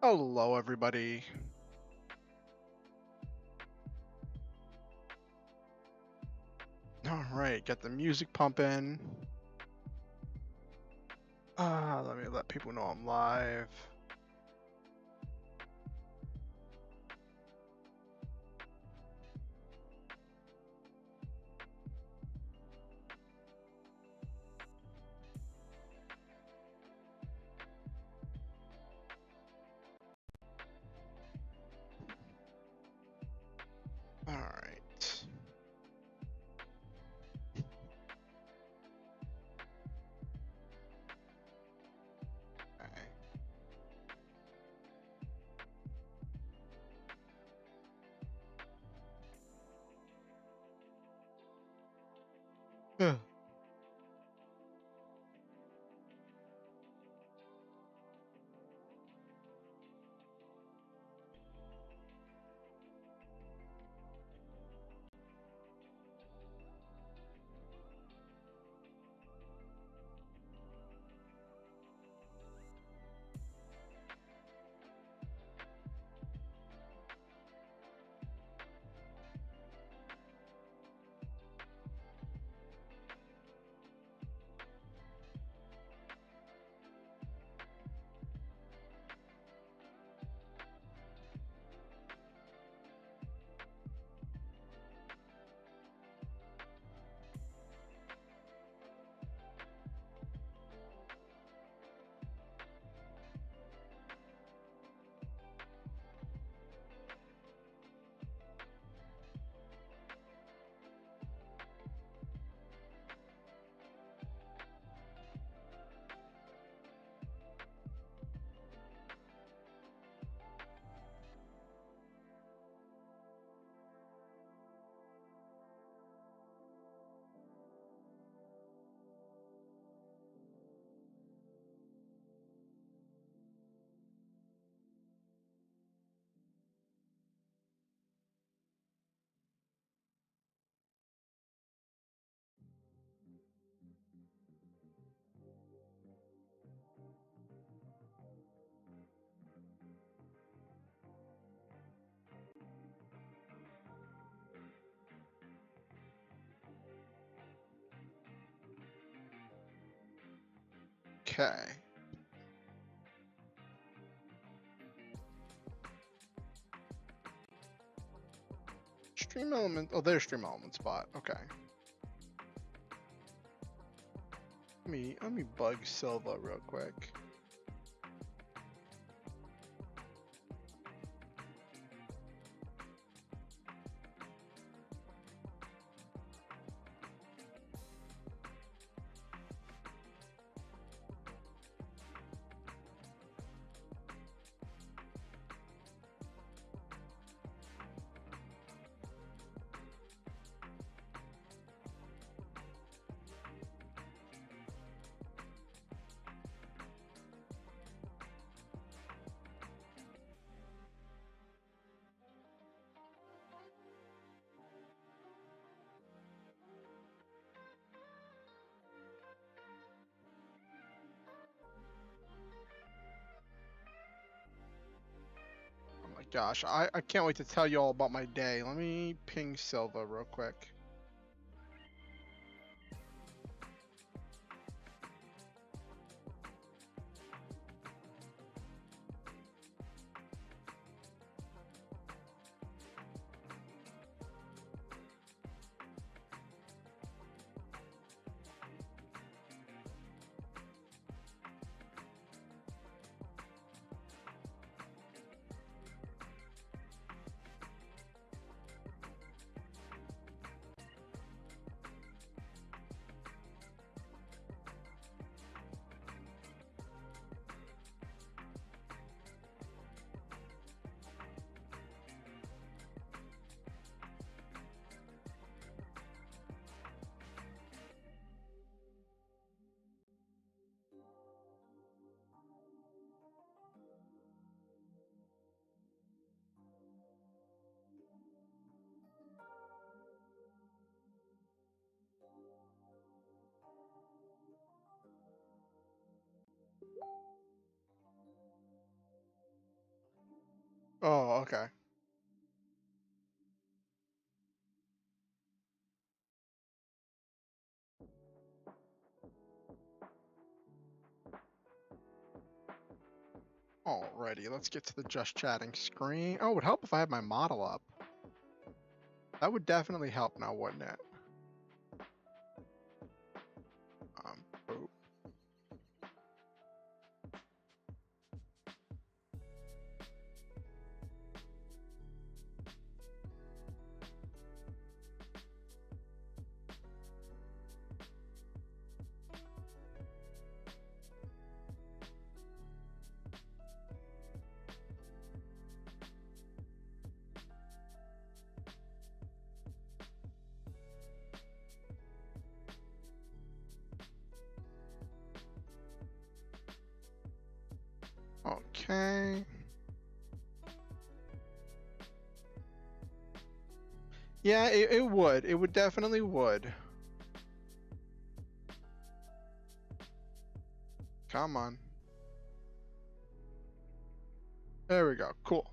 Hello, everybody. All right, get the music pumping. Let me let people know I'm live. All right. Okay. Stream element. Oh, there's stream element spot. Okay. Let me bug Silva real quick. Oh my gosh, I can't wait to tell you all about my day. Let me ping Silva real quick. Oh, okay. Alrighty, let's get to the just chatting screen. Oh, it would help if I had my model up. That would definitely help now, wouldn't it? Boop. Okay. Yeah, it would. It would definitely would. Come on. There we go. Cool.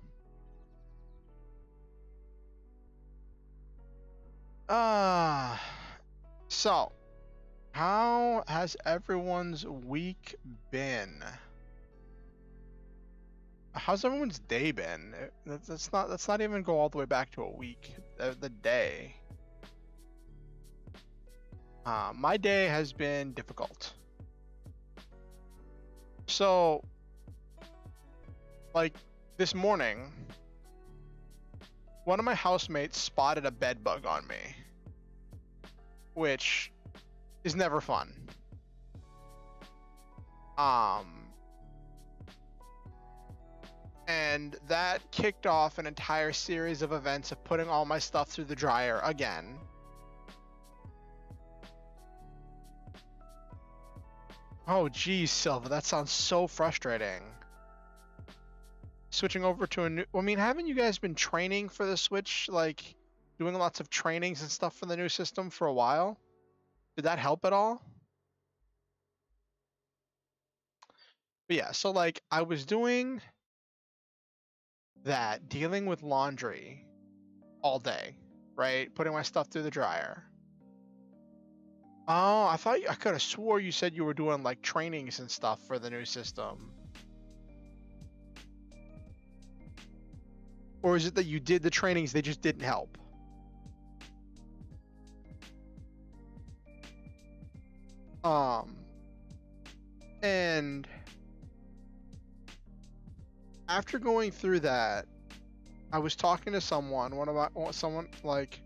So, how has everyone's week been? How's everyone's day been? That's not even go all the way back to a week. The day. My day has been difficult. So, like this morning, one of my housemates spotted a bed bug on me, which is never fun. And that kicked off an entire series of events of putting all my stuff through the dryer again. Oh geez, Silva, that sounds so frustrating. Switching over to a new... I mean, haven't you guys been training for the Switch? Like, doing lots of trainings and stuff for the new system for a while? Did that help at all? But yeah, so like, I was doing that, dealing with laundry all day, right? Putting my stuff through the dryer. Oh, I could have swore you said you were doing like trainings and stuff for the new system. Or is it that you did the trainings, they just didn't help? And after going through that, I was talking to someone, like,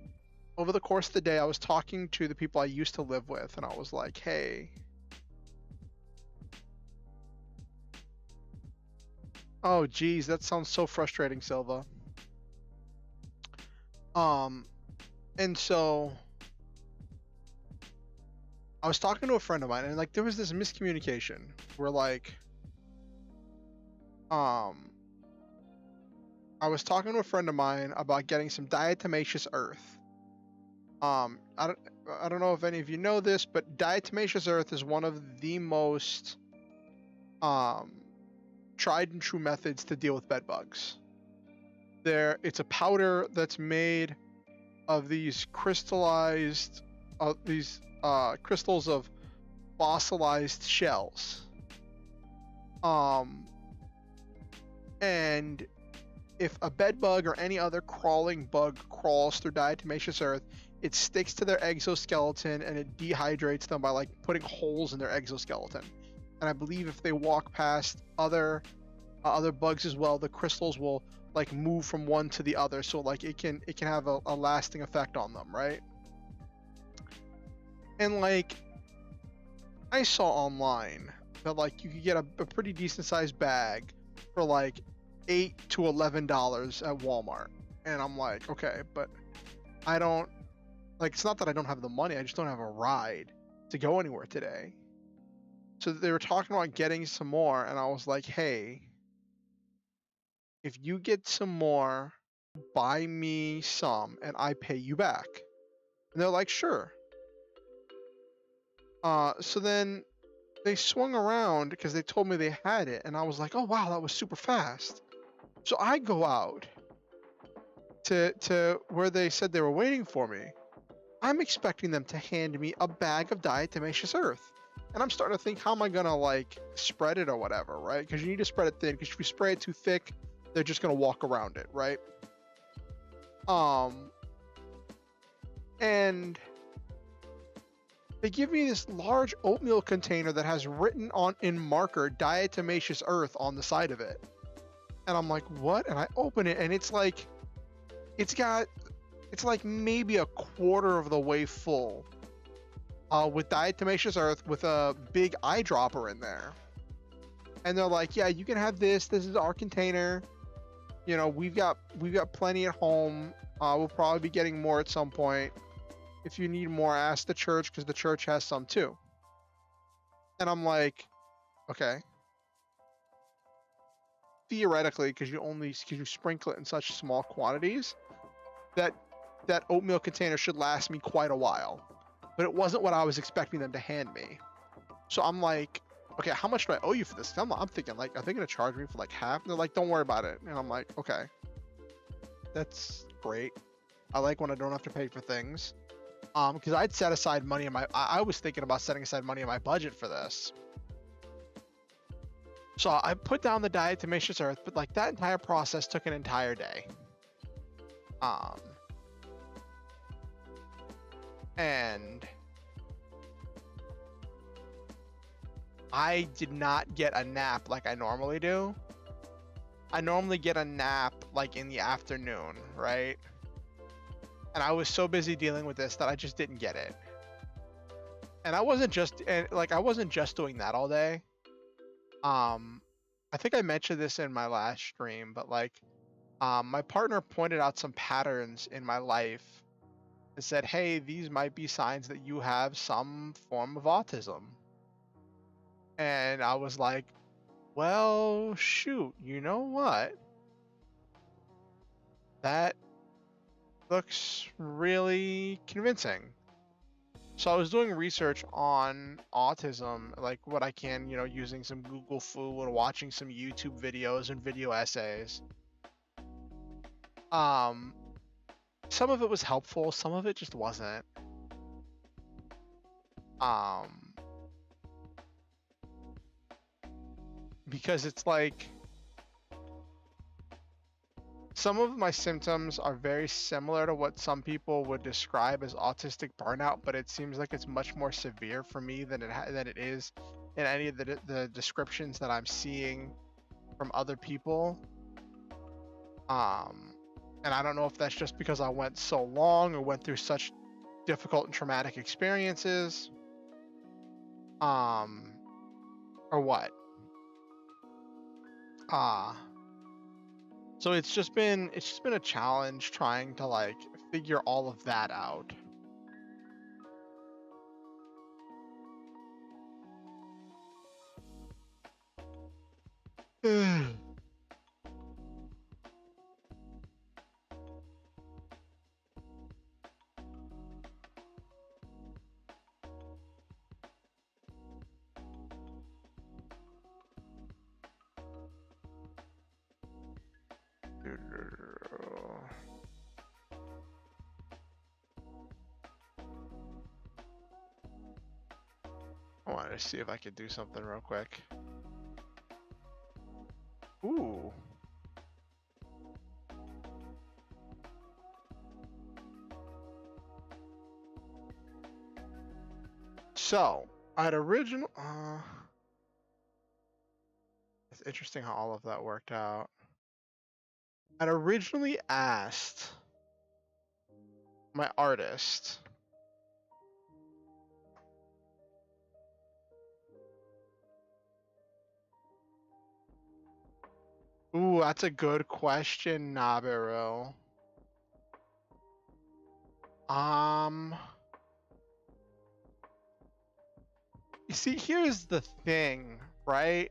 over the course of the day, I was talking to the people I used to live with, and I was like, hey. Oh, geez, that sounds so frustrating, Silva. And so I was talking to a friend of mine, and like there was this miscommunication where like I was talking to a friend of mine about getting some diatomaceous earth. I don't know if any of you know this, but diatomaceous earth is one of the most tried and true methods to deal with bed bugs. It's a powder that's made of these crystals of fossilized shells. And if a bed bug or any other crawling bug crawls through diatomaceous earth, it sticks to their exoskeleton and it dehydrates them by like putting holes in their exoskeleton. And I believe if they walk past other bugs as well, the crystals will like move from one to the other, so like it can have a lasting effect on them, right? And like I saw online that like you could get a pretty decent sized bag for like $8 to $11 at Walmart, and I'm like, okay, but I don't like, it's not that I don't have the money, I just don't have a ride to go anywhere today. So they were talking about getting some more, and I was like, hey, if you get some more, buy me some and I pay you back. And they're like, sure. So then they swung around because they told me they had it, and I was like, oh wow, that was super fast. So I go out to where they said they were waiting for me. I'm expecting them to hand me a bag of diatomaceous earth. And I'm starting to think, how am I gonna like spread it or whatever, right? Because you need to spread it thin, because if you spray it too thick, they're just gonna walk around it, right? And they give me this large oatmeal container that has written on in marker diatomaceous earth on the side of it. And I'm like, what? And I open it, and it's like maybe a quarter of the way full with diatomaceous earth with a big eyedropper in there. And they're like, yeah, you can have this. This is our container. You know, we've got plenty at home. We'll probably be getting more at some point. If you need more, ask the church, because the church has some too. And I'm like, okay. Theoretically, because you sprinkle it in such small quantities, that oatmeal container should last me quite a while. But it wasn't what I was expecting them to hand me. So I'm like, okay, how much do I owe you for this? I'm thinking, like, are they going to charge me for like half? And they're like, don't worry about it. And I'm like, okay, that's great. I like when I don't have to pay for things. Because I'd set aside money in I was thinking about setting aside money in my budget for this. So I put down the diatomaceous earth, but like that entire process took an entire day. And I did not get a nap like I normally do. I normally get a nap like in the afternoon, right? And I was so busy dealing with this that I just didn't get it. And I wasn't just doing that all day. I think I mentioned this in my last stream, but like my partner pointed out some patterns in my life and said, hey, these might be signs that you have some form of autism. And I was like, well, shoot, you know what? That looks really convincing. So I was doing research on autism, like what I can, you know, using some Google Foo and watching some YouTube videos and video essays. Some of it was helpful, some of it just wasn't. Because it's like some of my symptoms are very similar to what some people would describe as autistic burnout, but it seems like it's much more severe for me than it is in any of the descriptions that I'm seeing from other people. And I don't know if that's just because I went so long or went through such difficult and traumatic experiences, or what. So it's just been a challenge trying to like figure all of that out. I wanted to see if I could do something real quick. Ooh. So, I'd original. It's interesting how all of that worked out. I'd originally asked my artist Ooh, that's a good question, Nabiru. You see, here's the thing, right?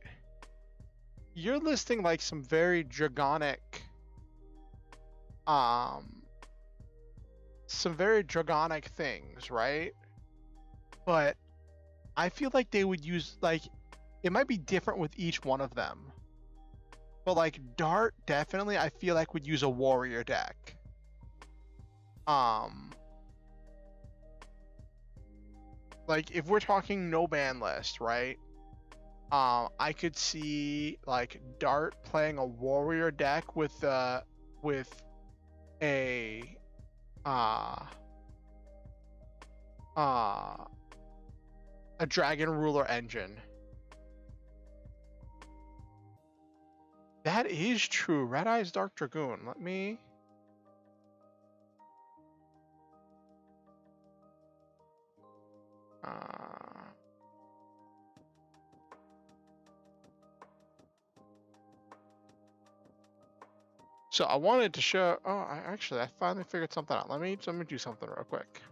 You're listing like some very dragonic, things, right? But I feel like they would use, like, it might be different with each one of them. But like Dart definitely I feel like would use a warrior deck. Like if we're talking no ban list, right? I could see like Dart playing a warrior deck with a a dragon ruler engine. That is true. Red Eyes Dark Dragoon. Let me. So I wanted to show. Oh, I finally figured something out. Let me do something real quick.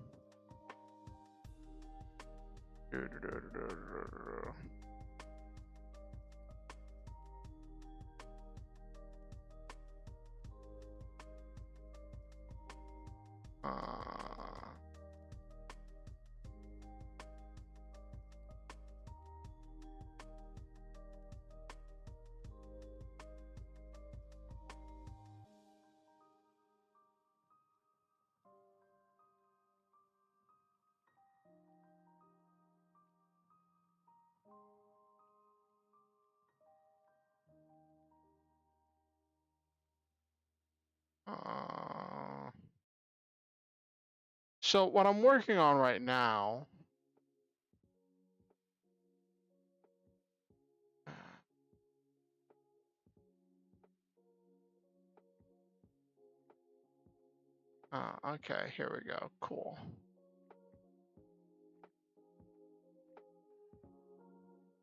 So what I'm working on right now. Okay, here we go. Cool.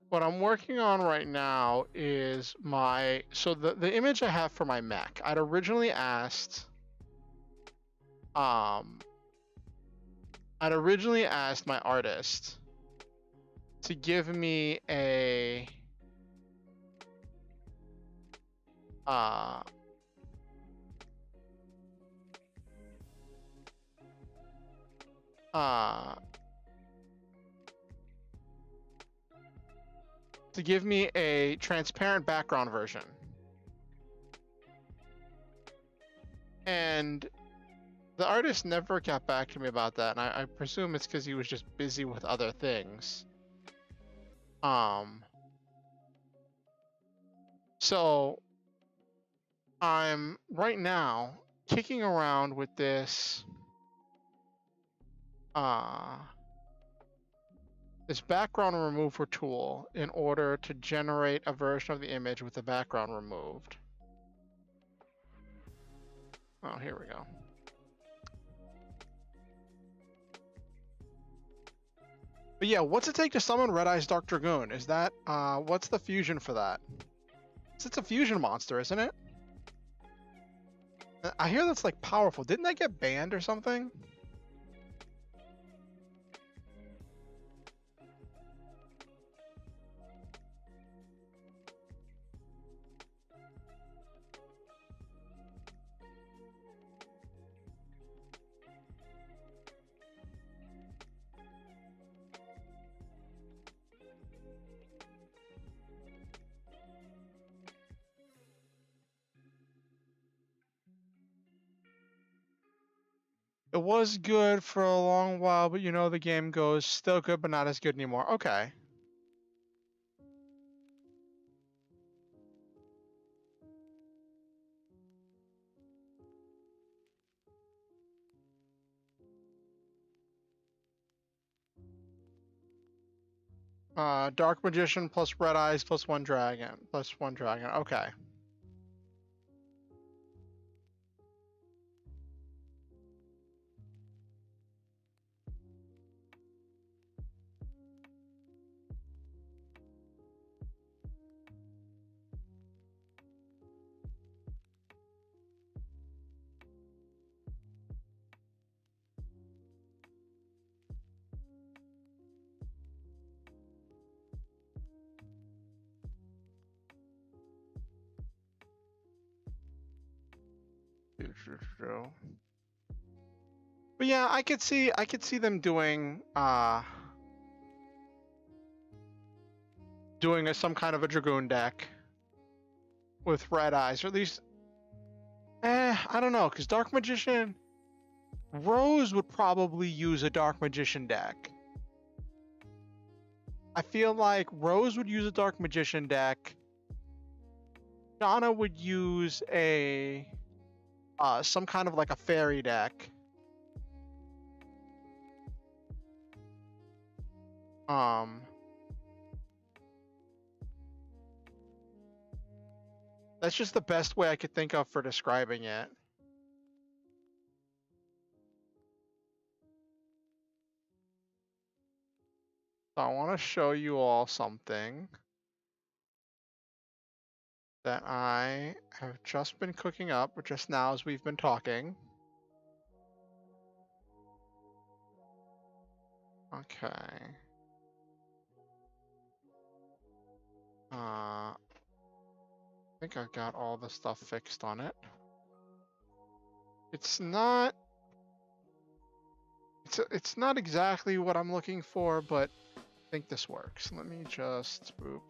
What I'm working on right now is the image I have for my mech. I'd originally asked my artist to give me a transparent background version. And the artist never got back to me about that, and I presume it's because he was just busy with other things. So I'm right now kicking around with this this background remover tool in order to generate a version of the image with the background removed. Oh, here we go. But yeah, what's it take to summon Red Eyes Dark Dragoon? Is that, what's the fusion for that? It's a fusion monster, isn't it? I hear that's like powerful. Didn't that get banned or something? It was good for a long while, but you know the game goes still good, but not as good anymore. Okay. Dark Magician plus Red Eyes plus one dragon. Okay. But yeah, I could see them doing some kind of a Dragoon deck. with red eyes, or at least, I don't know, because Dark Magician, Rose would probably use a Dark Magician deck. I feel like Rose would use a Dark Magician deck. Shauna would use a some kind of like a fairy deck. That's just the best way I could think of for describing it. So I want to show you all something that I have just been cooking up just now as we've been talking. Okay. I think I've got all the stuff fixed on it. It's not exactly what I'm looking for, but I think this works. Let me just boop.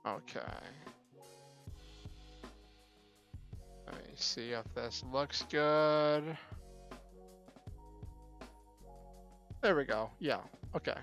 Okay. Let me see if this looks good. There we go. Yeah. Okay.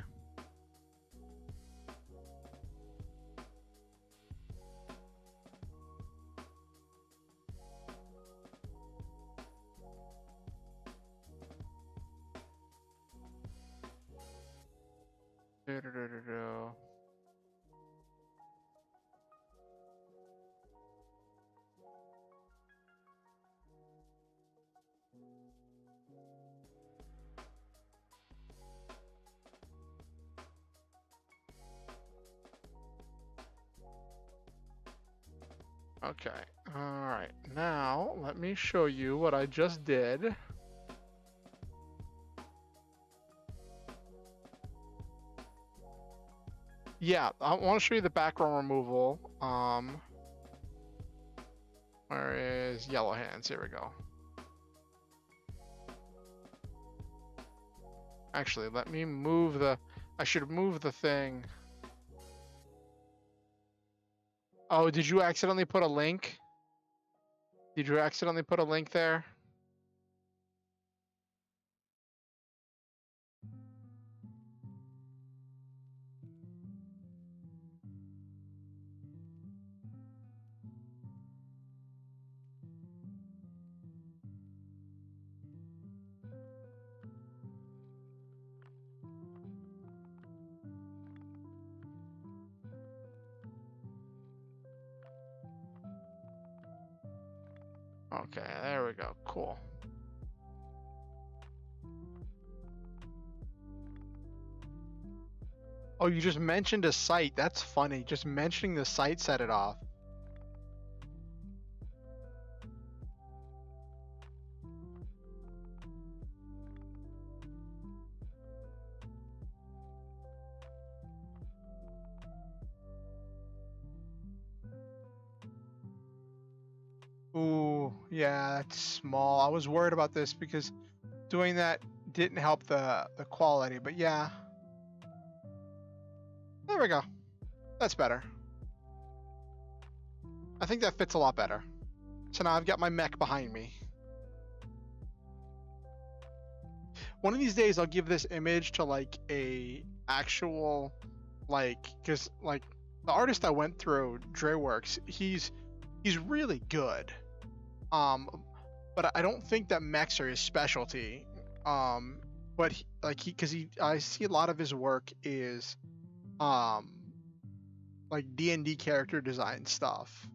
Okay, alright, now let me show you what I just did. Yeah, I want to show you the background removal. Where is Yellow Hands? Here we go. Actually, let me move the... I should move the thing. Oh, did you accidentally put a link? Did you accidentally put a link there? Okay, there we go. Cool. Oh, you just mentioned a site. That's funny. Just mentioning the site set it off. Ooh, yeah, that's small. I was worried about this because doing that didn't help the quality, but yeah. There we go. That's better. I think that fits a lot better. So now I've got my mech behind me. One of these days I'll give this image to like a actual, like, because like the artist I went through, DreWorks, he's really good. But I don't think that mechs are his specialty. But I see a lot of his work is like D&D character design stuff.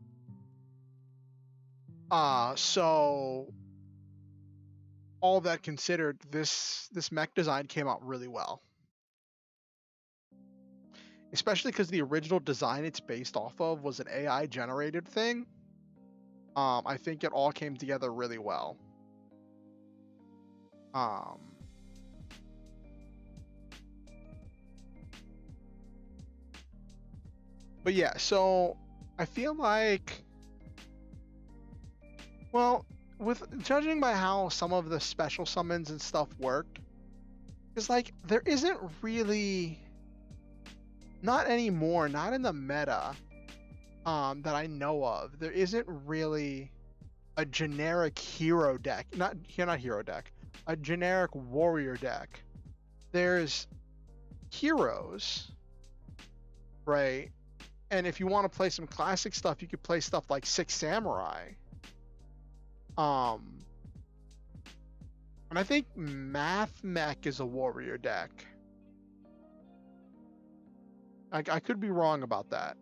So all that considered, this mech design came out really well. Especially because the original design it's based off of was an AI generated thing. I think it all came together really well. But yeah, so I feel like, well, with judging by how some of the special summons and stuff work, because like there isn't really, not anymore, not in the meta, that I know of, there isn't really a generic hero deck, not hero deck, a generic warrior deck. There's heroes, right? And if you want to play some classic stuff, you could play stuff like Six Samurai. And I think Math Mech is a warrior deck. I could be wrong about that.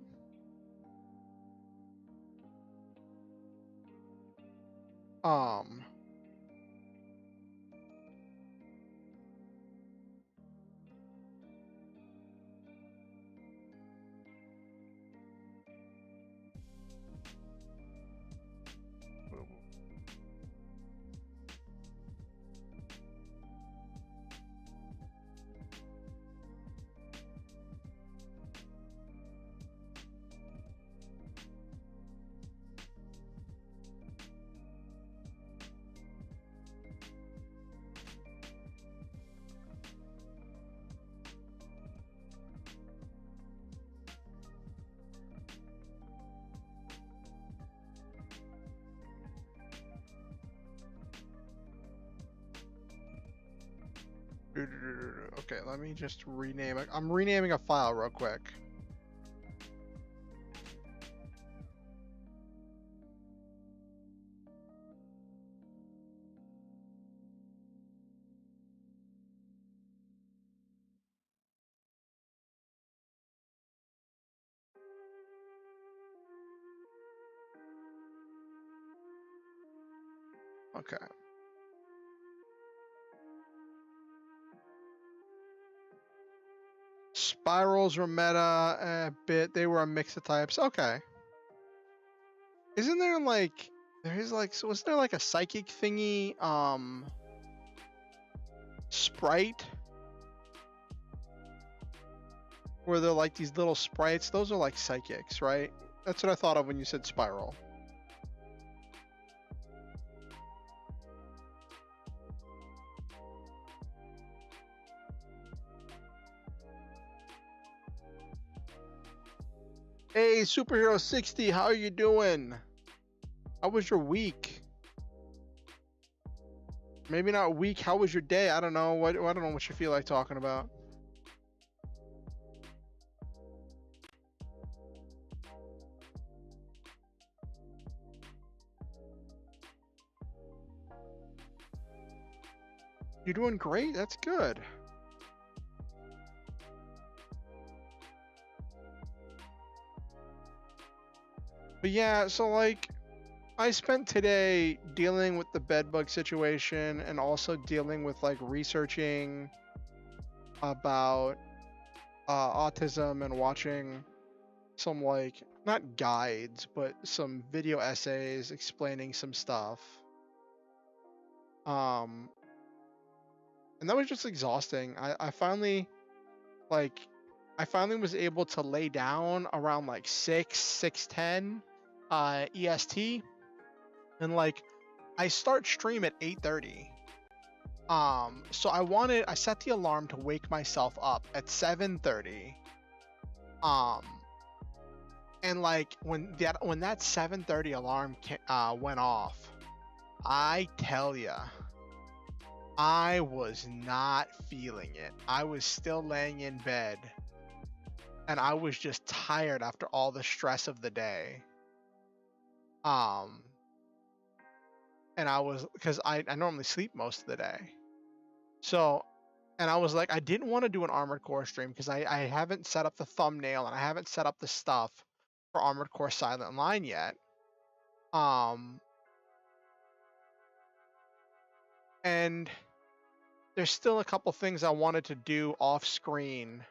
Okay, let me just rename it. I'm renaming a file real quick. Okay. Spirals were meta a bit. They were a mix of types. Okay. Isn't there like, there is like, so wasn't there like a psychic thingy, sprite? Where they're like these little sprites? Those are like psychics, right? That's what I thought of when you said spiral. Hey, Superhero 60, how are you doing? How was your week? Maybe not week. How was your day? I don't know. I don't know what you feel like talking about. You're doing great. That's good. But yeah, so like, I spent today dealing with the bedbug situation and also dealing with like researching about autism and watching some like, not guides, but some video essays explaining some stuff. And that was just exhausting. I finally was able to lay down around like 6:10 EST, and like I start stream at 8:30. So I set the alarm to wake myself up at 7:30. And like when that 7:30 alarm went off, I tell ya, I was not feeling it. I was still laying in bed, and I was just tired after all the stress of the day. And I was, because I normally sleep most of the day. So, and I was like, I didn't want to do an Armored Core stream because I haven't set up the thumbnail and I haven't set up the stuff for Armored Core Silent Line yet. And there's still a couple things I wanted to do off screen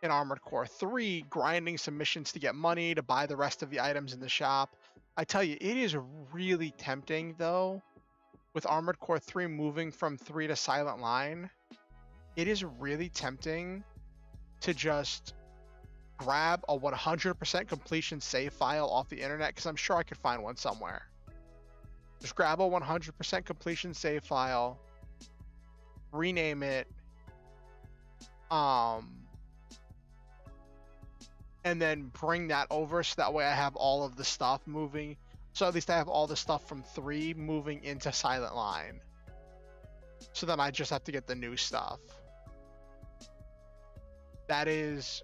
in Armored Core 3, grinding some missions to get money to buy the rest of the items in the shop. I tell you, it is really tempting though, with Armored Core 3 moving from 3 to Silent Line. It is really tempting to just grab a 100% completion save file off the internet, because I'm sure I could find one somewhere. Just grab a 100% completion save file, rename it, and then bring that over so that way I have all of the stuff moving. So at least I have all the stuff from 3 moving into Silent Line. So then I just have to get the new stuff. That is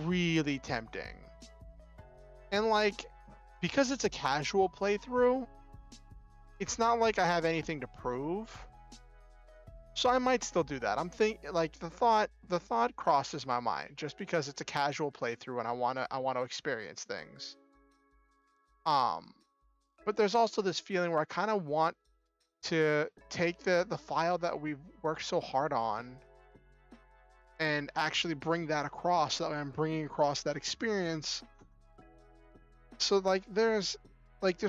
really tempting. And like, because it's a casual playthrough, it's not like I have anything to prove. So I might still do that. I'm thinking, like, the thought crosses my mind just because it's a casual playthrough and I want to experience things. But there's also this feeling where I kind of want to take the file that we've worked so hard on and actually bring that across, so that way I'm bringing across that experience. So like there's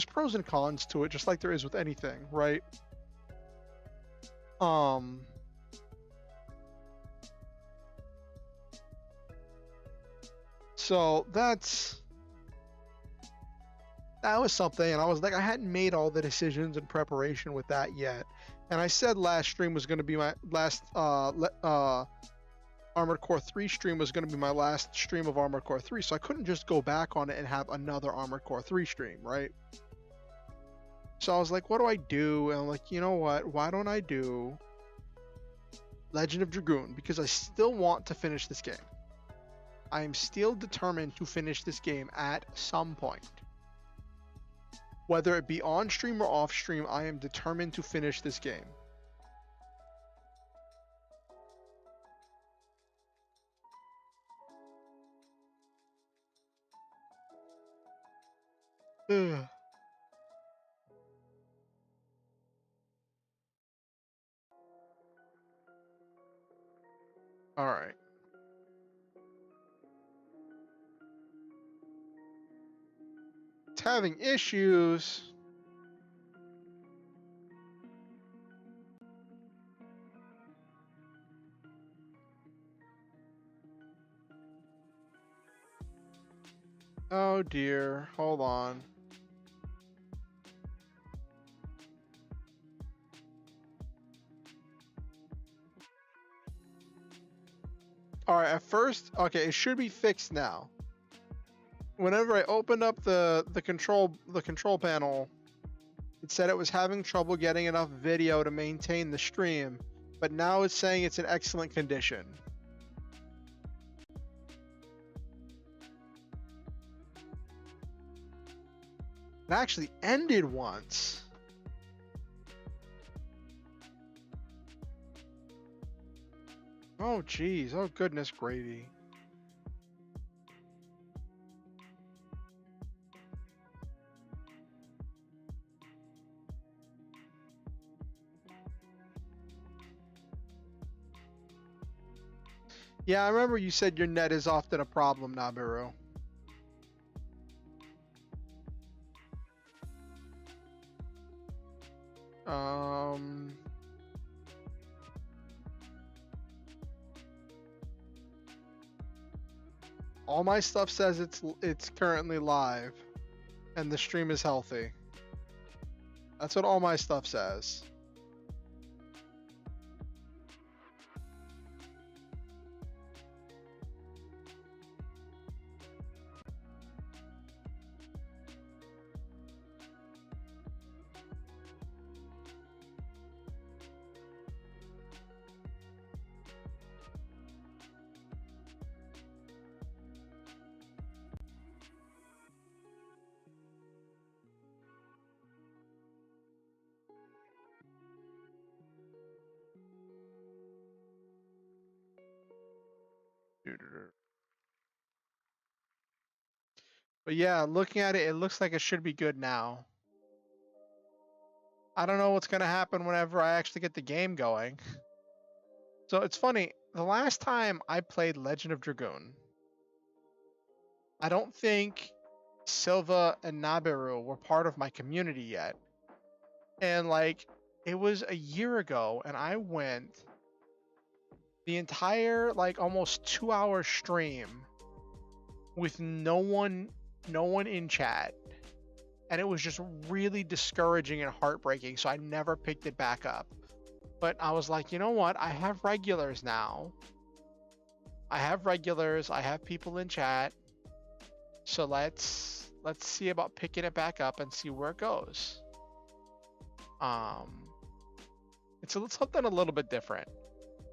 pros and cons to it, just like there is with anything, right? So that was something, and I was like, I hadn't made all the decisions in preparation with that yet. And I said last stream was going to be my last Armored Core 3 stream was going to be my last stream of Armored Core 3, so I couldn't just go back on it and have another Armored Core 3 stream, right? So I was like, what do I do? And I'm like, you know what? Why don't I do Legend of Dragoon? Because I still want to finish this game. I am still determined to finish this game at some point. Whether it be on stream or off stream, I am determined to finish this game. Ugh. All right. It's having issues. Oh dear. Hold on. All right, at first, okay, it should be fixed now. Whenever I opened up the control panel, it said it was having trouble getting enough video to maintain the stream, but now it's saying it's in excellent condition. It actually ended once. Oh geez, oh goodness gravy. Yeah, I remember you said your net is often a problem, Nabiru. All my stuff says it's currently live and the stream is healthy. That's what all my stuff says. But yeah, looking at it, it looks like it should be good now. I don't know what's going to happen whenever I actually get the game going. So it's funny, the last time I played Legend of Dragoon, I don't think Silva and Nabiru were part of my community yet. And like, it was a year ago, and I went the entire like almost 2 hour stream with no one in chat, and it was just really discouraging and heartbreaking, so I never picked it back up. But I was like, you know what, I have regulars now. I have people in chat, so let's see about picking it back up and see where it goes. It's something a little bit different.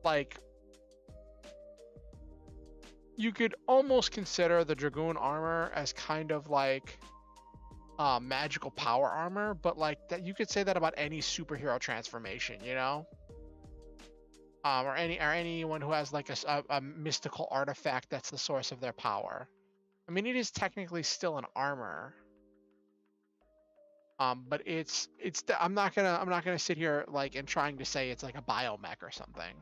Like, you could almost consider the Dragoon armor as kind of like magical power armor, but like that, you could say that about any superhero transformation, you know, or anyone who has like a mystical artifact that's the source of their power. I mean, it is technically still an armor, but I'm not gonna sit here like and trying to say it's like a biomech or something.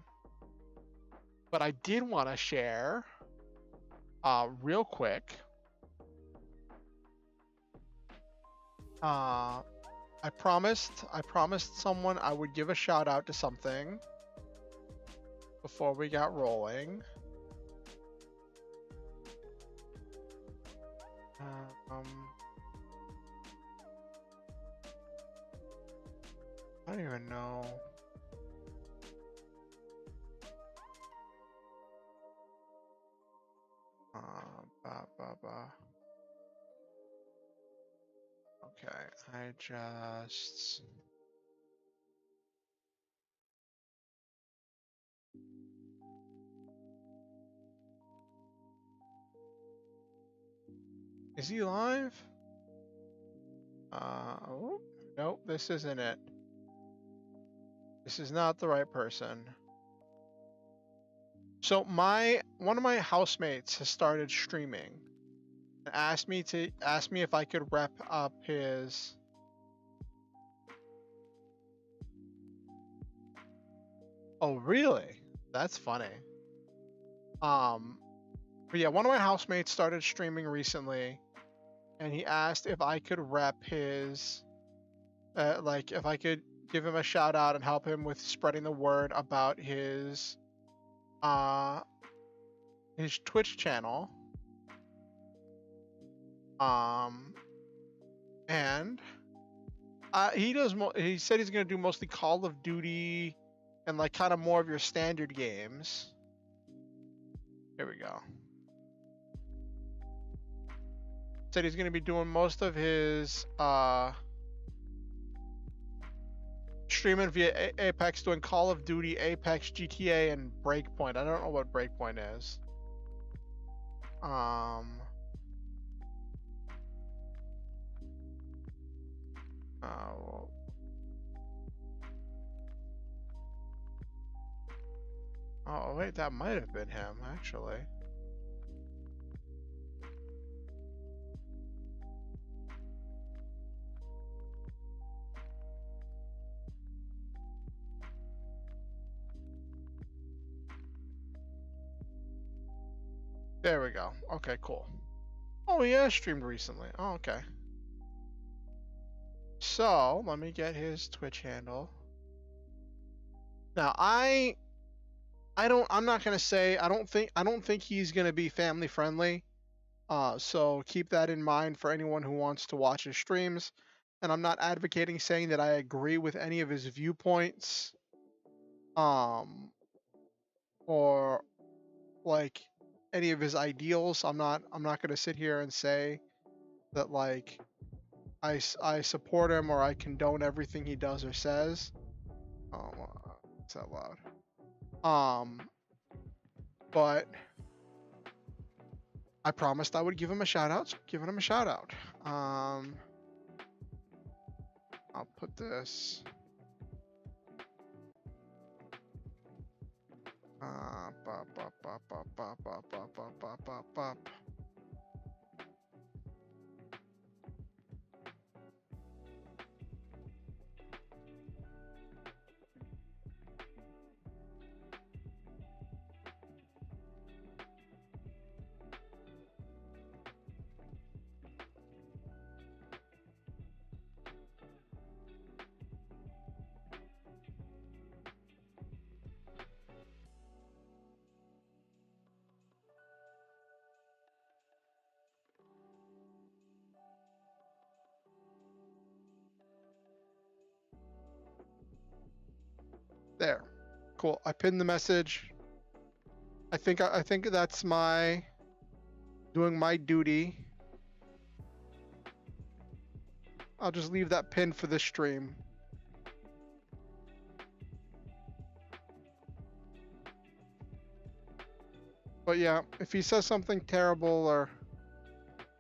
But I did want to share real quick. I promised someone I would give a shout out to something before we got rolling. I don't even know. Okay, I just... Is he live? Oh, nope, this isn't it. This is not the right person. So one of my housemates has started streaming and asked me if I could rep up his... Oh, really? That's funny. But yeah, one of my housemates started streaming recently, and he asked if I could rep his, like if I could give him a shout out and help him with spreading the word about his Twitch channel. And he said he's gonna do mostly Call of Duty and like kind of more of your standard games. Here we go. Said he's gonna be doing most of his streaming via Apex, doing Call of Duty, Apex, GTA, and Breakpoint. I don't know what Breakpoint is. Oh wait, that might have been him actually. There we go. Okay, cool. Oh yeah, streamed recently. Oh, okay. So let me get his Twitch handle. Now I'm not gonna say I don't think he's gonna be family friendly. So keep that in mind for anyone who wants to watch his streams. And I'm not advocating saying that I agree with any of his viewpoints. Or like any of his ideals. I'm not gonna sit here and say that like I support him or I condone everything he does or says. Oh, it's that loud. But I promised I would give him a shout out, so I'm giving him a shout out. I'll put this. There. Cool. I pinned the message. I think that's my doing my duty. I'll just leave that pinned for this stream. But yeah, if he says something terrible or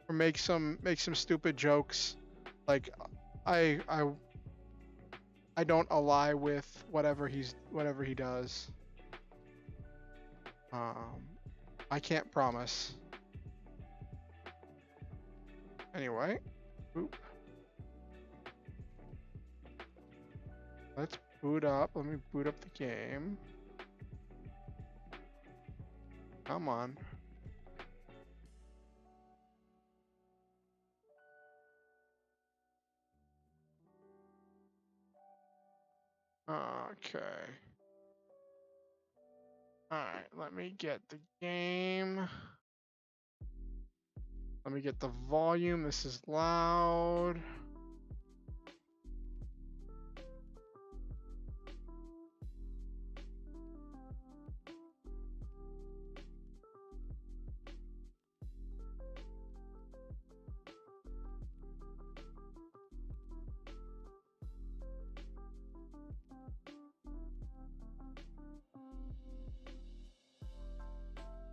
make some stupid jokes, like I don't ally with whatever he does. I can't promise. Anyway, oop. Let's boot up. Let me boot up the game. Come on. Okay. Alright, let me get the game. Let me get the volume. This is loud.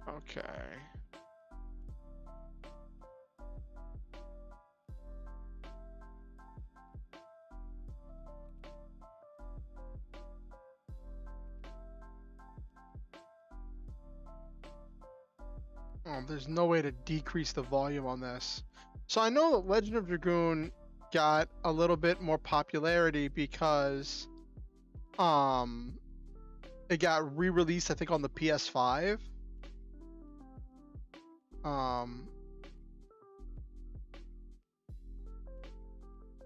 Okay. Oh, there's no way to decrease the volume on this. So I know that Legend of Dragoon got a little bit more popularity because it got re-released, I think, on the PS5.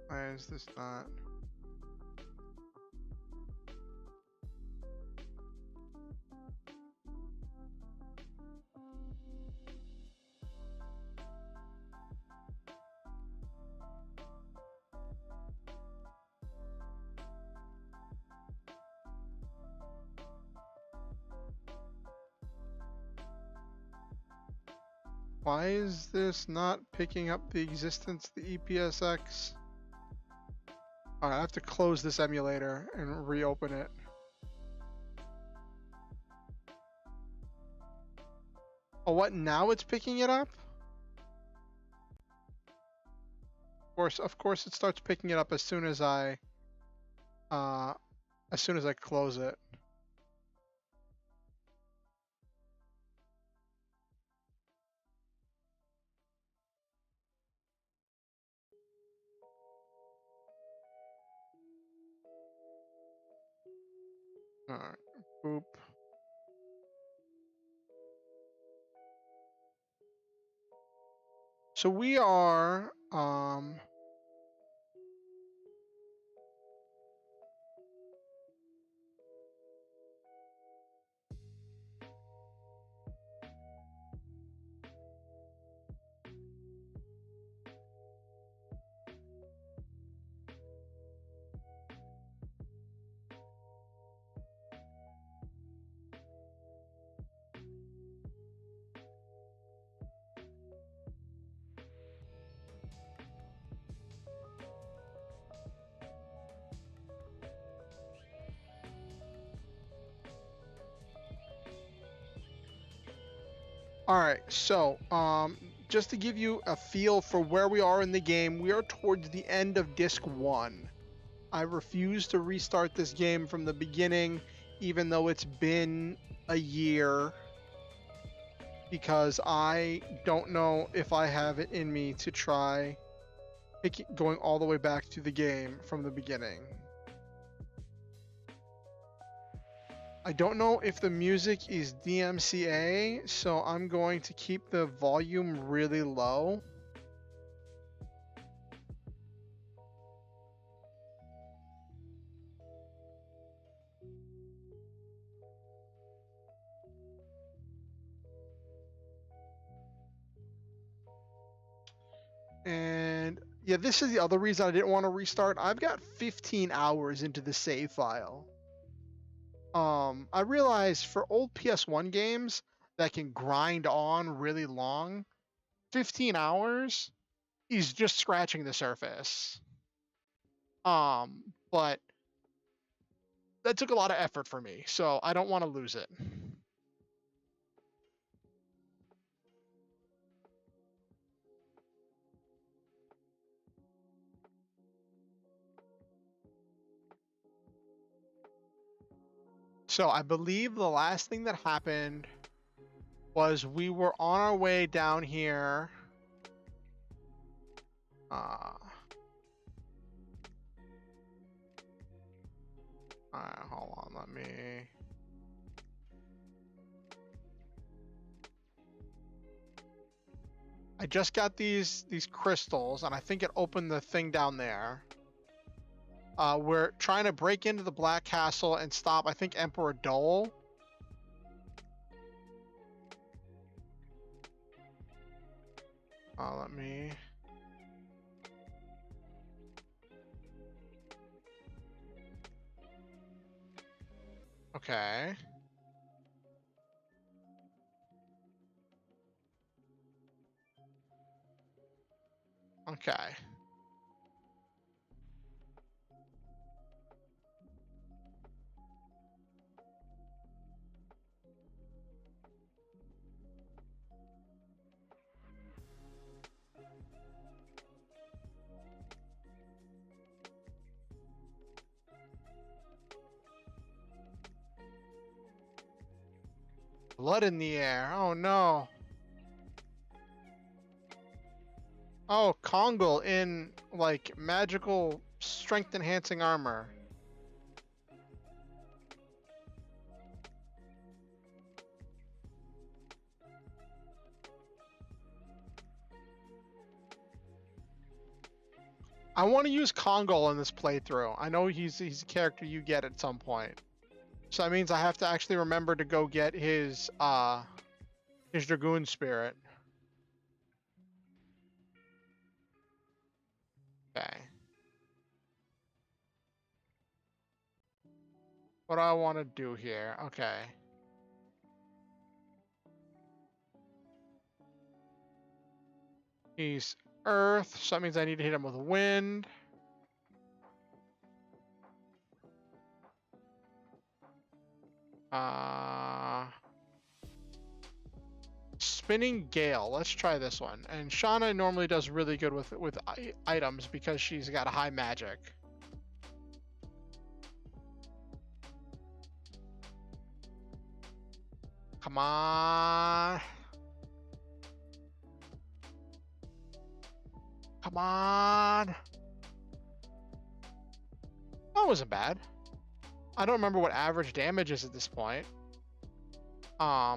Why is this not? Why is this not picking up the existence of the EPSX? Alright, I have to close this emulator and reopen it. Oh, what? Now it's picking it up? Of course it starts picking it up as soon as I close it. Alright, boop. So we are, alright, so, just to give you a feel for where we are in the game, we are towards the end of Disc 1. I refuse to restart this game from the beginning, even though it's been a year, because I don't know if I have it in me to try going all the way back to the game from the beginning. I don't know if the music is DMCA, so I'm going to keep the volume really low. And yeah, this is the other reason I didn't want to restart. I've got 15 hours into the save file. I realized for old PS1 games that can grind on really long, 15 hours is just scratching the surface. But that took a lot of effort for me, so I don't want to lose it. So I believe the last thing that happened was we were on our way down here. Hold on, let me. I just got these crystals, and I think it opened the thing down there. We're trying to break into the Black Castle and stop, I think, Emperor Dole. Let me. Okay. Okay. Blood in the air. Oh no. Oh, Kongal in like magical strength enhancing armor. I want to use Kongal in this playthrough. I know he's a character you get at some point. So that means I have to actually remember to go get his Dragoon spirit. Okay. What do I want to do here? Okay. He's earth, so that means I need to hit him with wind. Spinning Gale. Let's try this one. And Shauna normally does really good with items because she's got a high magic. Come on. Come on. That wasn't bad. I don't remember what average damage is at this point. I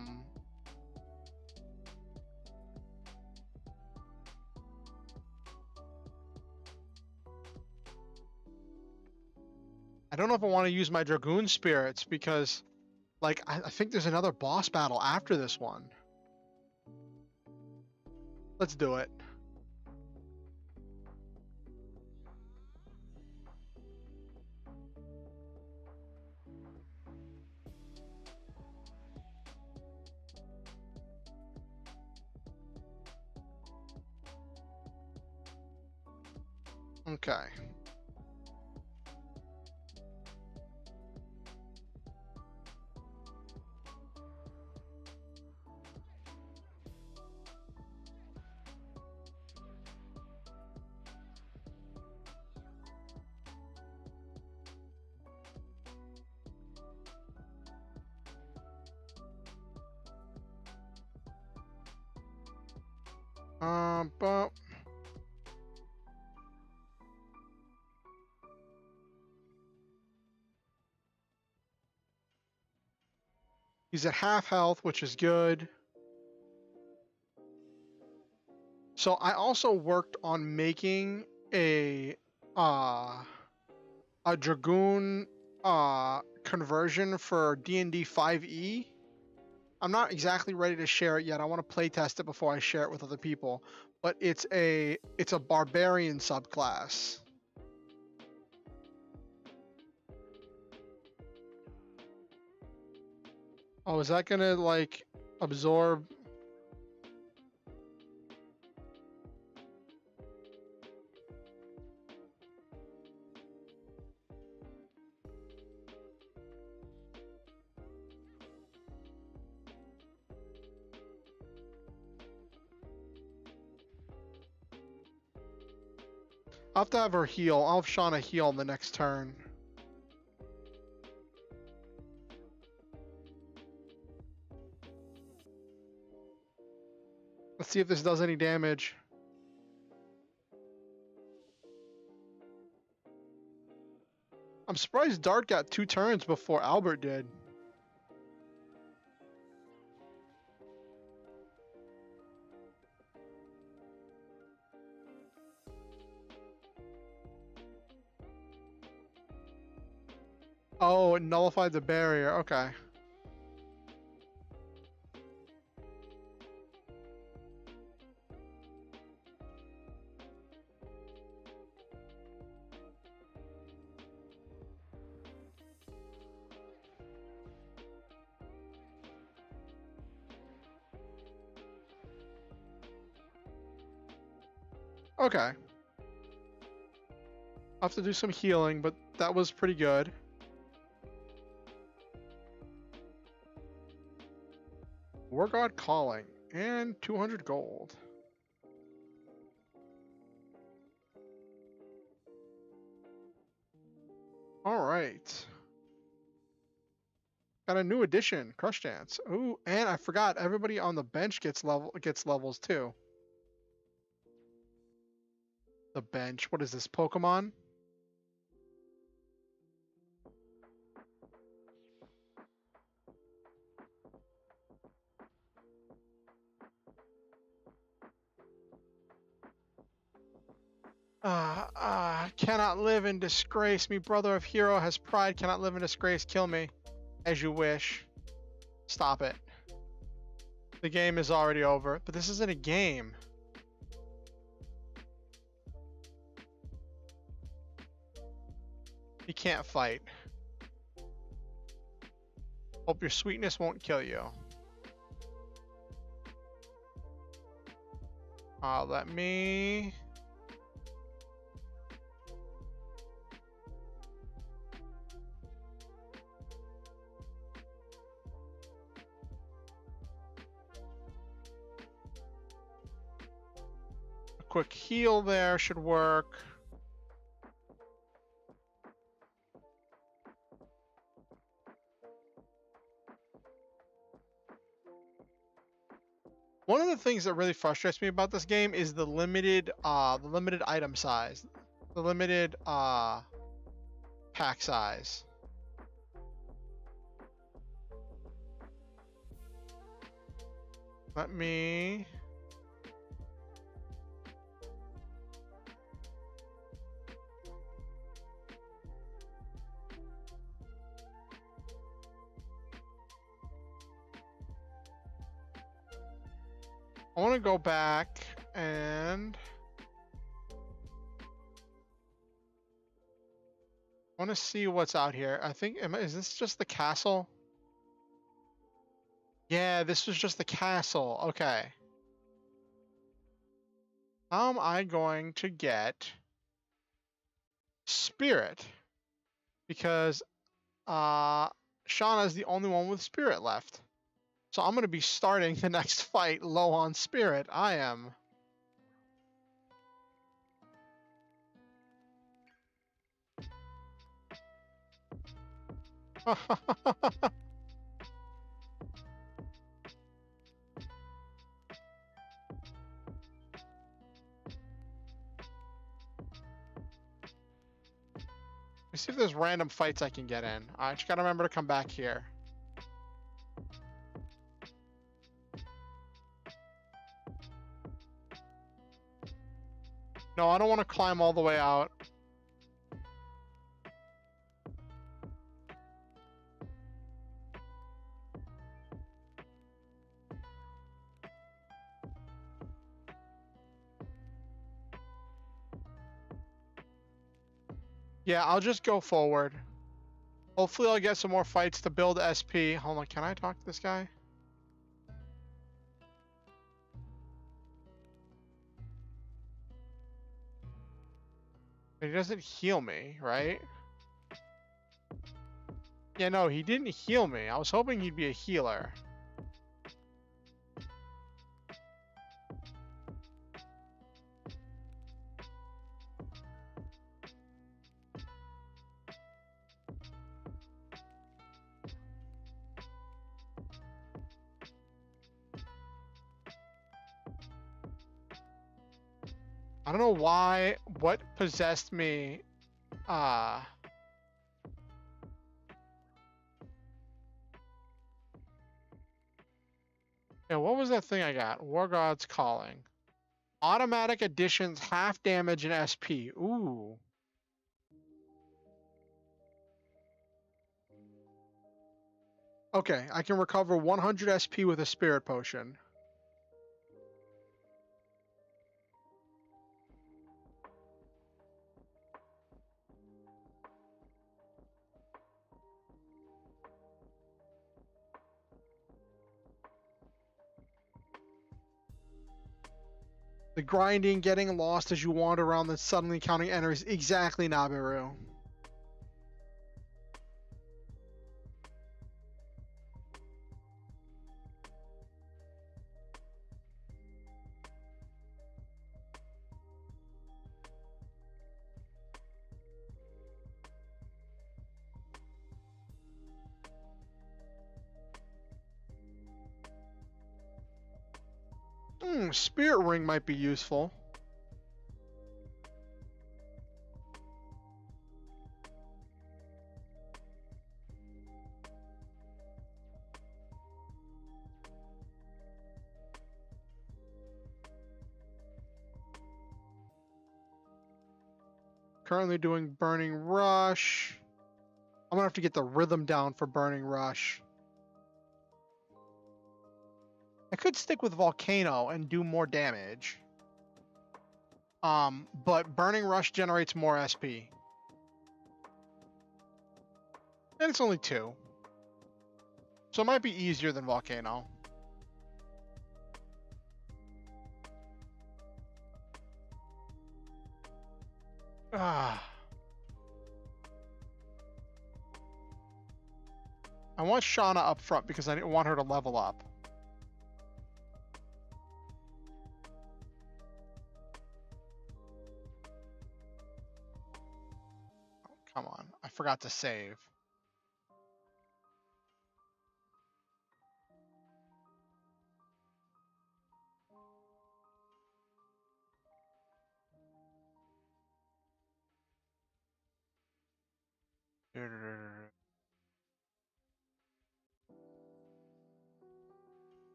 don't know if I want to use my Dragoon spirits because, like, I think there's another boss battle after this one. Let's do it. Okay. But he's at half health, which is good. So I also worked on making a Dragoon conversion for D&D 5e. I'm not exactly ready to share it yet. I want to play test it before I share it with other people. But it's a barbarian subclass. . . . . . . . . . . . . . . . . . . . . . . . . . . . . . . . . . . . . . . . . . . . . . . . . . . . . . . . . . . Oh, is that gonna like absorb? I'll have to have her heal. I'll have Shauna heal on the next turn. Let's see if this does any damage. I'm surprised Dart got 2 turns before Albert did. Oh, it nullified the barrier. Okay. Okay. I'll have to do some healing, but that was pretty good. War God Calling and 200 gold. All right. Got a new addition, Crush Dance. Ooh, and I forgot everybody on the bench gets levels too. The bench. What is this, Pokemon? Cannot live in disgrace. Me brother of hero has pride, cannot live in disgrace. Kill me as you wish. Stop it. The game is already over, but this isn't a game. You can't fight. Hope your sweetness won't kill you. Let me... A quick heal there should work. One of the things that really frustrates me about this game is the limited item size, the limited pack size. Let me... I want to go back and I want to see what's out here. I think, is this just the castle? Yeah, this was just the castle. Okay. How am I going to get Spirit? Because Shauna is the only one with Spirit left. So I'm going to be starting the next fight low on Spirit. I am. Let's see if there's random fights I can get in. I just gotta remember to come back here. No, I don't want to climb all the way out. Yeah, I'll just go forward. Hopefully I'll get some more fights to build SP. Hold on, can I talk to this guy? He doesn't heal me, right? Yeah, no, he didn't heal me. I was hoping he'd be a healer. I don't know why, what possessed me, yeah, what was that thing I got? War God's Calling. Automatic additions, half damage and SP. Ooh. Okay, I can recover 100 SP with a Spirit Potion. The grinding, getting lost as you wander around, then suddenly counting enemies. Exactly, Nabiru. Spirit Ring might be useful. Currently doing Burning Rush. I'm gonna have to get the rhythm down for Burning Rush. I could stick with Volcano and do more damage. But Burning Rush generates more SP. And it's only 2. So it might be easier than Volcano. I want Shauna up front because I didn't want her to level up. Oh, come on, I forgot to save.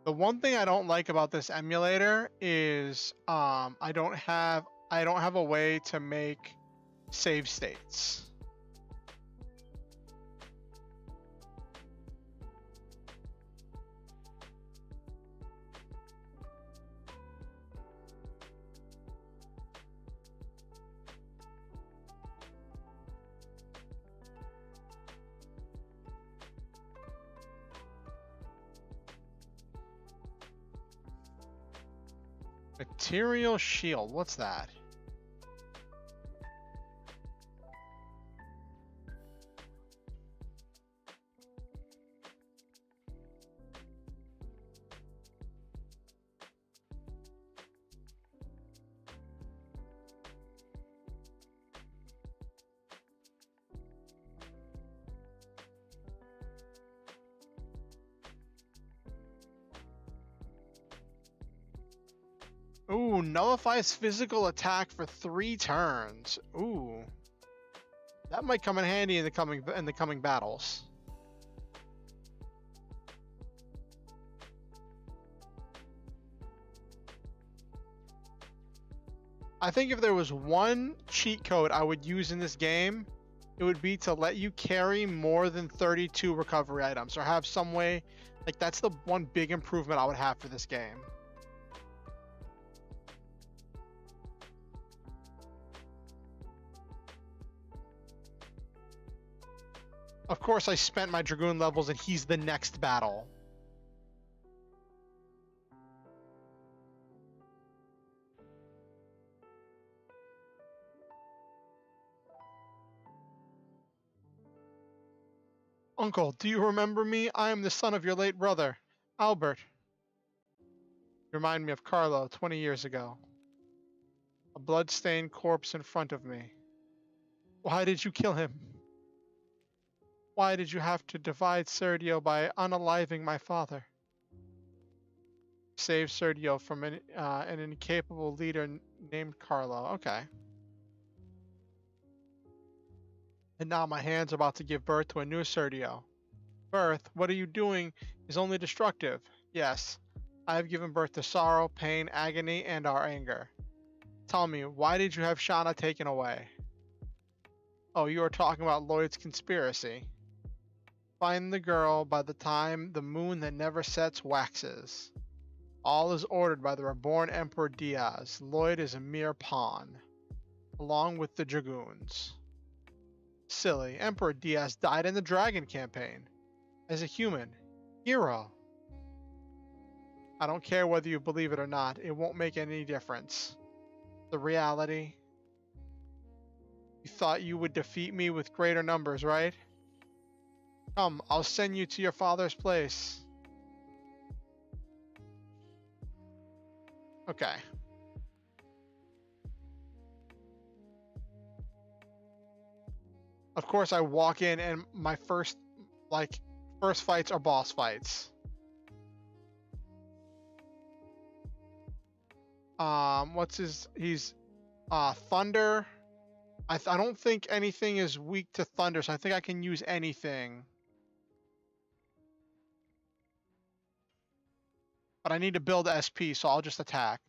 The one thing I don't like about this emulator is I don't have a way to make save states. Material shield, what's that? Ooh, nullifies physical attack for 3 turns. Ooh, that might come in handy in the coming battles. I think if there was one cheat code I would use in this game, it would be to let you carry more than 32 recovery items, or have some way, like that's the one big improvement I would have for this game. Of course I spent my Dragoon levels and he's the next battle. Uncle, do you remember me? I am the son of your late brother, Albert. You remind me of Carlo 20 years ago. A blood-stained corpse in front of me. Why did you kill him? Why did you have to divide Sergio by unaliving my father? Save Sergio from an incapable leader named Carlo. Okay. And now my hand's about to give birth to a new Sergio. Birth, what are you doing is only destructive. Yes, I have given birth to sorrow, pain, agony, and our anger. Tell me, why did you have Shauna taken away? Oh, you are talking about Lloyd's conspiracy. Find the girl by the time the moon that never sets waxes. All is ordered by the reborn Emperor Diaz. Lloyd is a mere pawn, along with the Dragoons. Silly, Emperor Diaz died in the Dragon campaign. As a human. Hero. I don't care whether you believe it or not. It won't make any difference. The reality. You thought you would defeat me with greater numbers, right? Come, I'll send you to your father's place. Okay. Of course, I walk in and my first fights are boss fights. He's Thunder. I don't think anything is weak to Thunder, so I think I can use anything. But I need to build SP, so I'll just attack.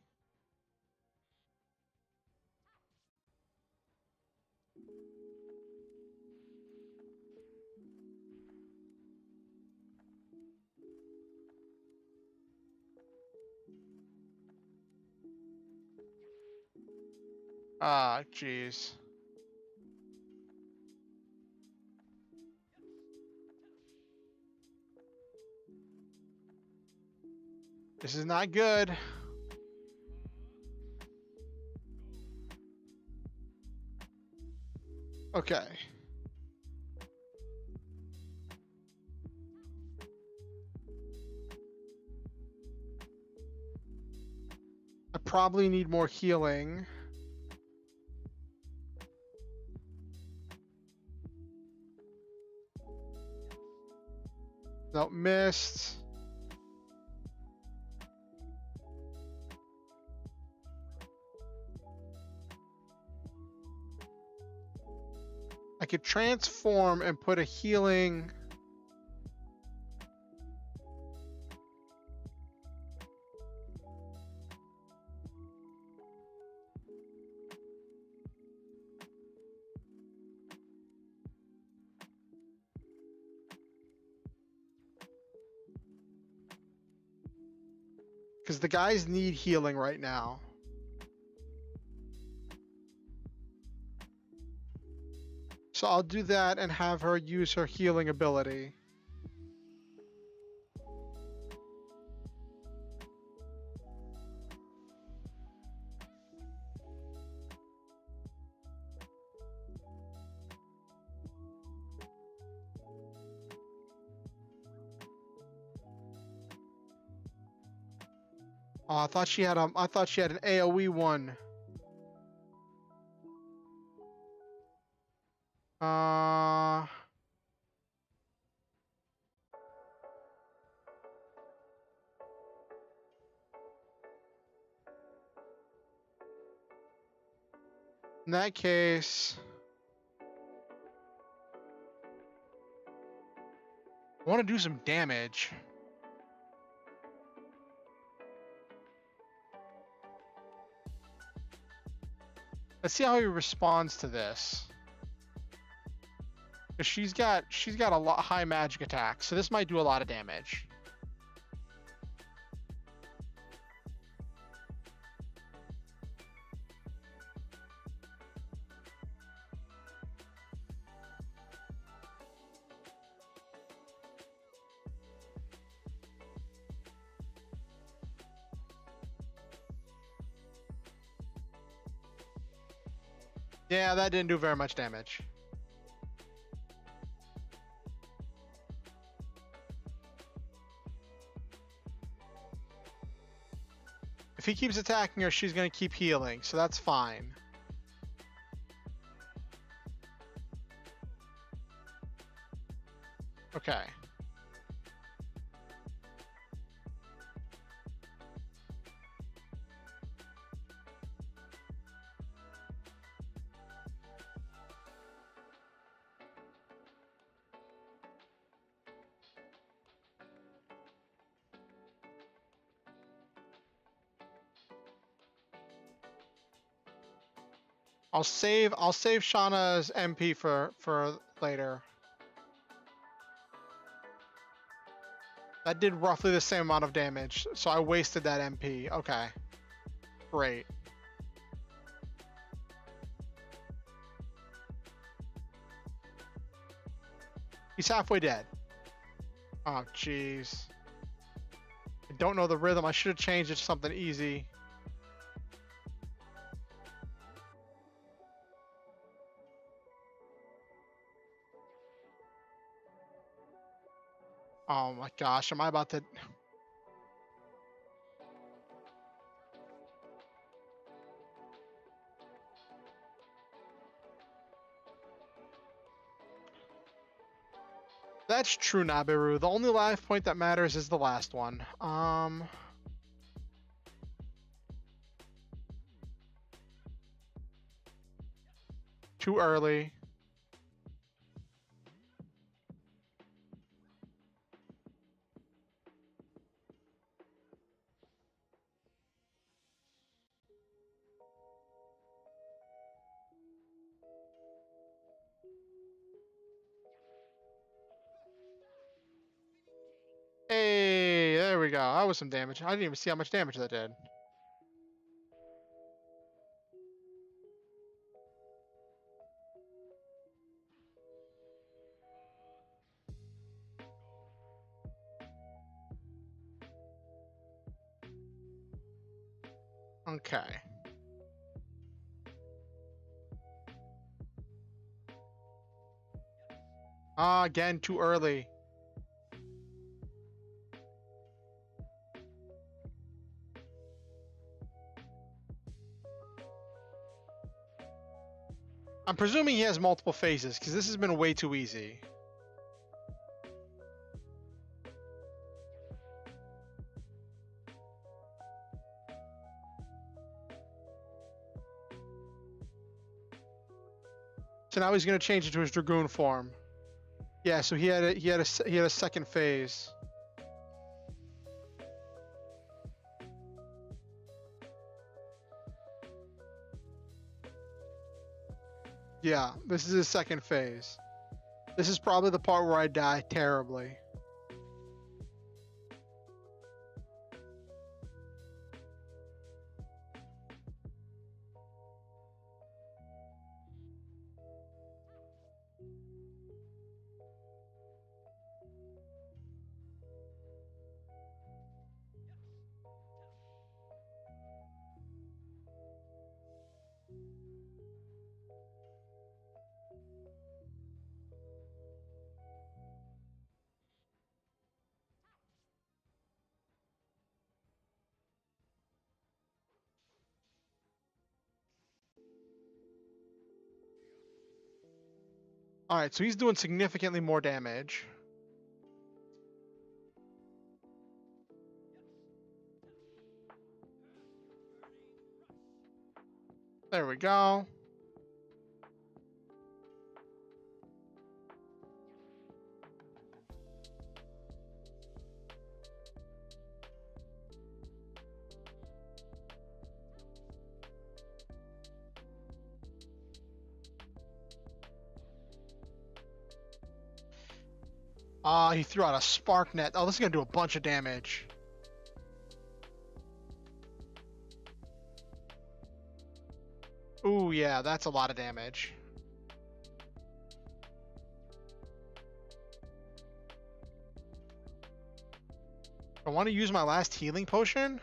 Ah, jeez. This is not good. Okay. I probably need more healing. Nope, missed. I could transform and put a healing. Because the guys need healing right now. So I'll do that and have her use her healing ability. Oh, I thought she had an AoE one. In that case, I want to do some damage. Let's see how he responds to this. Because she's got a lot high magic attack, so this might do a lot of damage. Yeah, that didn't do very much damage. If he keeps attacking her, she's going to keep healing, so that's fine. Okay. I'll save Shauna's MP for later. That did roughly the same amount of damage, so I wasted that MP. Okay. Great. He's halfway dead. Oh, jeez. I don't know the rhythm. I should have changed it to something easy. Oh my gosh, am I about to... That's true, Nabiru. The only life point that matters is the last one. Too early. Hey, there we go. That was some damage. I didn't even see how much damage that did. Okay. Again, too early. I'm presuming he has multiple phases, because this has been way too easy. So now he's going to change it to his Dragoon form. Yeah, so he had a second phase. Yeah, this is his second phase. This is probably the part where I die terribly. Alright, so he's doing significantly more damage. There we go. He threw out a spark net. Oh, this is gonna do a bunch of damage. Ooh, yeah, that's a lot of damage. I want to use my last healing potion.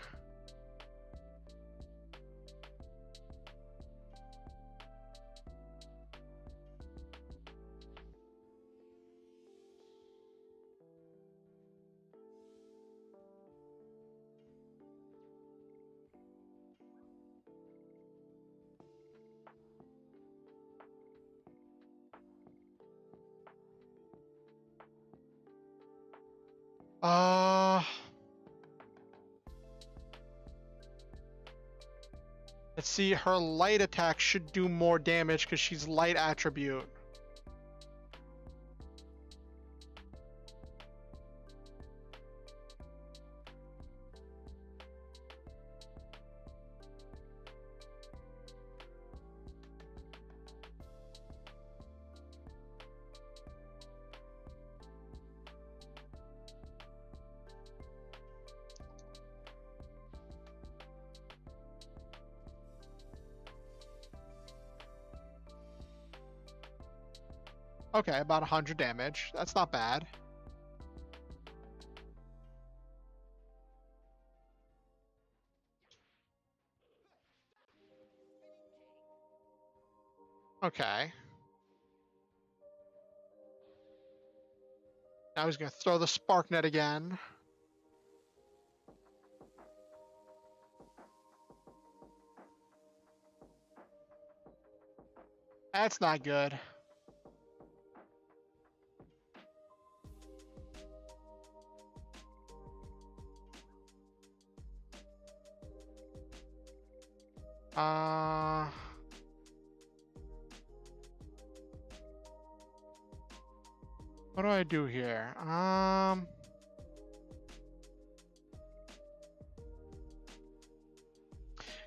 Uh, let's see. Her light attack should do more damage because she's light attribute. Okay, about 100 damage. That's not bad. Okay. Now he's going to throw the spark net again. That's not good. What do I do here?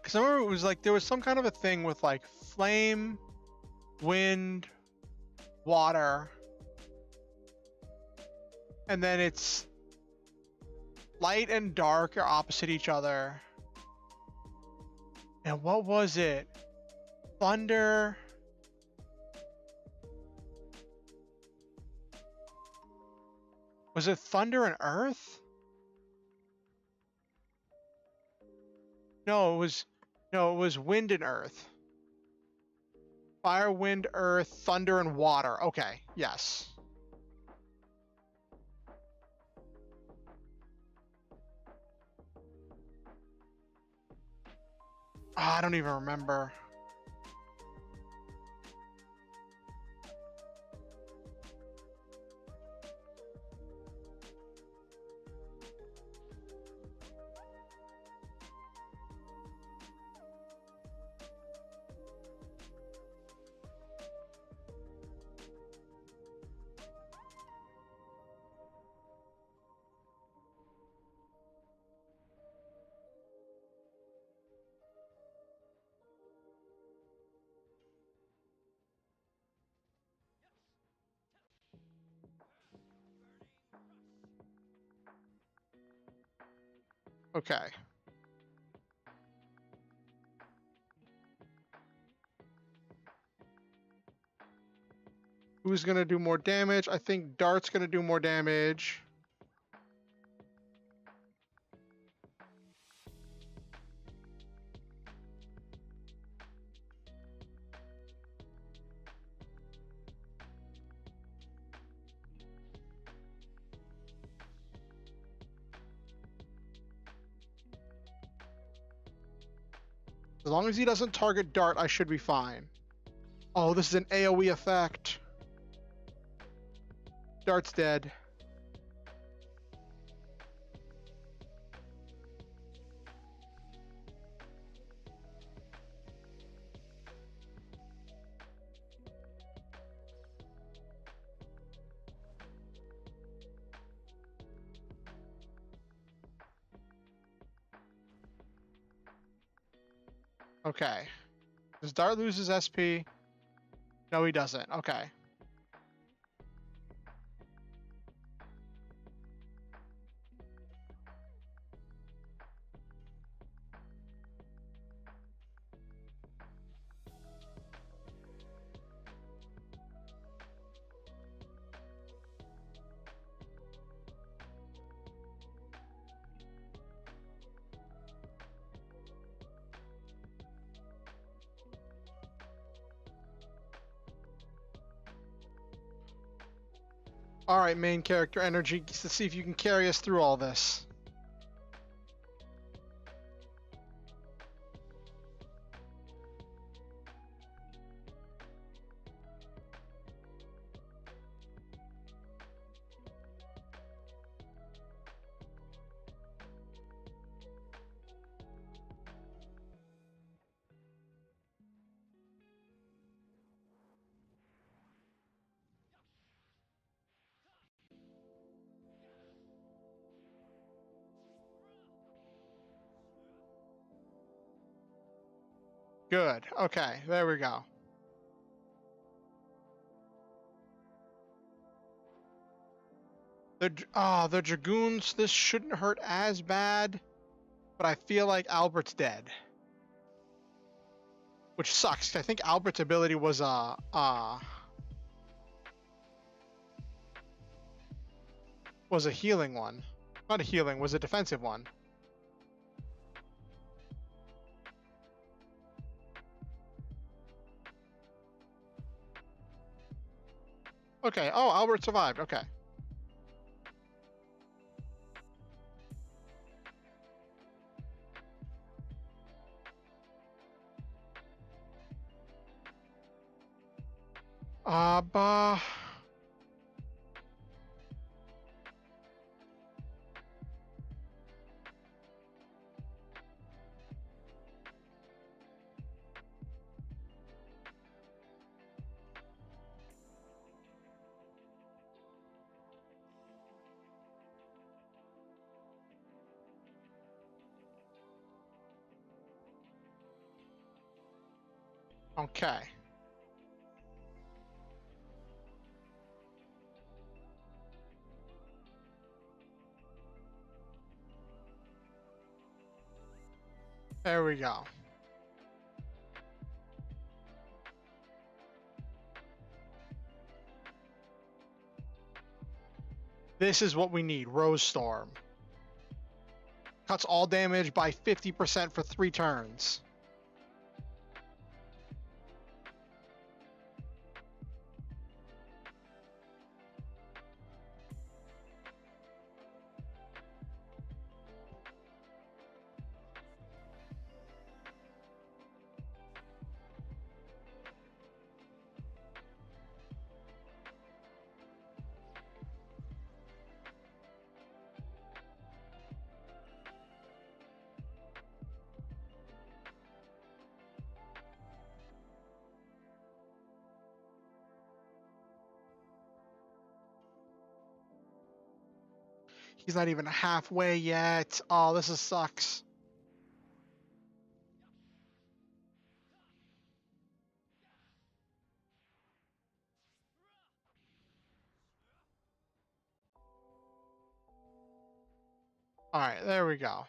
Because I remember it was like there was some kind of a thing with like flame, wind, water, and then it's light and dark are opposite each other. And what was it? Thunder. Was it thunder and earth? No, it was wind and earth. Fire, wind, earth, thunder, and water. Okay, yes. I don't even remember. Okay. Who's gonna do more damage? I think Dart's gonna do more damage. As long as he doesn't target Dart, I should be fine. Oh, this is an AoE effect. Dart's dead. Okay. Does Dart lose his SP? No, he doesn't. Okay. All right, main character energy. Let's see if you can carry us through all this. Good. Okay, there we go. The Dragoons, this shouldn't hurt as bad, but I feel like Albert's dead. Which sucks. I think Albert's ability was a healing one. Not a healing, was a defensive one. Okay. Oh, Albert survived. Okay. Bah. Okay. There we go. This is what we need. Rose Storm. Cuts all damage by 50% for 3 turns. He's not even halfway yet. Oh, this sucks. All right, there we go.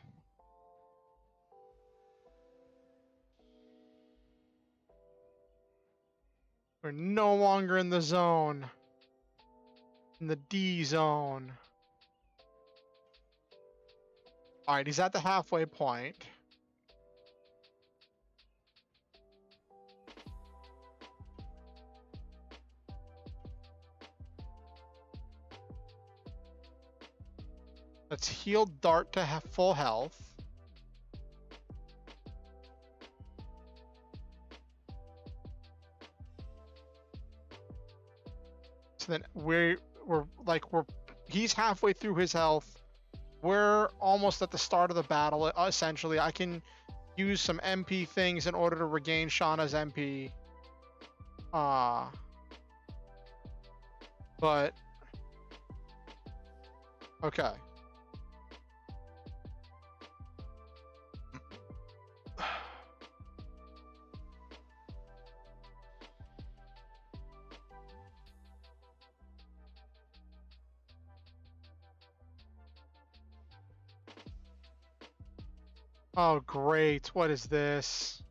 We're no longer in the zone. In the D zone. All right, he's at the halfway point. Let's heal Dart to have full health. So then he's halfway through his health. We're almost at the start of the battle, essentially. I can use some MP things in order to regain Shauna's MP. But okay. Oh, great. What is this?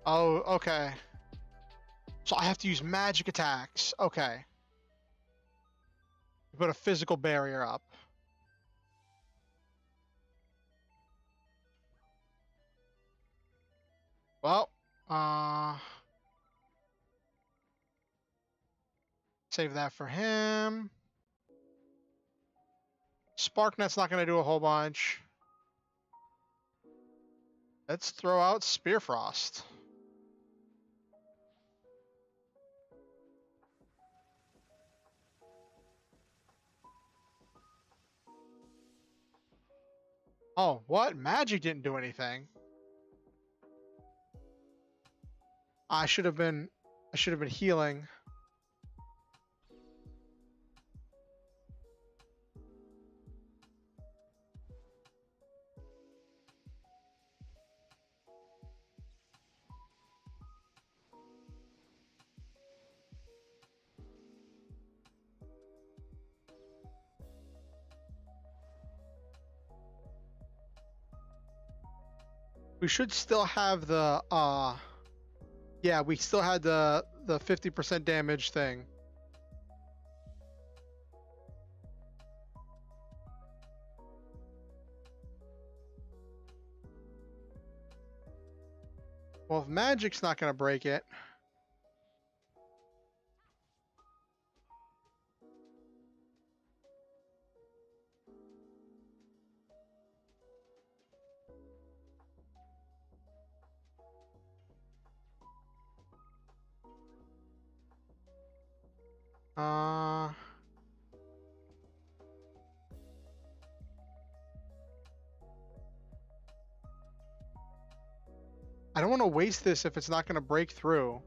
Oh, okay. So I have to use magic attacks. Okay. Put a physical barrier up. Well, save that for him. Sparknet's not going to do a whole bunch. Let's throw out Spear Frost. Oh, what? Magic didn't do anything. I should have been healing. We should still have the yeah, we still had the 50% damage thing. Well, if magic's not gonna break it. Uh I don't want to waste this if it's not gonna break through.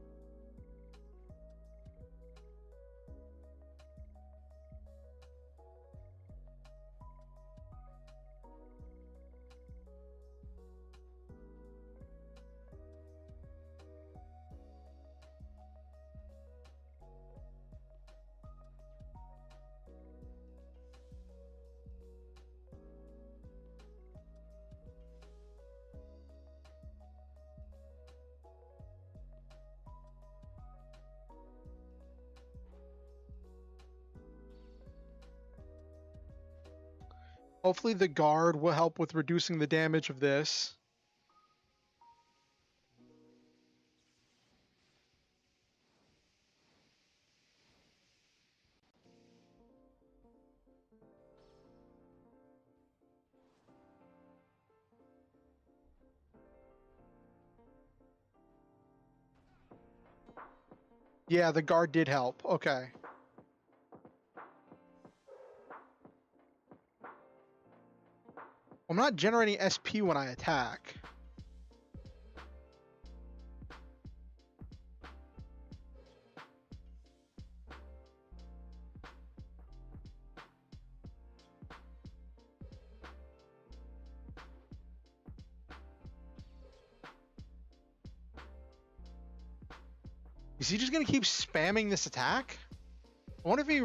Hopefully the guard will help with reducing the damage of this. Yeah, the guard did help. Okay. I'm not generating SP when I attack. Is he just gonna keep spamming this attack? I wonder if he...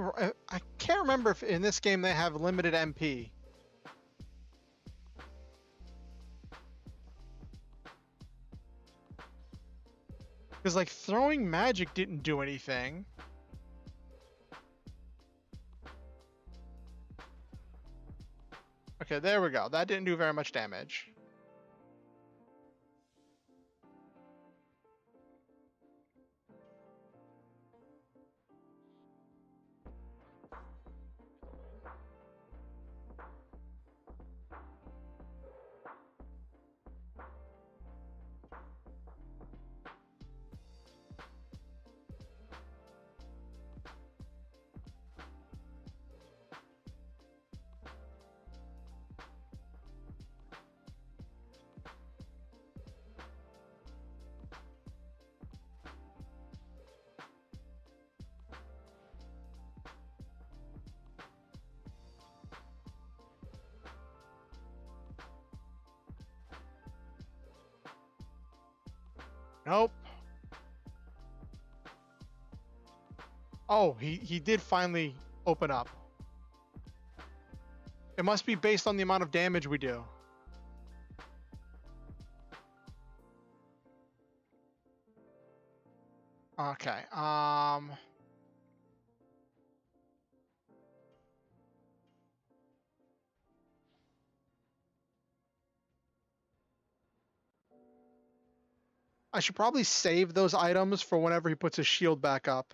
I can't remember if in this game they have limited MP. Because, like, throwing magic didn't do anything. Okay, there we go. That didn't do very much damage. Nope. Oh, he did finally open up. It must be based on the amount of damage we do. Okay. I should probably save those items for whenever he puts his shield back up.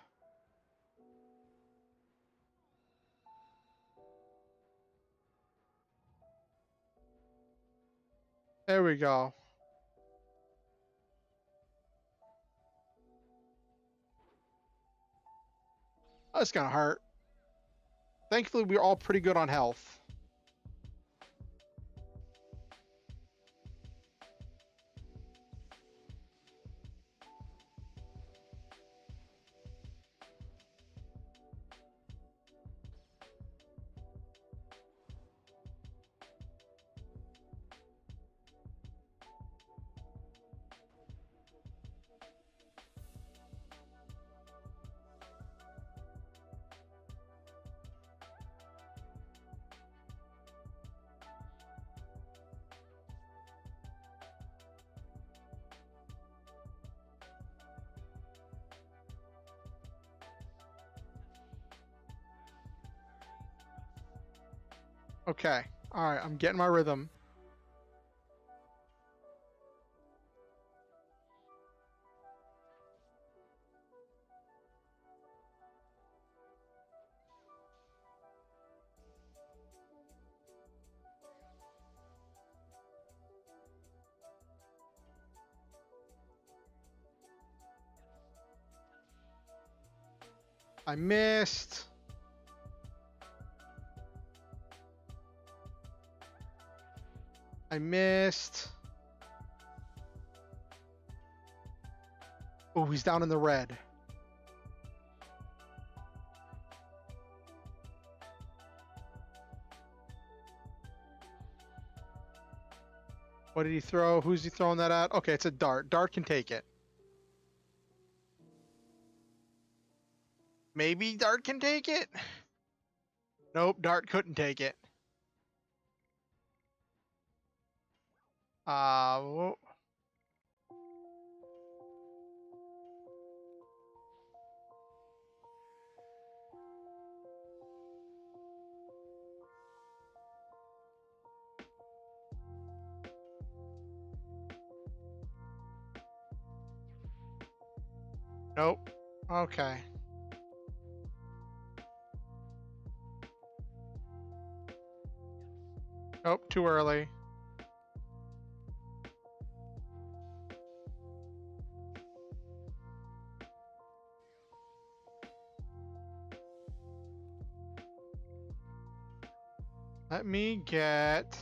There we go. That's gonna hurt. Thankfully, we're all pretty good on health. Okay. All right. I'm getting my rhythm. I missed. I missed. Oh, he's down in the red. What did he throw? Who's he throwing that at? Okay, it's a dart. Dart can take it. Maybe Dart can take it? Nope, Dart couldn't take it. Whoa. Nope. Okay. Nope, too early. Let me get...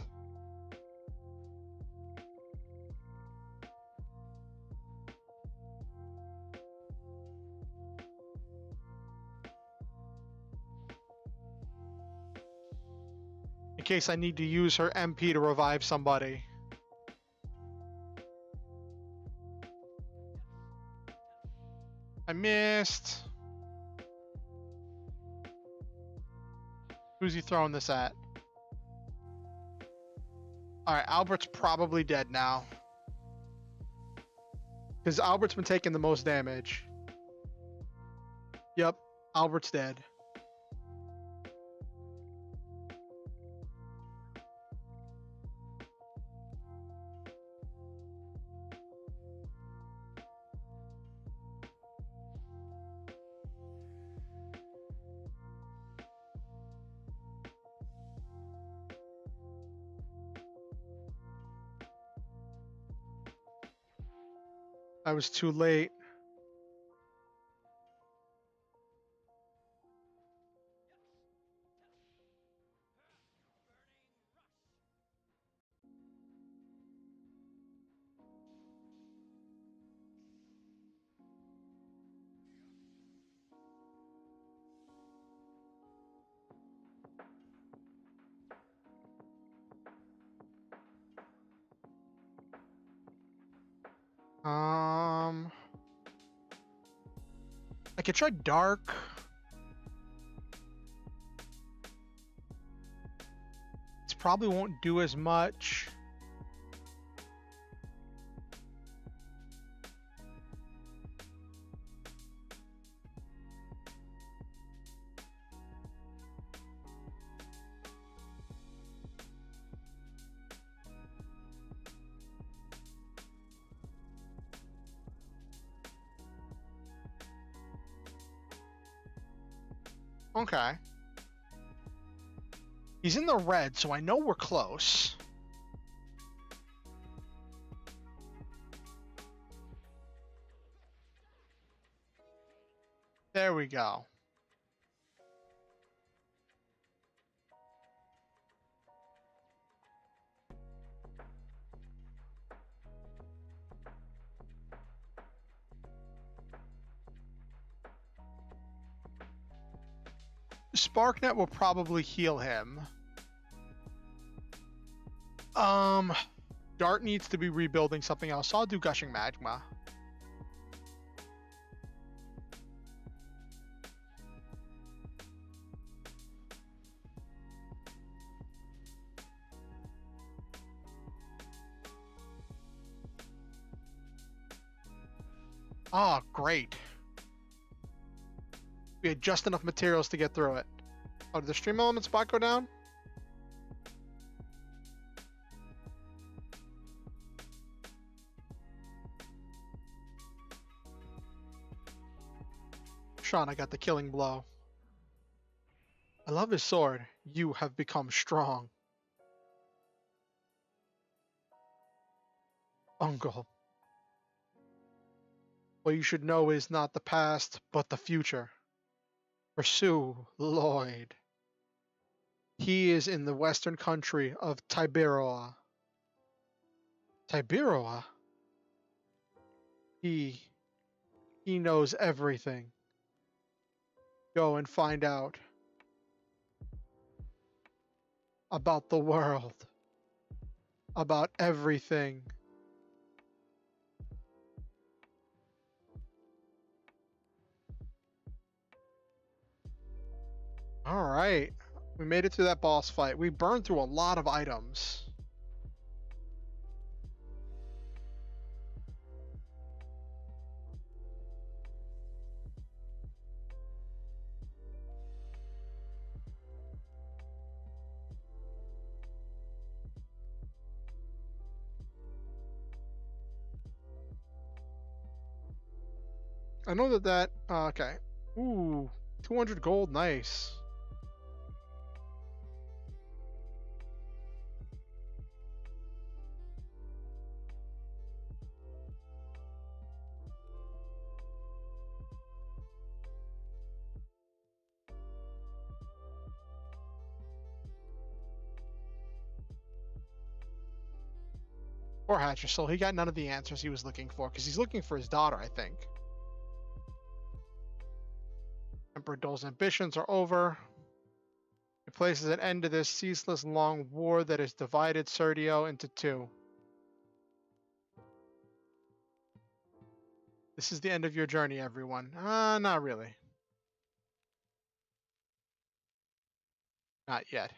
in case I need to use her MP to revive somebody. I missed. Who's he throwing this at? Alright, Albert's probably dead now. Because Albert's been taking the most damage. Yep, Albert's dead. I was too late. I could try dark. This probably won't do as much. Okay. He's in the red, so I know we're close. There we go. Sparknet will probably heal him. Dart needs to be rebuilding something else, so I'll do Gushing Magma. Oh, great. We had just enough materials to get through it. Oh, did the stream element spot go down? Sean, I got the killing blow. I love his sword. You have become strong. Uncle. What you should know is not the past, but the future. Pursue Lloyd. He is in the western country of Tiberoa. Tiberoa? He knows everything. Go and find out about the world. About everything. All right, we made it through that boss fight. We burned through a lot of items. I know that okay. Ooh, 200 gold, nice. Poor Hatchersoul, he got none of the answers he was looking for, because he's looking for his daughter, I think. Emperor Dole's ambitions are over. It places an end to this ceaseless long war that has divided Serdio into two. This is the end of your journey, everyone. Not really. Not yet.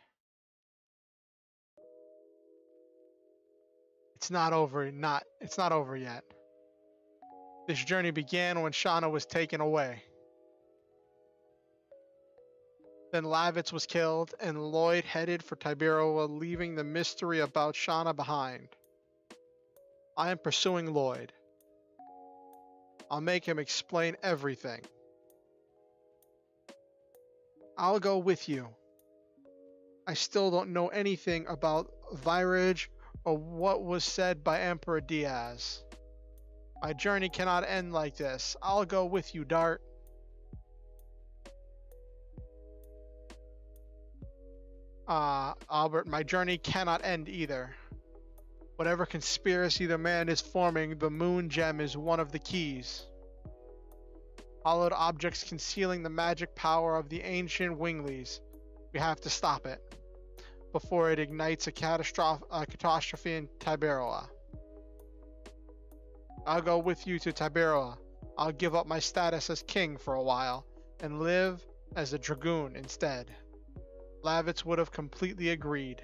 It's not over. It's not over yet. This journey began when Shauna was taken away. Then Lavitz was killed, and Lloyd headed for Tiberoa, leaving the mystery about Shauna behind. I am pursuing Lloyd. I'll make him explain everything. I'll go with you. I still don't know anything about Virage or what was said by Emperor Diaz. My journey cannot end like this. I'll go with you, Dart. Albert, my journey cannot end either. Whatever conspiracy the man is forming, the moon gem is one of the keys. Hollowed objects concealing the magic power of the ancient Winglies. We have to stop it before it ignites a catastrophe in Tiberoa. I'll go with you to Tiberoa. I'll give up my status as king for a while and live as a dragoon instead. Lavitz would have completely agreed.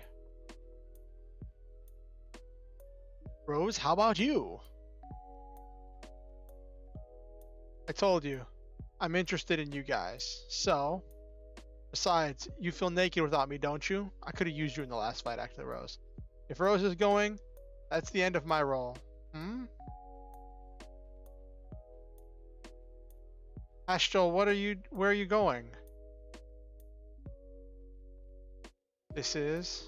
Rose, how about you? I told you, I'm interested in you guys. So, besides, you feel naked without me, don't you? I could have used you in the last fight, actually, Rose. If Rose is going, that's the end of my role. Astral, where are you going? This is...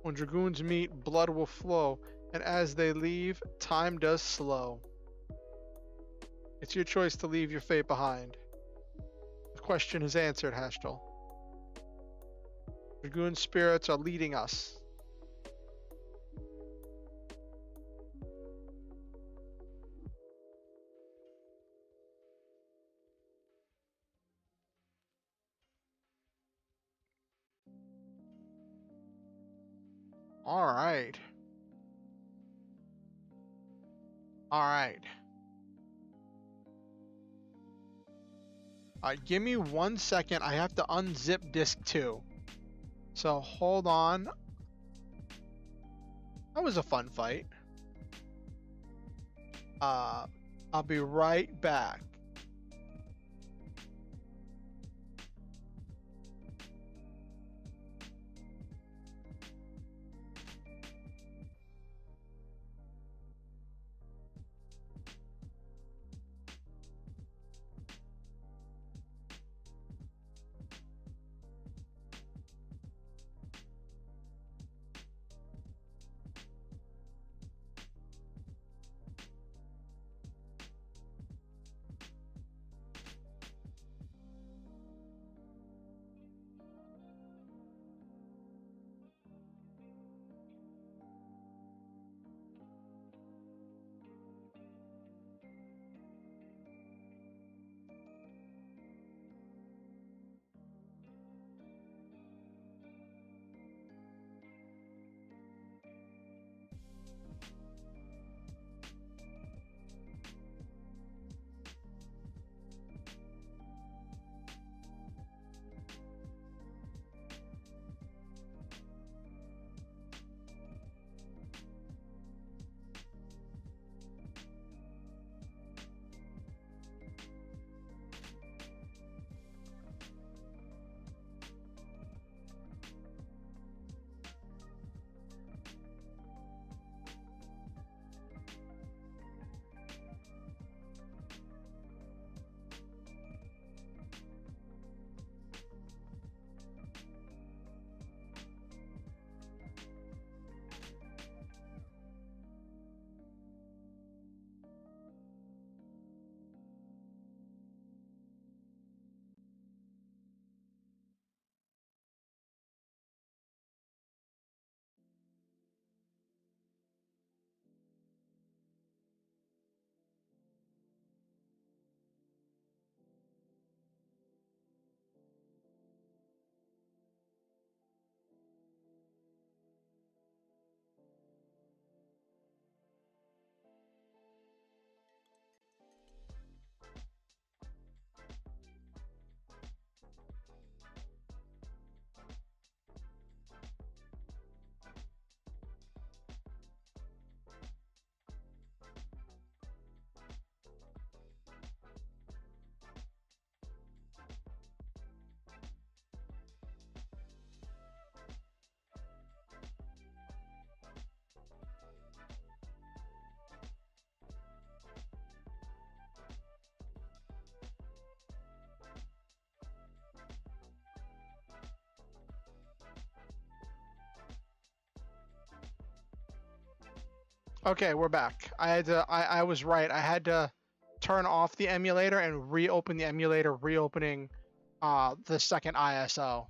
When dragoons meet, blood will flow, and as they leave, time does slow. It's your choice to leave your fate behind. The question is answered, Hashtal. Dragoon spirits are leading us. All right. All right. Give me 1 second. I have to unzip disk 2. So hold on. That was a fun fight. I'll be right back. Okay, we're back. I was right. I had to turn off the emulator and reopen the emulator, reopening the second ISO.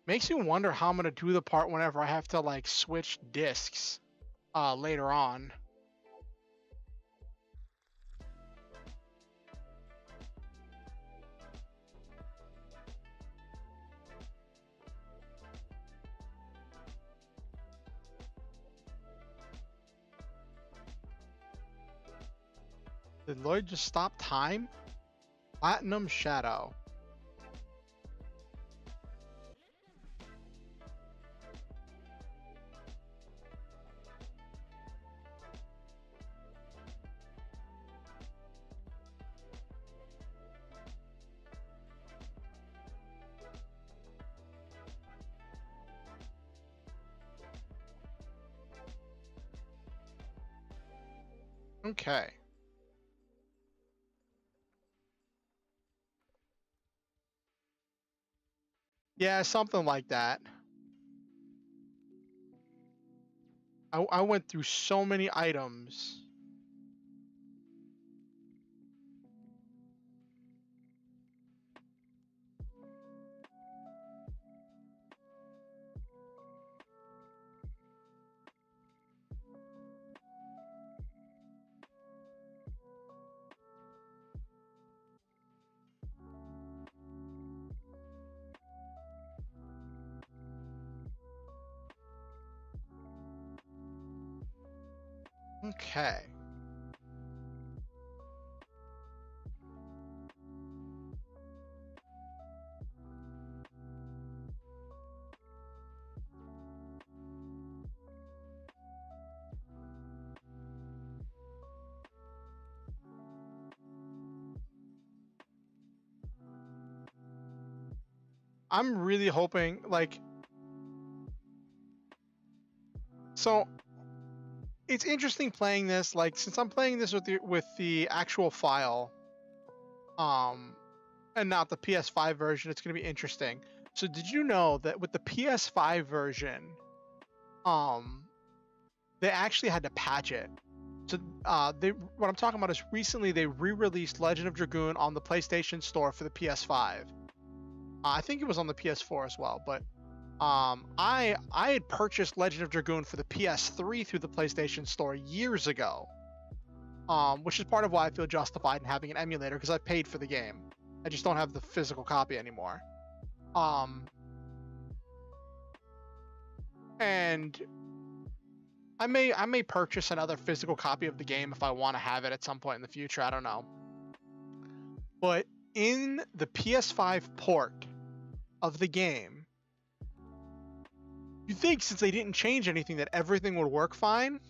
Makes me wonder how I'm gonna do the part whenever I have to like switch discs later on. Did Lloyd just stop time? Platinum Shadow. Okay. Yeah, something like that. I went through so many items. Okay. I'm really hoping, like, so it's interesting playing this, like, since I'm playing this with the actual file, and not the PS5 version, it's going to be interesting. So did you know that with the PS5 version, they actually had to patch it? So what I'm talking about is recently they re-released Legend of Dragoon on the PlayStation Store for the PS5. I think it was on the PS4 as well, but I had purchased Legend of Dragoon for the PS3 through the PlayStation Store years ago, which is part of why I feel justified in having an emulator, because I paid for the game. I just don't have the physical copy anymore. And I may purchase another physical copy of the game if I want to have it at some point in the future. I don't know. But in the PS5 port of the game, you think since they didn't change anything that everything would work fine.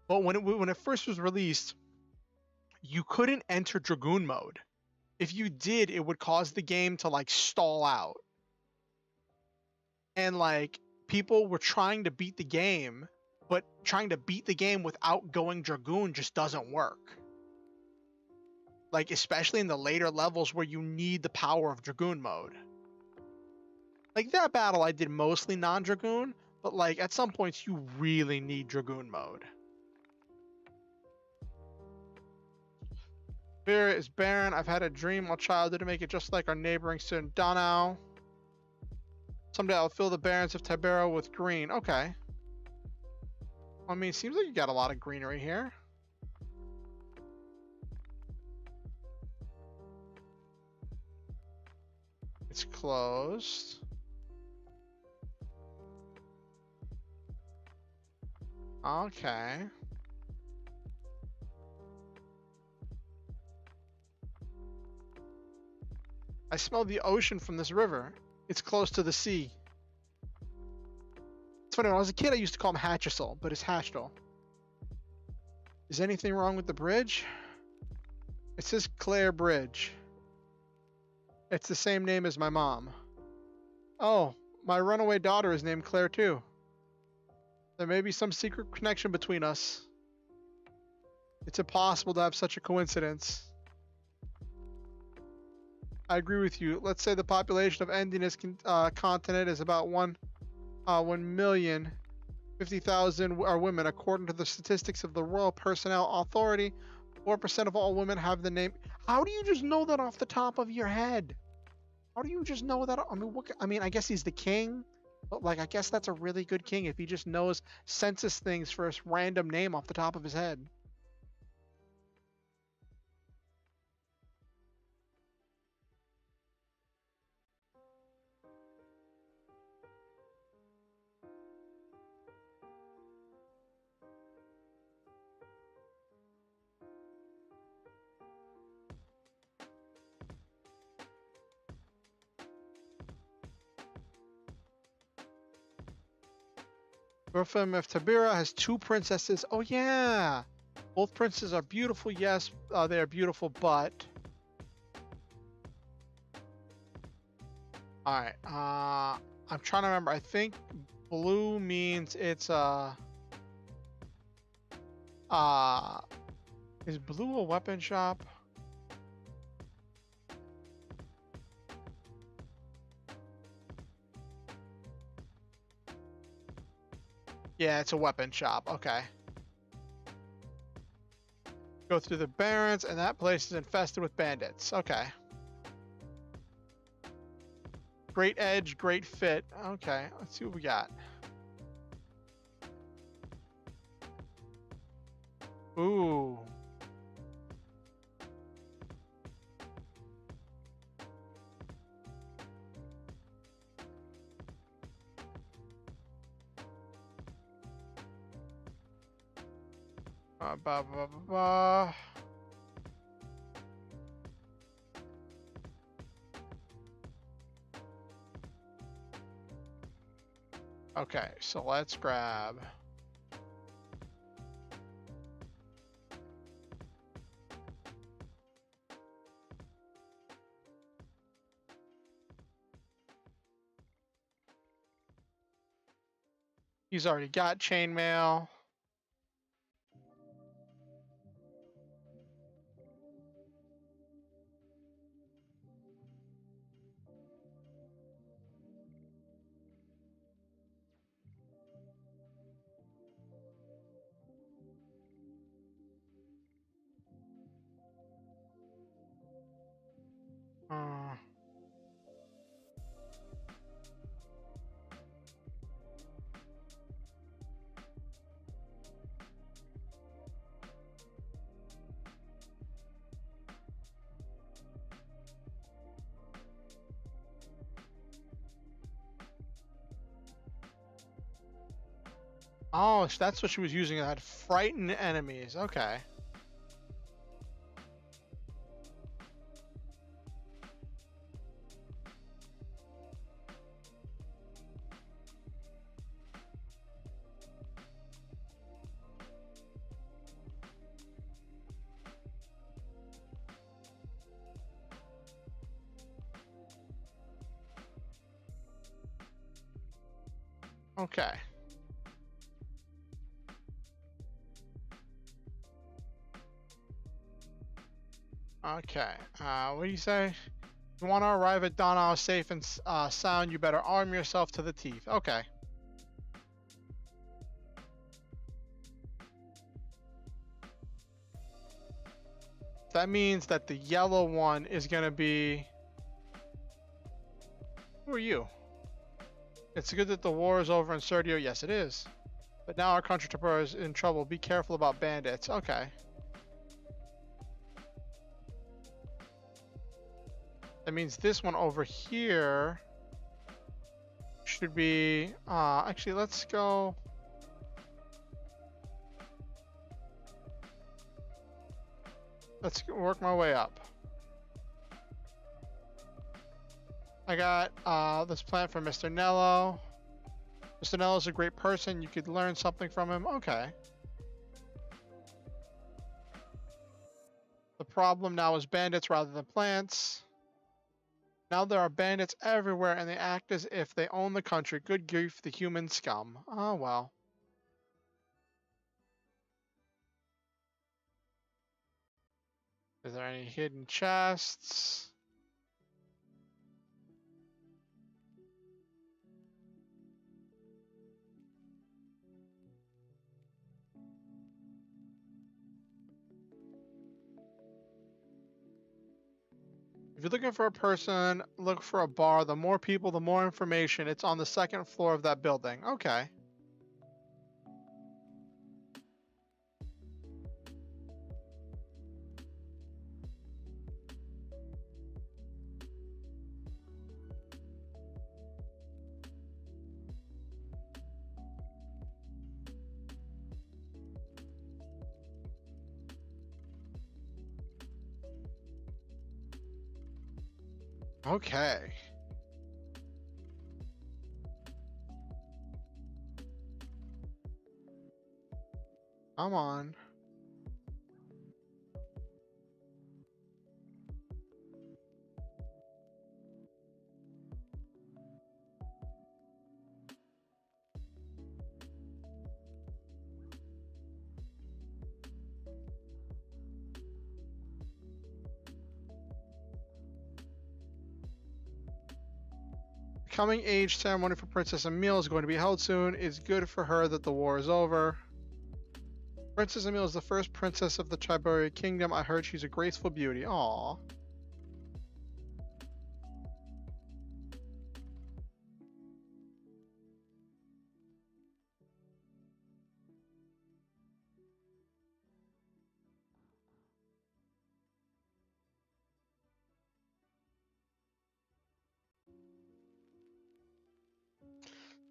But when it first was released, you couldn't enter Dragoon mode. If you did, it would cause the game to like stall out. And like people were trying to beat the game, but trying to beat the game without going Dragoon just doesn't work. Like especially in the later levels where you need the power of Dragoon mode. Like that battle I did mostly non-Dragoon, but like at some points you really need Dragoon mode. Spirit is barren. I've had a dream while childhood to make it just like our neighboring city, Donau. Someday I'll fill the barrens of Tibero with green. Okay. I mean, it seems like you got a lot of greenery here. It's closed. Okay. I smell the ocean from this river. It's close to the sea. It's funny, when I was a kid, I used to call him Hatchisel, but it's Hatchel. Is anything wrong with the bridge? It says Claire Bridge. It's the same name as my mom. Oh, my runaway daughter is named Claire too. There may be some secret connection between us. It's impossible to have such a coincidence. I agree with you. Let's say the population of Endiness continent is about 1,050,000 are women. According to the statistics of the Royal Personnel Authority, 4% of all women have the name. How do you just know that off the top of your head? How do you just know that? I mean, I guess he's the king, but like, I guess that's a really good king if he just knows census things for a random name off the top of his head. Rofim of Tabira has 2 princesses. Oh yeah, both princes are beautiful. Yes, they are beautiful, but all right. I'm trying to remember. I think blue means it's is blue a weapon shop? Yeah, it's a weapon shop. Okay. Go through the barrens, and that place is infested with bandits. Okay. Great edge, great fit. Okay, let's see what we got. Ooh. Ba, ba, ba, ba. Okay, so let's grab. He's already got chainmail. Uh, oh, that's what she was using. That frighten enemies. Okay. Okay. Okay. What do you say? If you want to arrive at Donau safe and sound, you better arm yourself to the teeth. Okay. That means that the yellow one is going to be... Who are you? It's good that the war is over in Sergio. Yes, it is. But now our country is in trouble. Be careful about bandits. Okay. That means this one over here should be... actually, let's go... Let's work my way up. I got this plant from Mr. Nello. Mr. Nello's a great person. You could learn something from him. Okay. The problem now is bandits rather than plants. Now there are bandits everywhere and they act as if they own the country. Good grief, the human scum. Oh, well. Is there any hidden chests? If you're looking for a person, look for a bar. The more people, the more information. It's on the second floor of that building. Okay. Okay. Come on. Coming age ceremony for Princess Emile is going to be held soon. It's good for her that the war is over. Princess Emile is the first princess of the Chiburia Kingdom. I heard she's a graceful beauty. Aww.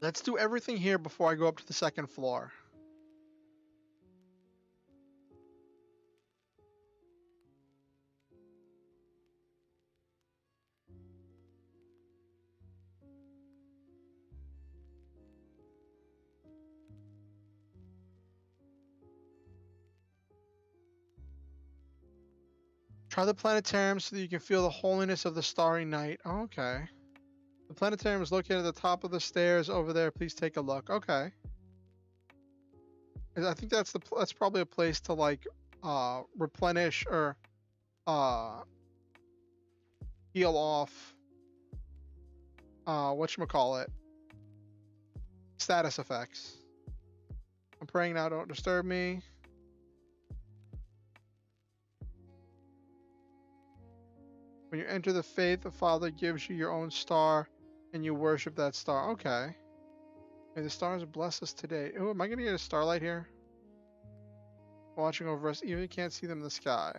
Let's do everything here before I go up to the second floor. Try the planetarium so that you can feel the holiness of the starry night. Oh, okay. The planetarium is located at the top of the stairs over there. Please take a look. Okay. I think that's probably a place to like replenish or heal off whatchamacallit, status effects. I'm praying now, don't disturb me. When you enter the faith, the Father gives you your own star and you worship that star. Okay. May the stars bless us today. Oh, am I gonna get a starlight here? Watching over us, even if you can't see them in the sky.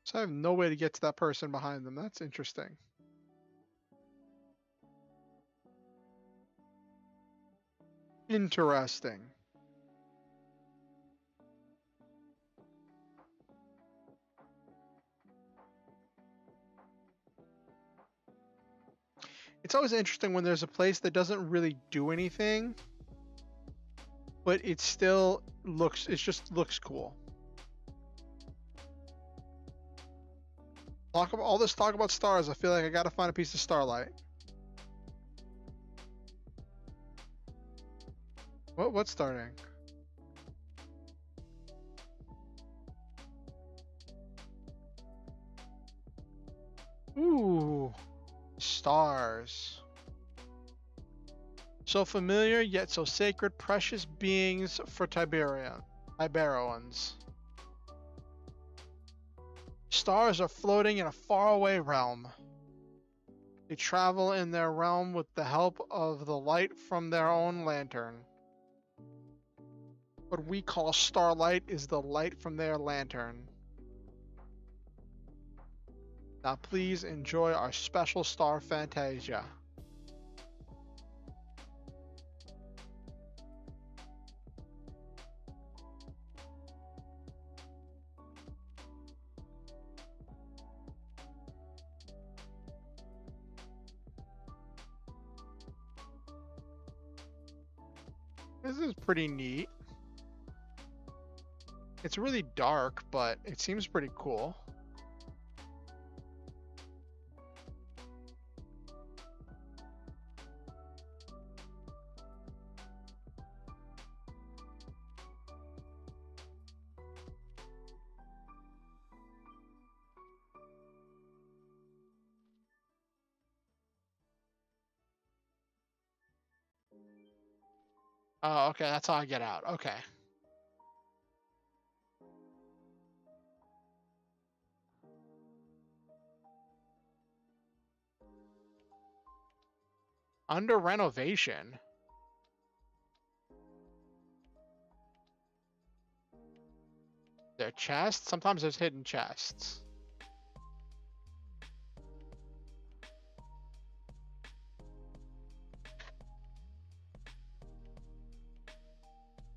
So I have no way to get to that person behind them. That's interesting. Interesting. It's always interesting when there's a place that doesn't really do anything, but it still looks, it just looks cool. All this talk about stars, I feel like I gotta find a piece of starlight. What's starting? Ooh, stars. So familiar, yet so sacred, precious beings for Tiberoans. Stars are floating in a faraway realm. They travel in their realm with the help of the light from their own lantern. What we call starlight is the light from their lantern. Now please enjoy our special star fantasia. This is pretty neat. It's really dark, but it seems pretty cool. Oh, okay, that's how I get out. Okay. Under renovation. There are chests? Sometimes there's hidden chests.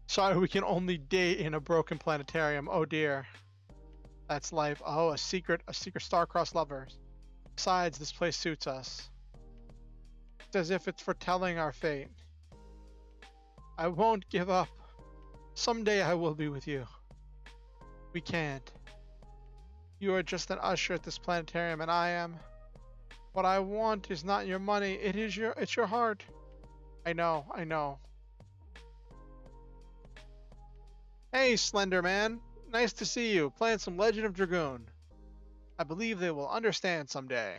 Sorry, we can only date in a broken planetarium. Oh dear. That's life. Oh, a secret star-crossed lovers. Besides, this place suits us. It's as if it's foretelling our fate. I won't give up. Someday I will be with you. We can't. You are just an usher at this planetarium, and I am. What I want is not your money. It's your heart. I know. Hey, Slender Man. Nice to see you. Playing some Legend of Dragoon. I believe they will understand someday.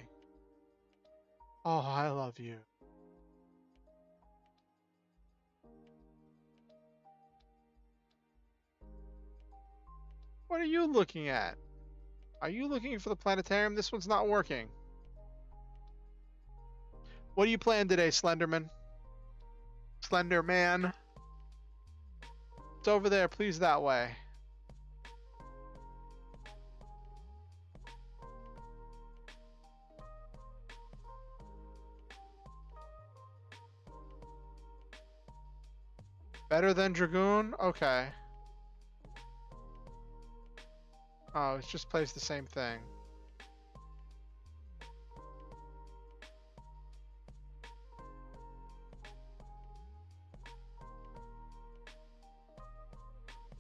Oh, I love you. What are you looking at? Are you looking for the planetarium? This one's not working. What are you playing today, Slenderman? Slender Man? It's over there. Please, that way. Better than Dragoon? Okay. Oh, it's just plays the same thing.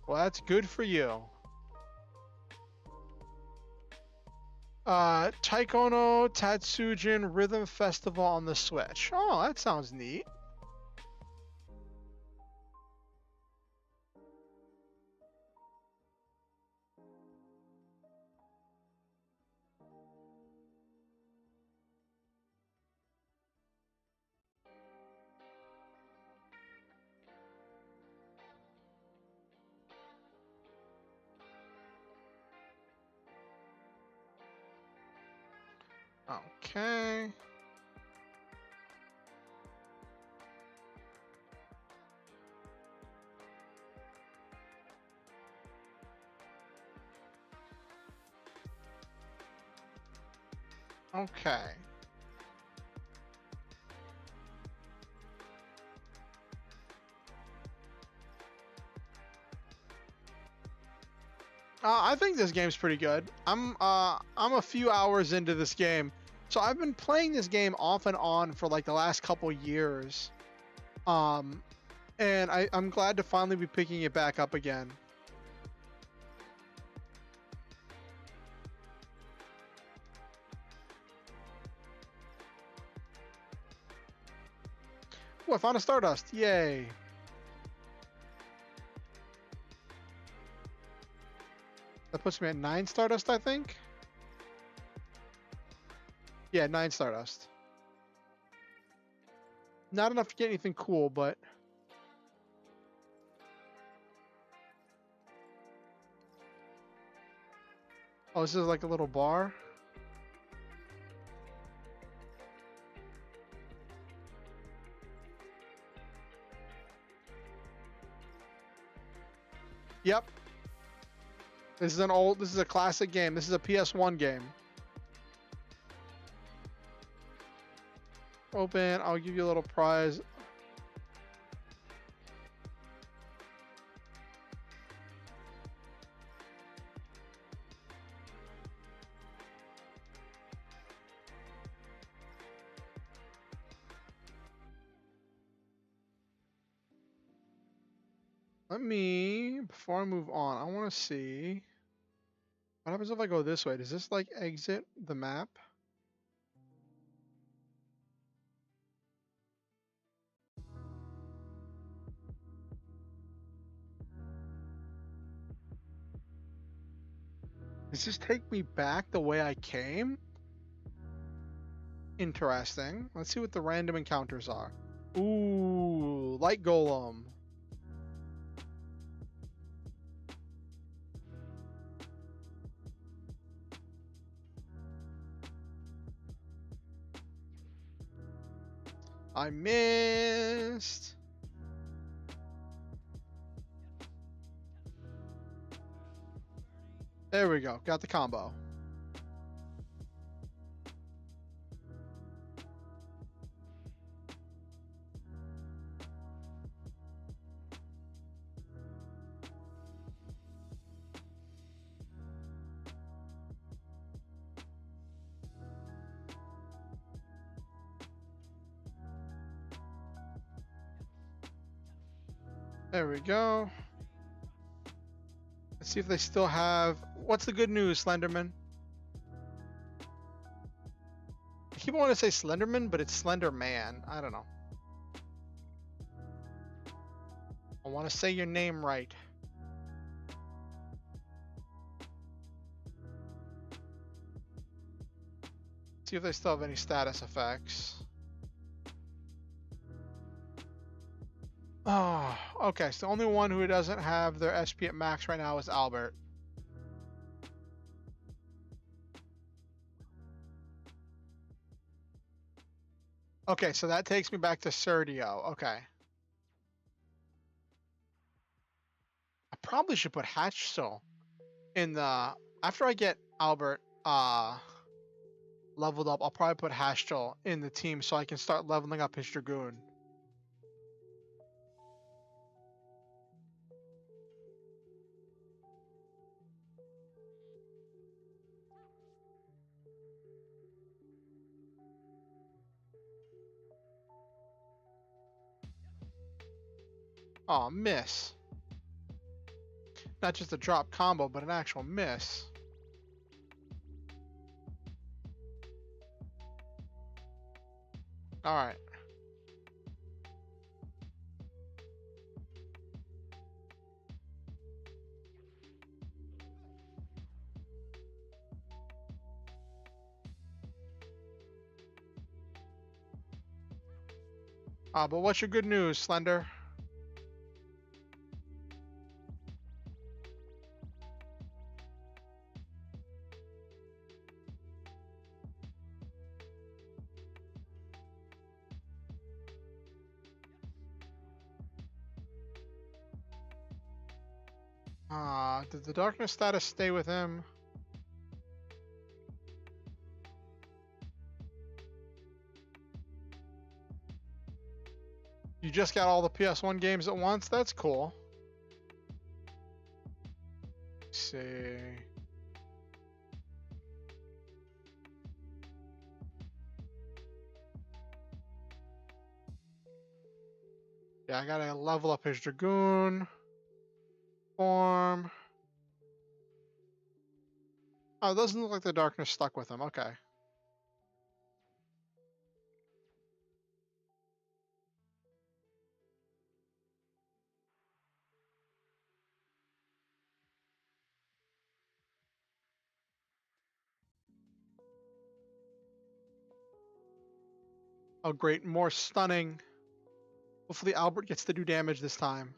Well, that's good for you. Taikono Tatsujin Rhythm Festival on the Switch. Oh, that sounds neat. Okay. Okay. I think this game's pretty good. I'm a few hours into this game. So I've been playing this game off and on for like the last couple years. And I'm glad to finally be picking it back up again. Oh, I found a Stardust. Yay. That puts me at 9 Stardust, I think. Yeah, 9 Stardust. Not enough to get anything cool, but... Oh, this is like a little bar? Yep. This is a classic game. This is a PS1 game. Open, I'll give you a little prize. Before I move on, I want to see what happens if I go this way. Does this like exit the map? Does this take me back the way I came? Interesting. Let's see what the random encounters are. Ooh, light golem. I missed. There we go. Got the combo. There we go. Let's see if they still have... What's the good news, Slenderman? I keep wanting to say Slenderman, but it's Slender Man. I don't know. I want to say your name right. See if they still have any status effects. Oh, okay. So the only one who doesn't have their SP at max right now is Albert. Okay, so that takes me back to Sergio. Okay. probably should put Hatch still in the after I get Albert leveled up. I'll probably put Hashtel in the team so I can start leveling up his Dragoon. Oh, miss. Not just a drop combo, but an actual miss. Alright. But what's your good news, Slender? Did the darkness status stay with him? You just got all the PS1 games at once? That's cool. Let's see. Yeah, I gotta level up his Dragoon. Form. Oh, it doesn't look like the darkness stuck with him. Okay. Oh, great. More stunning. Hopefully Albert gets to do damage this time.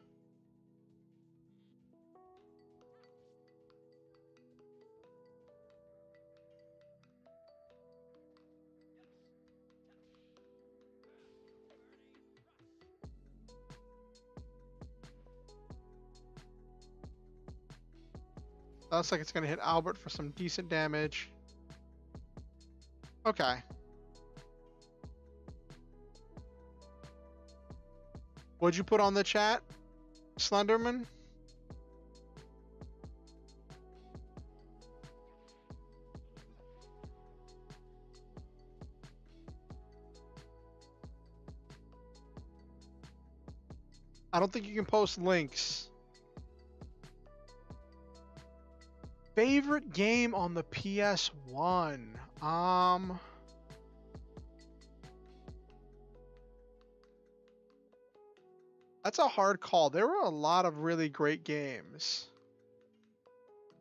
Looks like it's going to hit Albert for some decent damage. Okay. What'd you put on the chat, Slenderman? I don't think you can post links. Favorite game on the PS1? That's a hard call. There were a lot of really great games.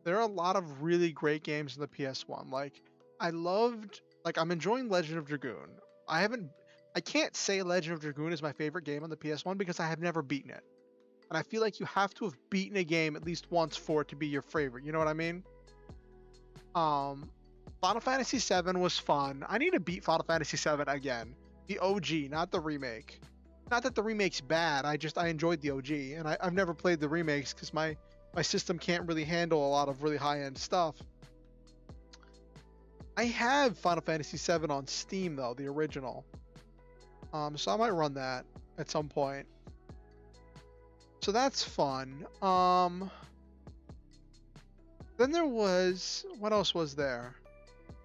There are a lot of really great games in the PS1. Like, I'm enjoying Legend of Dragoon. I can't say Legend of Dragoon is my favorite game on the PS1 because I have never beaten it. And I feel like you have to have beaten a game at least once for it to be your favorite. You know what I mean? Final Fantasy VII was fun. I need to beat Final Fantasy VII again. The OG, not the remake. Not that the remake's bad. I enjoyed the OG, and I've never played the remakes because my system can't really handle a lot of really high-end stuff. I have Final Fantasy VII on Steam though, the original. So I might run that at some point. So that's fun. Then there was, what else was there?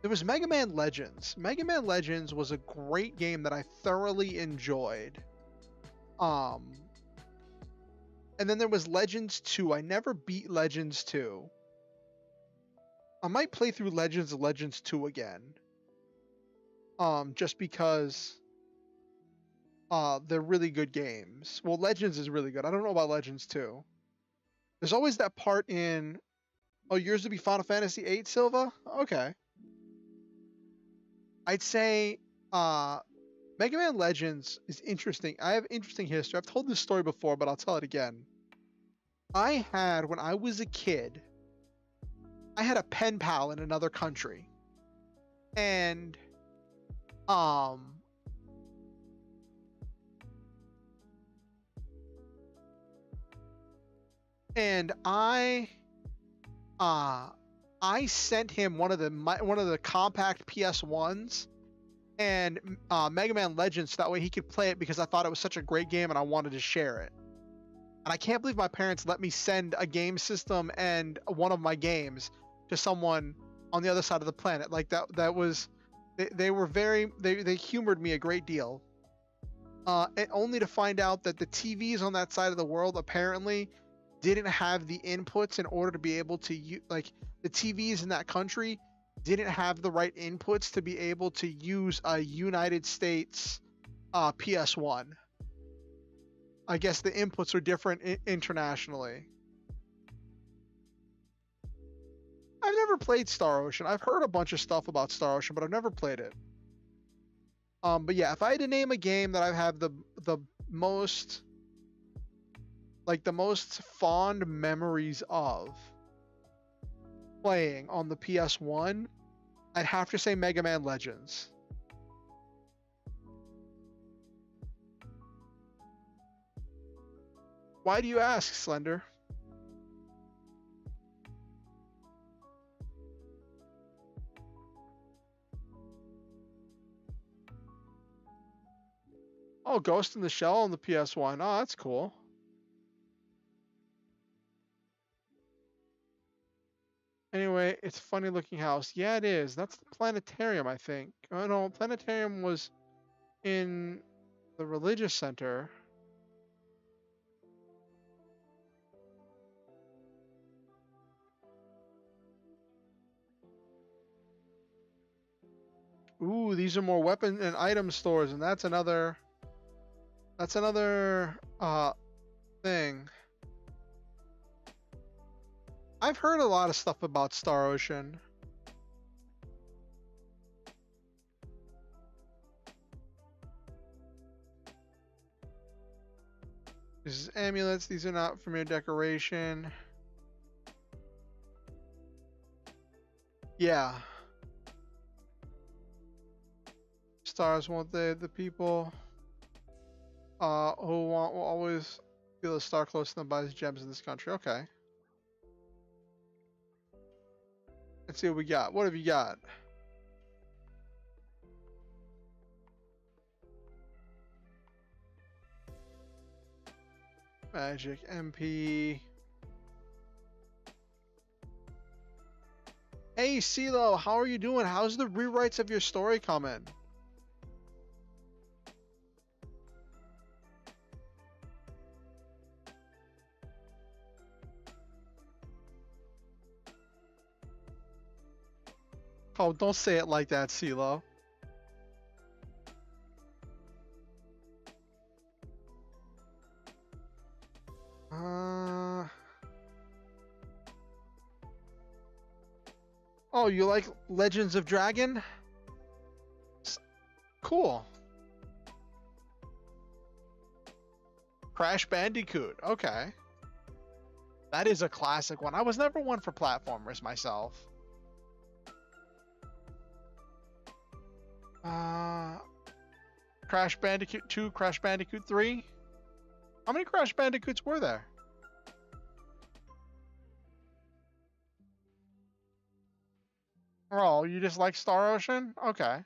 There was Mega Man Legends. Mega Man Legends was a great game that I thoroughly enjoyed. And then there was Legends 2. I never beat Legends 2. I might play through Legends of Legends 2 again. Just because they're really good games. Well, Legends is really good. I don't know about Legends 2. There's always that part in... Oh, yours would be Final Fantasy VIII, Silva? Okay. I'd say Mega Man Legends is interesting. I have interesting history. I've told this story before, but I'll tell it again. When I was a kid, I had a pen pal in another country. And and I sent him one of the compact PS1s and Mega Man Legends, so that way he could play it, because I thought it was such a great game and I wanted to share it. And I can't believe my parents let me send a game system and one of my games to someone on the other side of the planet. Like that was, they were they humored me a great deal. And only to find out that the TVs on that side of the world apparently didn't have the inputs in order to be able to like, the TVs in that country didn't have the right inputs to be able to use a United States PS1. I guess the inputs are different internationally. I've never played Star Ocean. I've heard a bunch of stuff about Star Ocean, but I've never played it. But yeah, if I had to name a game that I have the most, like, the most fond memories of playing on the PS1, I'd have to say Mega Man Legends. Why do you ask, Slender? Oh, Ghost in the Shell on the PS1. Oh, that's cool. Anyway, it's a funny looking house. Yeah, it is. That's the planetarium, I think. Oh no, planetarium was in the religious center. Ooh, these are more weapon and item stores, and that's another thing. I've heard a lot of stuff about Star Ocean. This is amulets. These are not for mere decoration. Yeah. Stars want the people who want will always feel a star close to them by his gems in this country. Okay. Let's see what we got. What have you got? Magic MP. Hey CeeLo, how are you doing? How's the rewrites of your story coming? Oh, don't say it like that, CeeLo. Oh, you like Legends of Dragon? Cool. Crash Bandicoot. Okay. That is a classic one. I was never one for platformers myself. Crash Bandicoot 2, Crash Bandicoot 3. How many Crash Bandicoots were there? Oh, you just like Star Ocean? Okay.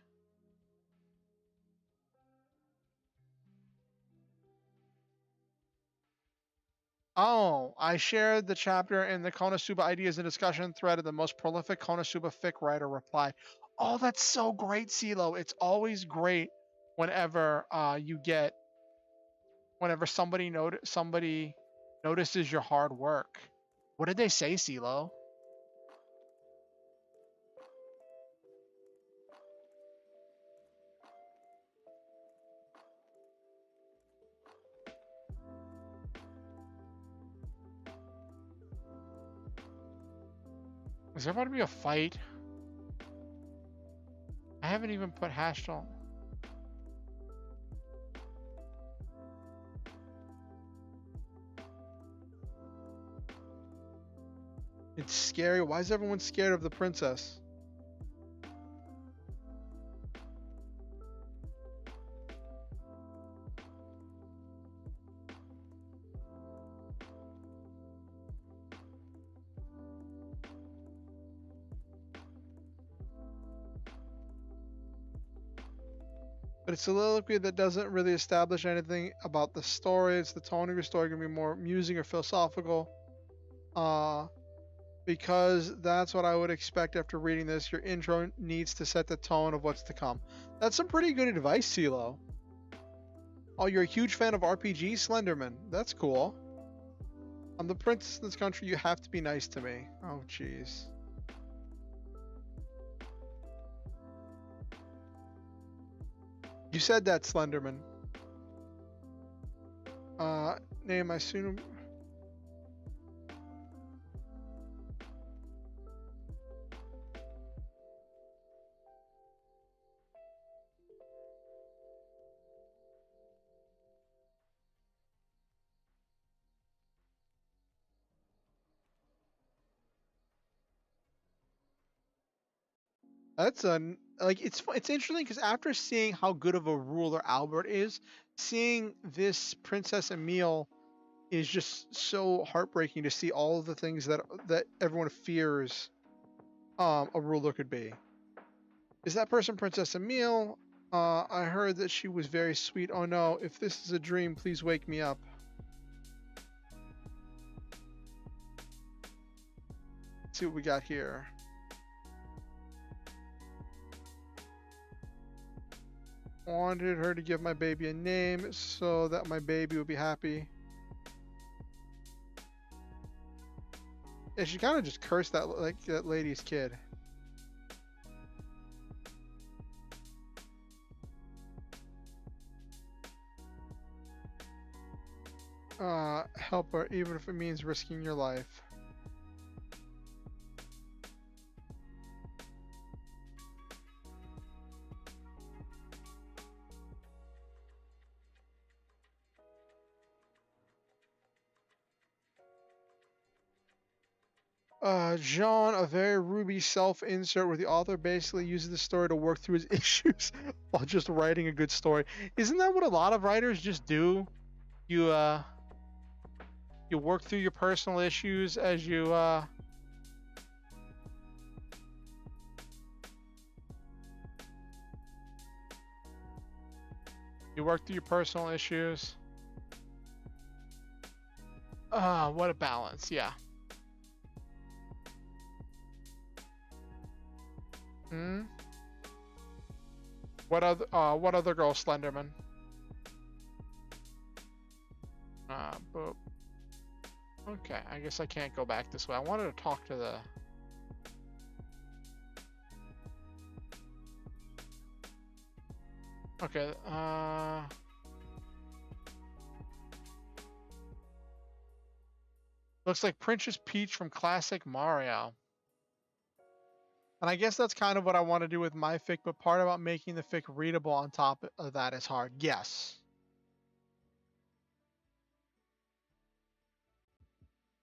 Oh, I shared the chapter in the Konosuba Ideas and Discussion thread of the most prolific Konosuba fic writer replied. Oh, that's so great, CeeLo. It's always great whenever whenever somebody notices your hard work. What did they say, CeeLo? Is there about to be a fight? I haven't even put Hashtal. It's scary. Why is everyone scared of the princess? But it's a soliloquy that doesn't really establish anything about the story. It's the tone of your story going to be more musing or philosophical. Because that's what I would expect after reading this. Your intro needs to set the tone of what's to come. That's some pretty good advice, CeeLo. Oh, you're a huge fan of RPG, Slenderman. That's cool. I'm the princess in this country. You have to be nice to me. Oh, jeez. You said that, Slenderman. Name I soon. That's like it's interesting because after seeing how good of a ruler Albert is, seeing this Princess Emile is just so heartbreaking to see all of the things that everyone fears a ruler could be. Is that person Princess Emile? I heard that she was very sweet. Oh no, if this is a dream, please wake me up. Let's see what we got here. Wanted her to give my baby a name so that my baby would be happy. Yeah, she kind of just cursed that that lady's kid. Help her even if it means risking your life. Jean, a very Ruby self-insert where the author basically uses the story to work through his issues while just writing a good story. Isn't that what a lot of writers just do? You work through your personal issues as you work through your personal issues. What a balance, yeah. What other girl, Slenderman? Boop. Okay, I guess I can't go back this way. I wanted to talk to the... Okay, looks like Princess Peach from Classic Mario. And I guess that's kind of what I want to do with my fic, but part about making the fic readable on top of that is hard. Yes.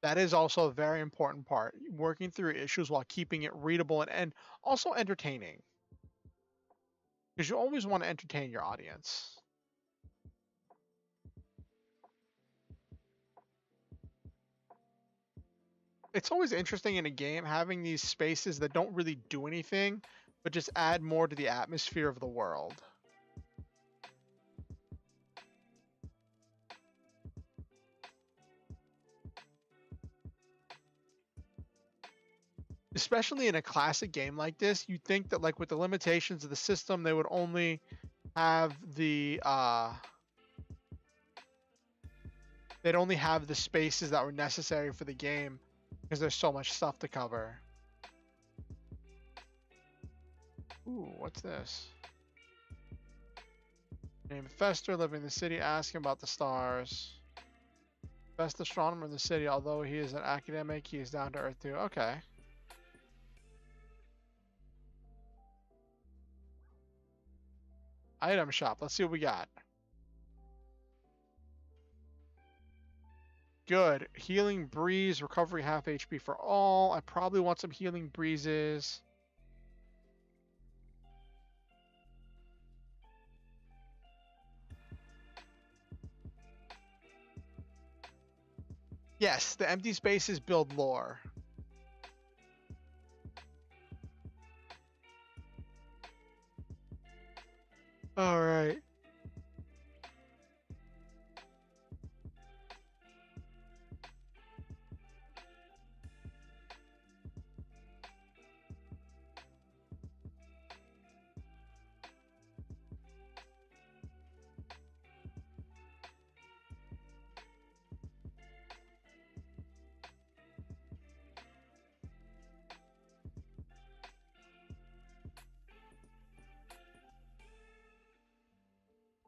That is also a very important part. Working through issues while keeping it readable and also entertaining. Because you always want to entertain your audience. It's always interesting in a game having these spaces that don't really do anything, but just add more to the atmosphere of the world. Especially in a classic game like this, you'd think that like with the limitations of the system, they would only have the they'd only have the spaces that were necessary for the game because there's so much stuff to cover. Ooh, what's this? Named Fester, living in the city, asking about the stars. Best astronomer in the city, although he is an academic, he is down to earth too. Okay. Item shop. Let's see what we got. Good. Healing breeze, recovery half HP for all. I probably want some healing breezes. Yes, the empty spaces build lore. All right.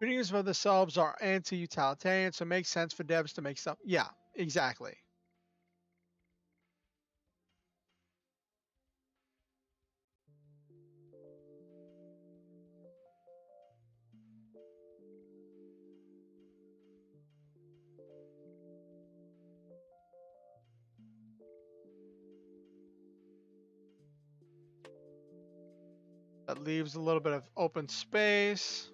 Readings of themselves are anti-utilitarian, so it makes sense for devs to make stuff. Yeah, exactly. That leaves a little bit of open space.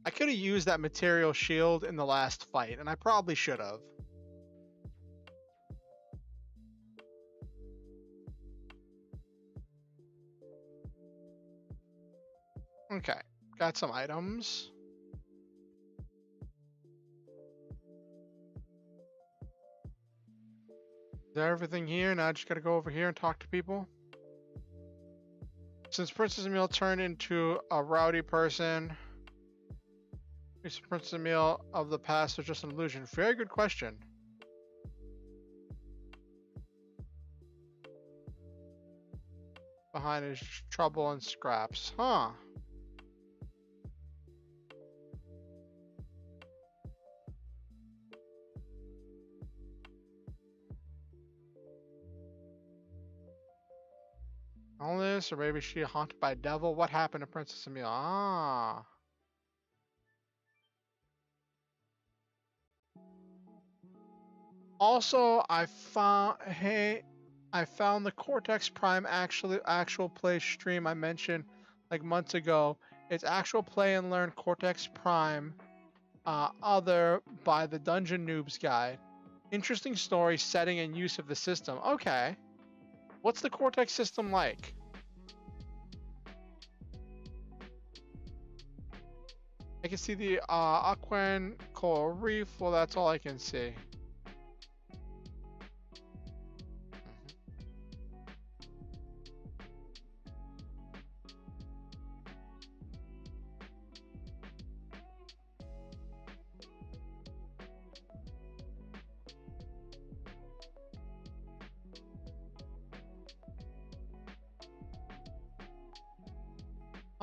I could have used that material shield in the last fight, and I probably should have. Okay, got some items. Is there everything here? Now I just gotta go over here and talk to people. Since Princess Emil turned into a rowdy person, is Princess Emil of the past was just an illusion? Very good question. Behind his trouble and scraps. Huh. All this, or maybe she haunted by a devil? What happened to Princess Emil? Ah. Also, I found the Cortex Prime actual play stream I mentioned like months ago. It's actual play and learn Cortex Prime, other by the Dungeon Noobs Guide. Interesting story, setting, and use of the system. Okay, what's the Cortex system like? I can see the Aquan Coral Reef. Well, that's all I can see.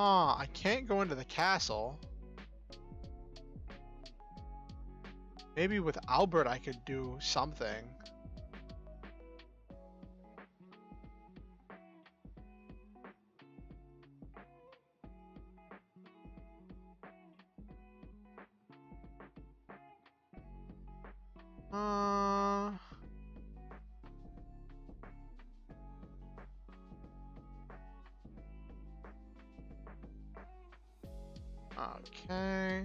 I can't go into the castle. Maybe with Albert I could do something. Okay.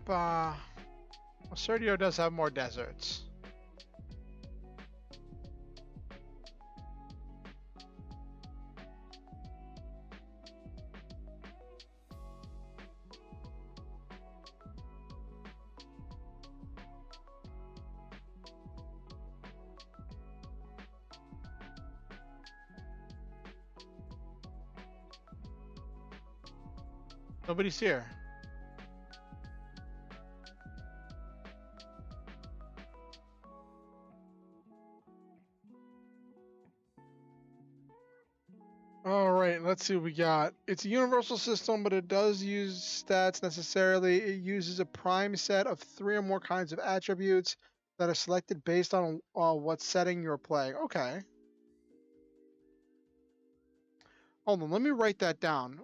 Well, Sergio does have more deserts. Nobody's here. All right, let's see what we got. It's a universal system, but it does use stats necessarily. It uses a prime set of 3 or more kinds of attributes that are selected based on what setting you're playing. Okay. Hold on, let me write that down.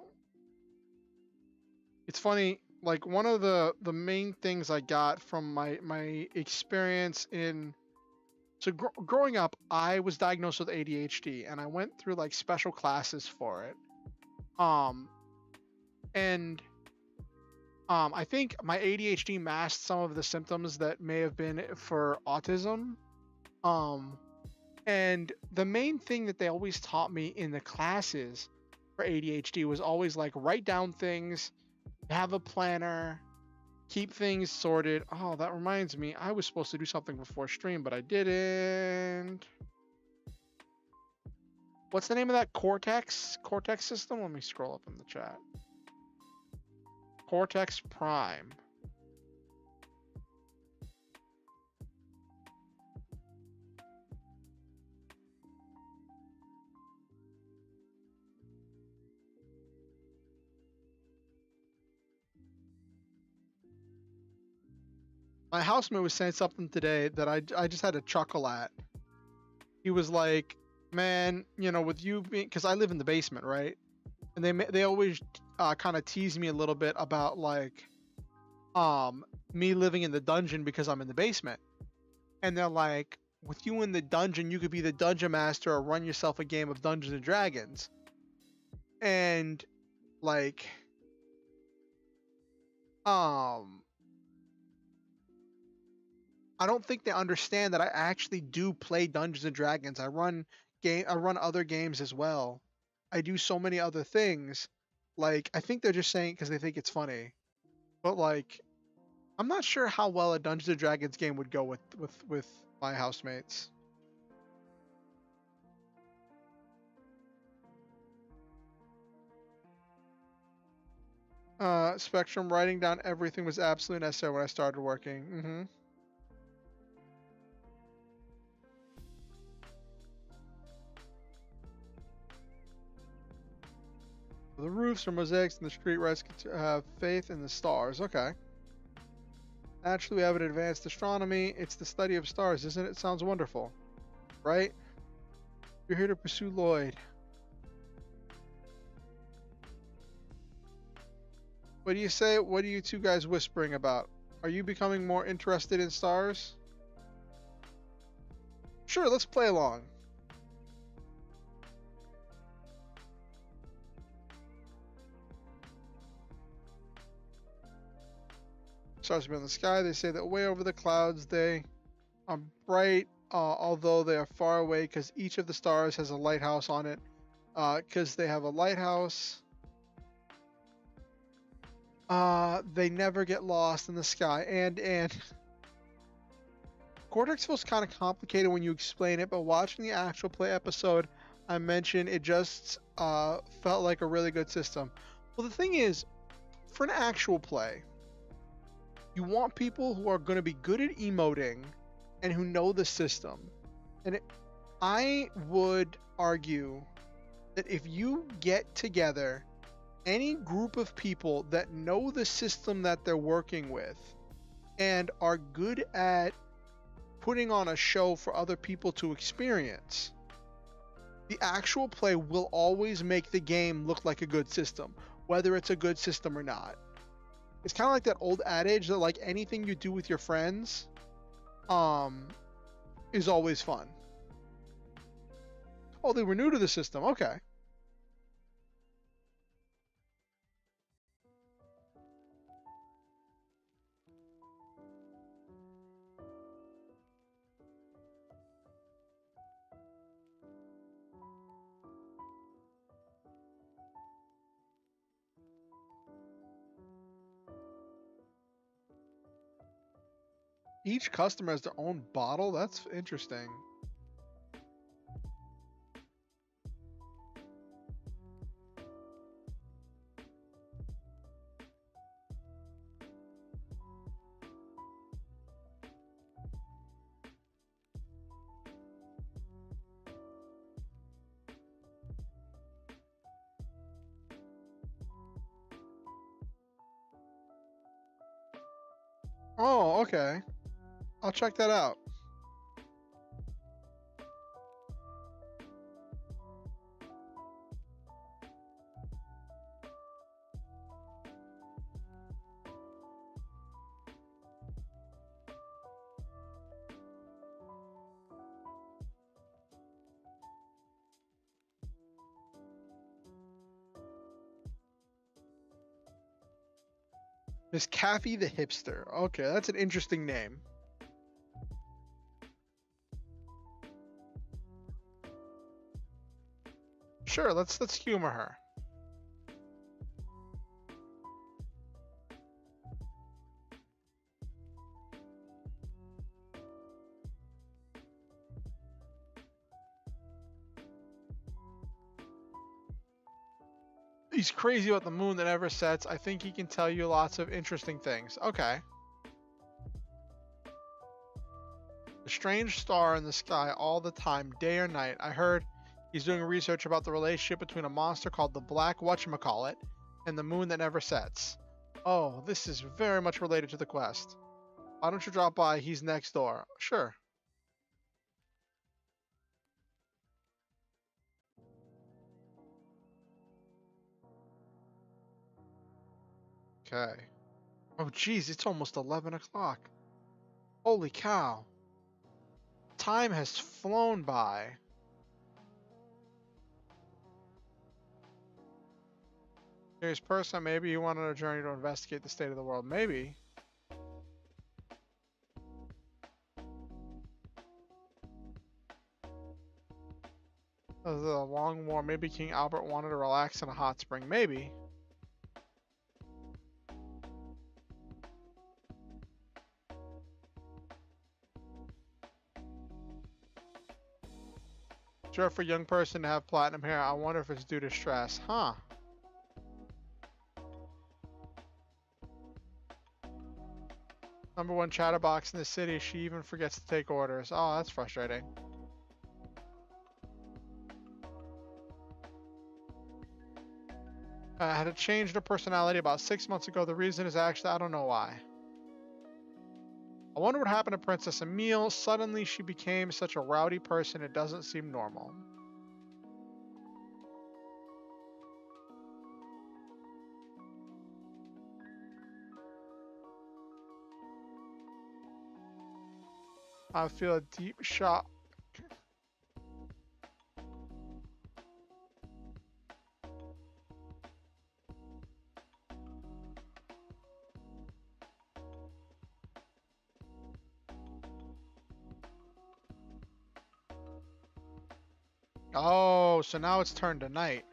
It's funny, like one of the main things I got from my experience in growing up, I was diagnosed with ADHD and I went through like special classes for it. Um and I think my ADHD masked some of the symptoms that may have been for autism. Um and the main thing that they always taught me in the classes for ADHD was always like write down things, have a planner, keep things sorted. Oh, that reminds me, I was supposed to do something before stream, but I didn't. What's the name of that Cortex system? Let me scroll up in the chat. Cortex Prime. My housemate was saying something today that I just had to chuckle at. He was like, man, you know, with you being, because I live in the basement, right? And they always kind of tease me a little bit about like me living in the dungeon because I'm in the basement. And they're like, with you in the dungeon, you could be the dungeon master or run yourself a game of Dungeons and Dragons. And like I don't think they understand that I actually do play Dungeons and Dragons. I run other games as well. I do so many other things. Like I think they're just saying because they think it's funny. But like I'm not sure how well a Dungeons and Dragons game would go with my housemates. Spectrum, writing down everything was absolutely necessary when I started working. Mm-hmm. The roofs are mosaics and the street lights have faith in the stars. Okay. Naturally, we have an advanced astronomy. It's the study of stars, isn't it? Sounds wonderful. Right? You're here to pursue Lloyd. What do you say? What are you two guys whispering about? Are you becoming more interested in stars? Sure, let's play along. Stars beyond the sky. They say that way over the clouds they are bright, although they are far away because each of the stars has a lighthouse on it. Because they have a lighthouse. They never get lost in the sky. And Cortex feels kind of complicated when you explain it, but watching the actual play episode I mentioned, it just felt like a really good system. Well, the thing is, for an actual play, you want people who are going to be good at emoting and who know the system. And I would argue that if you get together any group of people that know the system that they're working with and are good at putting on a show for other people to experience, the actual play will always make the game look like a good system, whether it's a good system or not. It's kind of like that old adage that like anything you do with your friends is always fun. Oh, they were new to the system. Okay. Each customer has their own bottle? That's interesting. Oh, okay. I'll check that out. Miss Kathy the hipster. Okay, that's an interesting name. Sure, let's humor her. He's crazy about the moon that never sets. I think he can tell you lots of interesting things. Okay. A strange star in the sky all the time, day or night. I heard he's doing research about the relationship between a monster called the Black Whatchamacallit and the moon that never sets. Oh, this is very much related to the quest. Why don't you drop by? He's next door. Sure. Okay. Oh, geez, it's almost 11 o'clock. Holy cow. Time has flown by. Curious person, maybe you went on a journey to investigate the state of the world. Maybe. The long war. Maybe King Albert wanted to relax in a hot spring. Maybe. Sure, for a young person to have platinum hair, I wonder if it's due to stress. Huh. #1 chatterbox in the city. She even forgets to take orders. Oh, that's frustrating. I had to change her personality about 6 months ago. The reason is actually, I don't know why. I wonder what happened to Princess Emile. Suddenly she became such a rowdy person, it doesn't seem normal. I feel a deep shock. Oh, so now it's turned to night.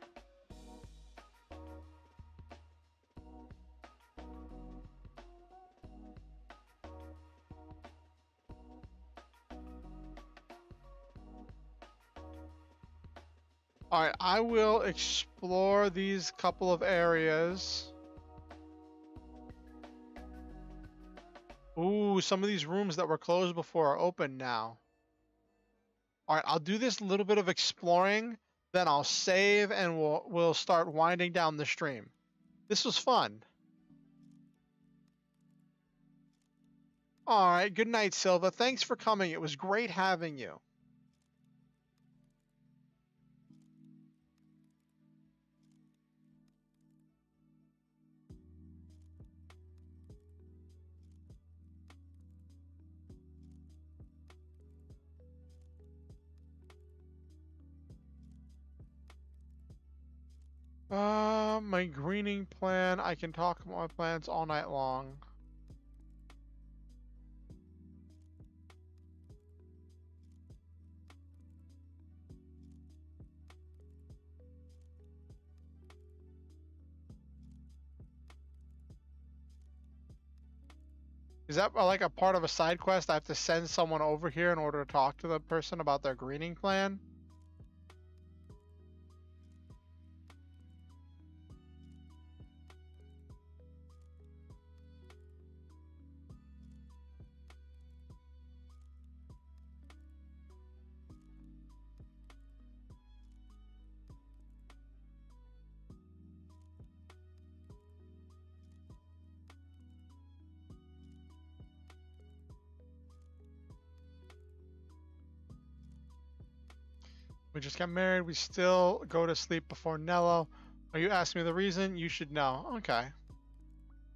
Alright, I will explore these couple of areas. Ooh, some of these rooms that were closed before are open now. Alright, I'll do this little bit of exploring, then I'll save and we'll start winding down the stream. This was fun. Alright, good night, Silva. Thanks for coming. It was great having you. My greening plan. I can talk about my plans all night long. Is that like a part of a side quest? I have to send someone over here in order to talk to the person about their greening plan? We just got married. We still go to sleep before Nello. Are you asking me the reason? You should know. Okay.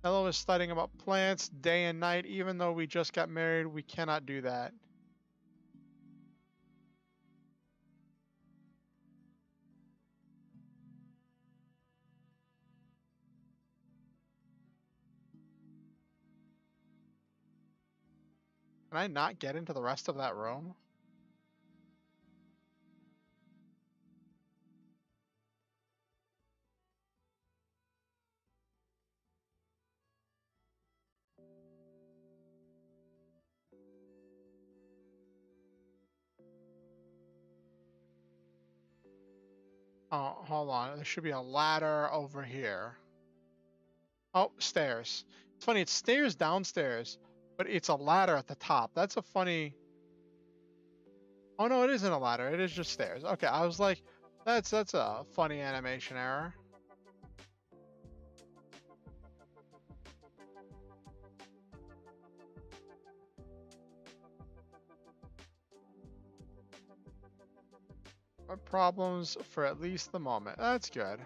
Nello is studying about plants day and night. Even though we just got married, we cannot do that. Can I not get into the rest of that room? Oh, hold on. There should be a ladder over here. Oh, stairs. It's funny, it's stairs downstairs, but it's a ladder at the top. That's a funny... Oh no, it isn't a ladder. It is just stairs. Okay, I was like, that's a funny animation error. Problems for at least the moment. That's good.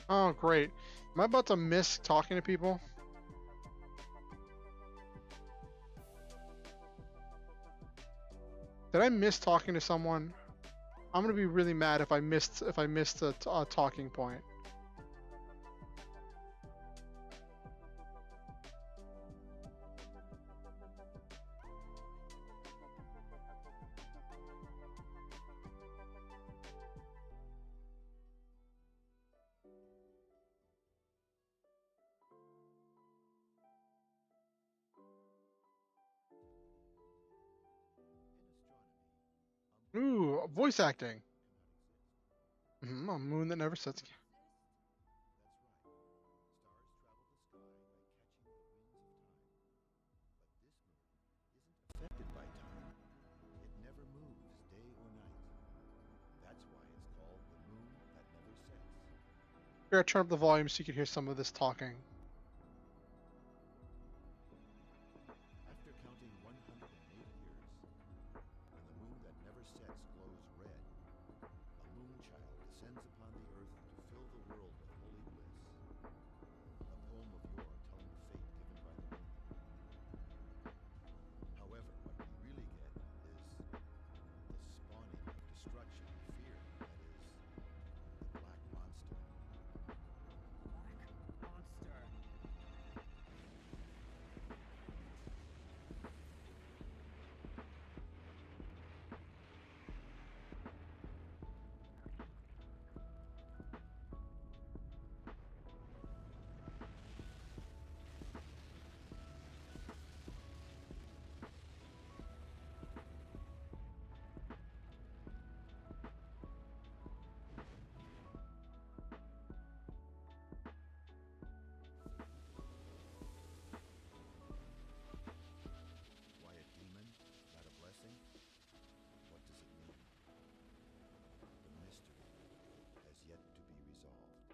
Oh, great. Am I about to miss talking to people? Did I miss talking to someone? I'm gonna be really mad if I missed a talking point. Ooh, voice acting. A moon that never sets. Affected by time. It never moves day or night. That's why it's called the moon that never sets. Here, I turn up the volume so you can hear some of this talking. After counting 108 years, when the moon that never sets glows red, a moon child descends upon the earth to fill the world with holy bliss. A poem of yore telling the fate given by the moon. However, what we really get is the spawning of destruction and fear, that is, the Black Monster. Why a demon, not a blessing? What does it mean? The mystery has yet to be resolved.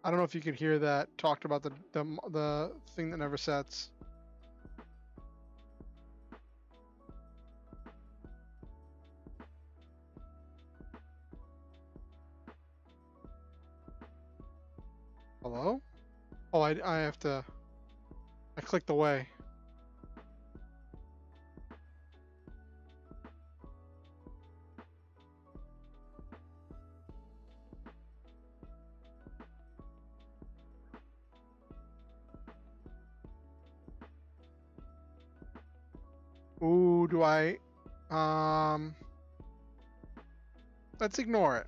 I don't know if you could hear that. Talked about the thing that never sets. Hello? Oh, I have to. I clicked away. Ooh, do I Let's ignore it.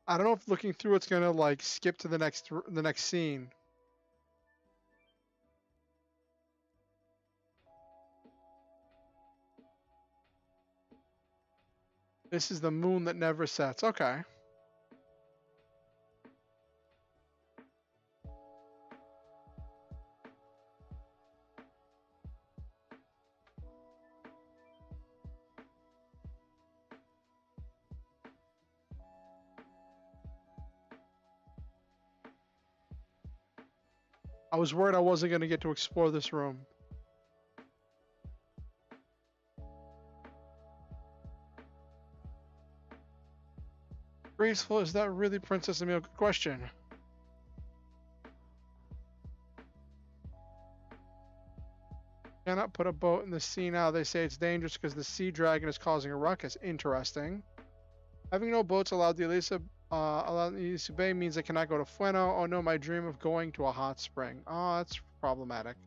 I don't know if looking through it's gonna like skip to the next scene. This is the moon that never sets. Okay. I was worried I wasn't gonna get to explore this room. Graceful, is that really Princess Emil? Good question. Cannot put a boat in the sea now. They say it's dangerous because the sea dragon is causing a ruckus. Interesting. Having no boats allowed the Elisa Bay means I cannot go to Fueno. Oh no, my dream of going to a hot spring. Oh, that's problematic.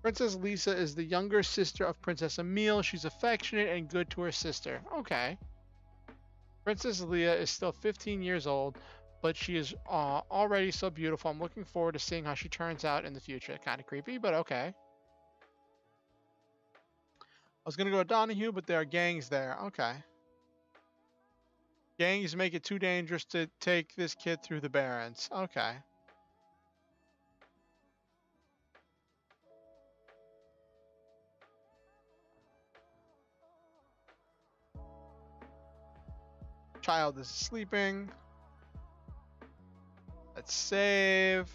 Princess Lisa is the younger sister of Princess Emil. She's affectionate and good to her sister. Okay. Princess Leia is still 15 years old, but she is already so beautiful. I'm looking forward to seeing how she turns out in the future. Kind of creepy, but okay. I was going to go to Donahue, but there are gangs there. Okay. Gangs make it too dangerous to take this kid through the Barrens. Okay. Child is sleeping. Let's save.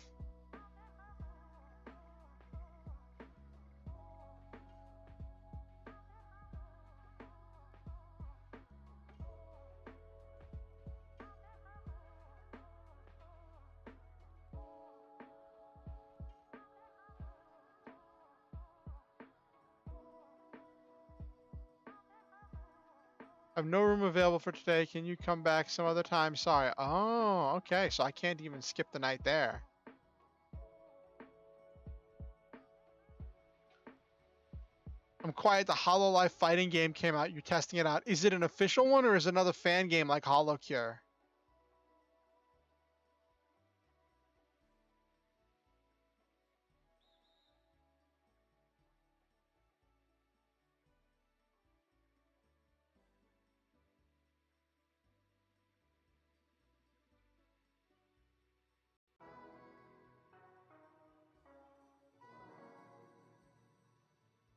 I have no room available for today. Can you come back some other time? Sorry. Oh, okay. So I can't even skip the night there. I'm quiet. The HoloLive fighting game came out. You're testing it out. Is it an official one or is it another fan game like HoloCure?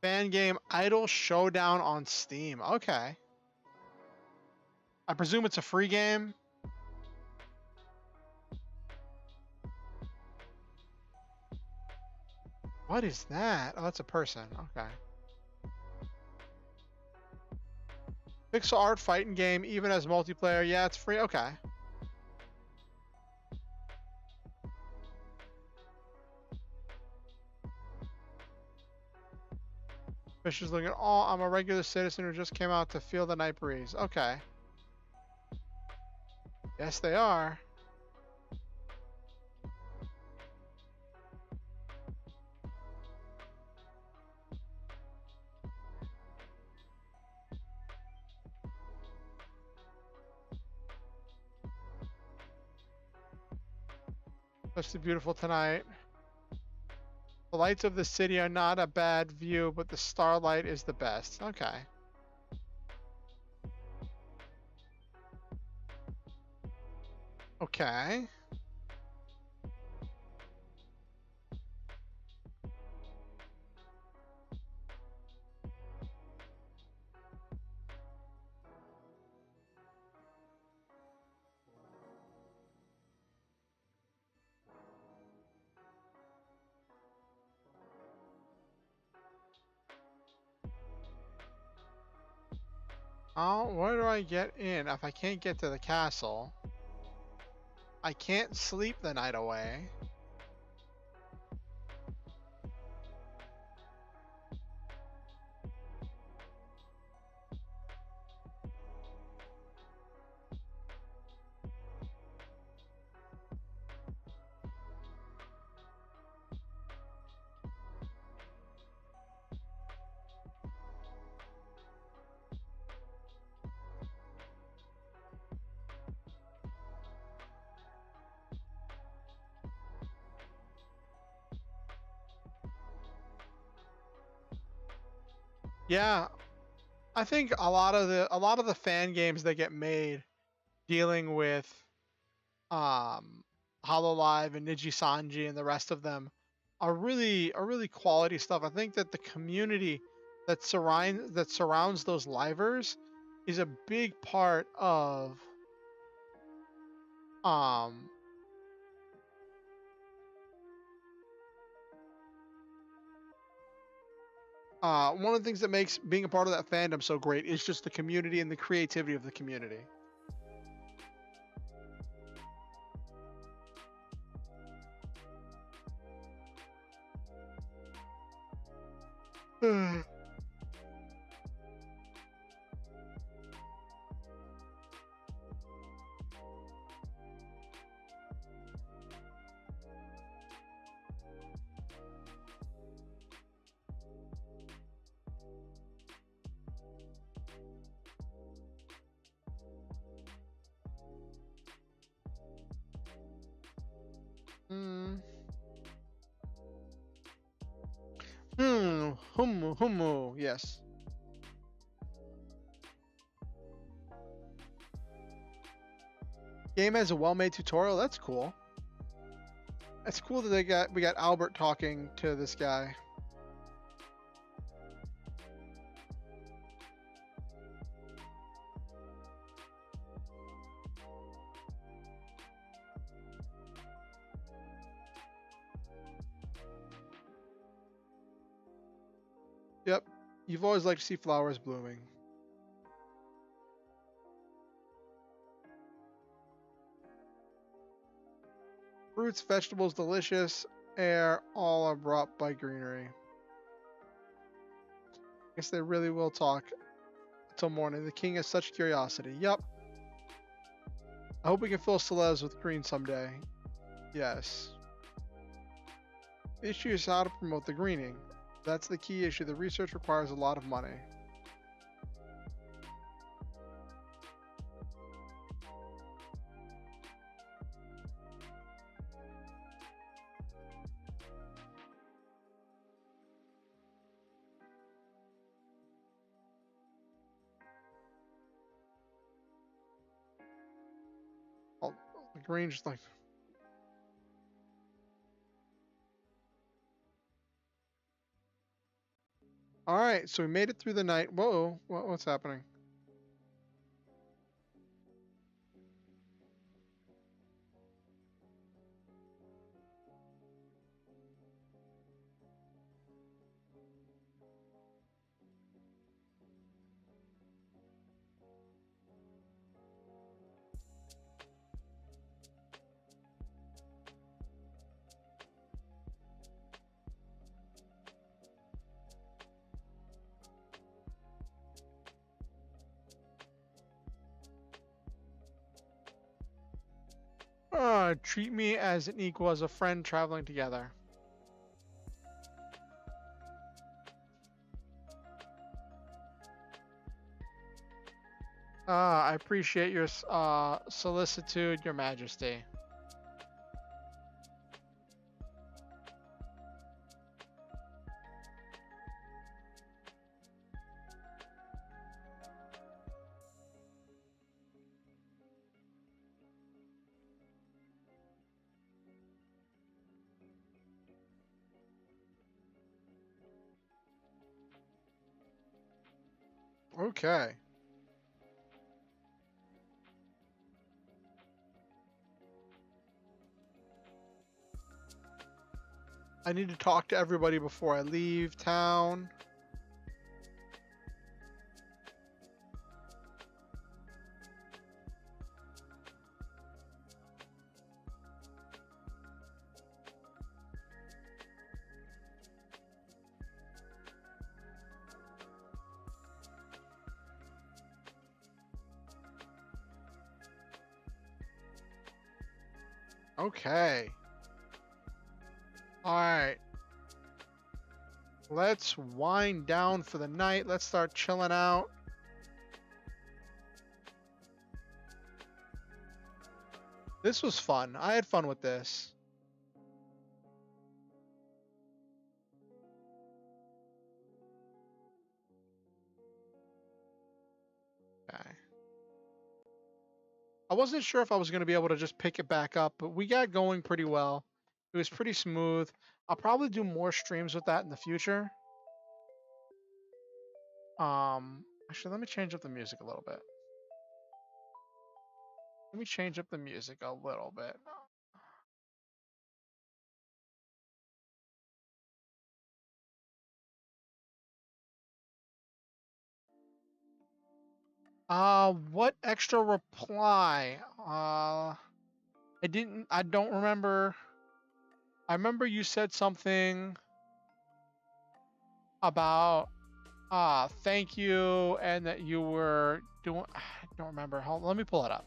Fan game Idol Showdown on Steam. Okay. I presume it's a free game. What is that? Oh, that's a person. Okay. Pixel art fighting game, even as multiplayer. Yeah, it's free. Okay. Fish is looking at all. I'm a regular citizen who just came out to feel the night breeze. Okay. Yes, they are. Especially beautiful tonight. The lights of the city are not a bad view, but the starlight is the best. Okay. Okay. Oh, where do I get in if I can't get to the castle? I can't sleep the night away. Yeah, I think a lot of the fan games that get made dealing with um Hololive and Nijisanji and the rest of them are really quality stuff. I think that the community that surrounds those livers is a big part of um one of the things that makes being a part of that fandom so great is just the community and the creativity of the community. Hmm. Humu. Yes. Game has a well-made tutorial. That's cool. It's cool that we got Albert talking to this guy. Yep. You've always liked to see flowers blooming. Fruits, vegetables, delicious. Air, all are brought by greenery. Guess they really will talk till morning. The king has such curiosity. Yep. I hope we can fill Celebs with green someday. Yes. The issue is how to promote the greening. That's the key issue. The research requires a lot of money. Oh, the green just like... Alright, so we made it through the night. Whoa, what's happening? Treat me as an equal, as a friend traveling together. I appreciate your solicitude, Your Majesty. Okay. I need to talk to everybody before I leave town. Okay. All right. Let's wind down for the night. Let's start chilling out. This was fun. I had fun with this. Okay. I wasn't sure if I was going to be able to just pick it back up, but we got going pretty well. It was pretty smooth. I'll probably do more streams with that in the future. Actually, let me change up the music a little bit. Let me change up the music a little bit. What extra reply? I don't remember. I remember you said something about thank you, and that you were doing, I don't remember. Hold, let me pull it up.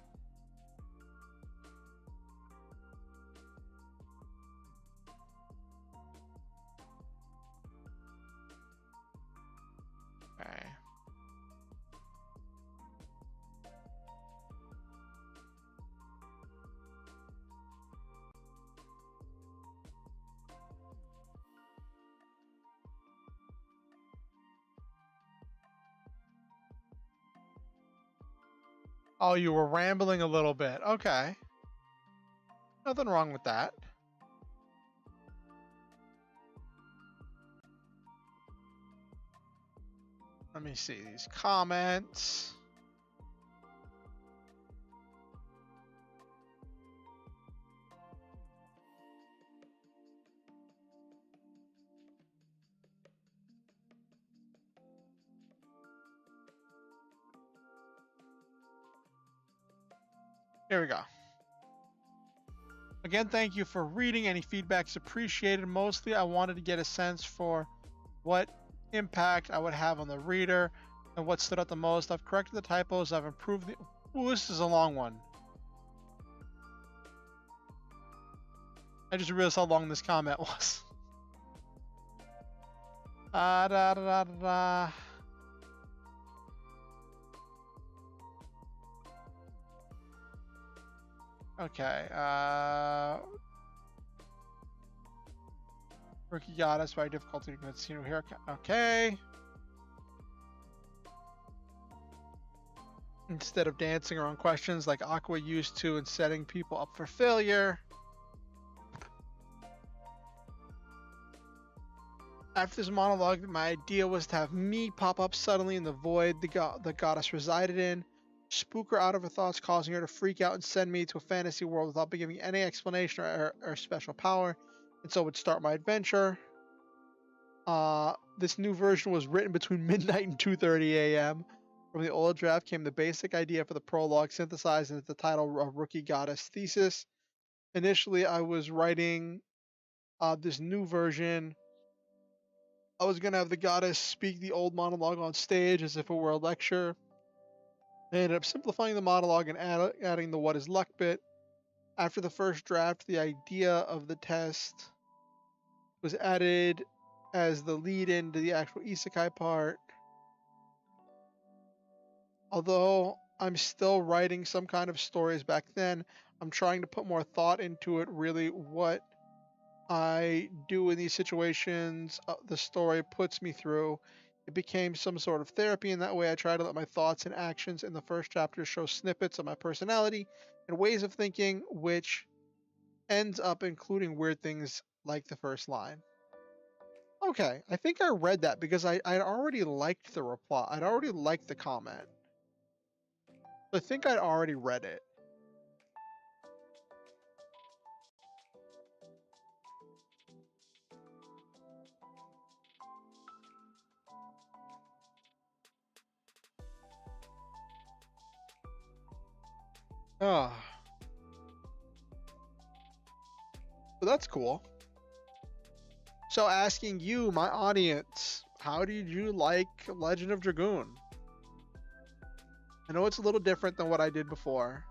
Okay. Oh, you were rambling a little bit. Okay. Nothing wrong with that. Let me see these comments. Here we go. Again, thank you for reading. Any feedback's appreciated. Mostly, I wanted to get a sense for what impact I would have on the reader and what stood out the most. I've corrected the typos. I've improved the... Ooh, this is a long one. I just realized how long this comment was. Da, da, da, da. Okay. Rookie goddess by difficulty casino here. Okay. Instead of dancing around questions like Aqua used to and setting people up for failure. After this monologue, my idea was to have me pop up suddenly in the void the goddess resided in, spook her out of her thoughts, causing her to freak out and send me to a fantasy world without giving any explanation or special power, and so would start my adventure. This new version was written between midnight and 2:30 a.m. From the old draft came the basic idea for the prologue, synthesized into the title of Rookie Goddess Thesis. Initially, I was writing this new version. I was going to have the goddess speak the old monologue on stage as if it were a lecture. I ended up simplifying the monologue and adding the what is luck bit. After the first draft, the idea of the test was added as the lead into the actual isekai part. Although I'm still writing some kind of stories back then, I'm trying to put more thought into it, really what I do in these situations, the story puts me through. It became some sort of therapy in that way. I try to let my thoughts and actions in the first chapter show snippets of my personality and ways of thinking, which ends up including weird things like the first line. Okay, I think I read that because I'd already liked the reply. I'd already liked the comment. I think I'd already read it. Ah, so that's cool. So asking you, my audience, how did you like Legend of Dragoon? I know it's a little different than what I did before.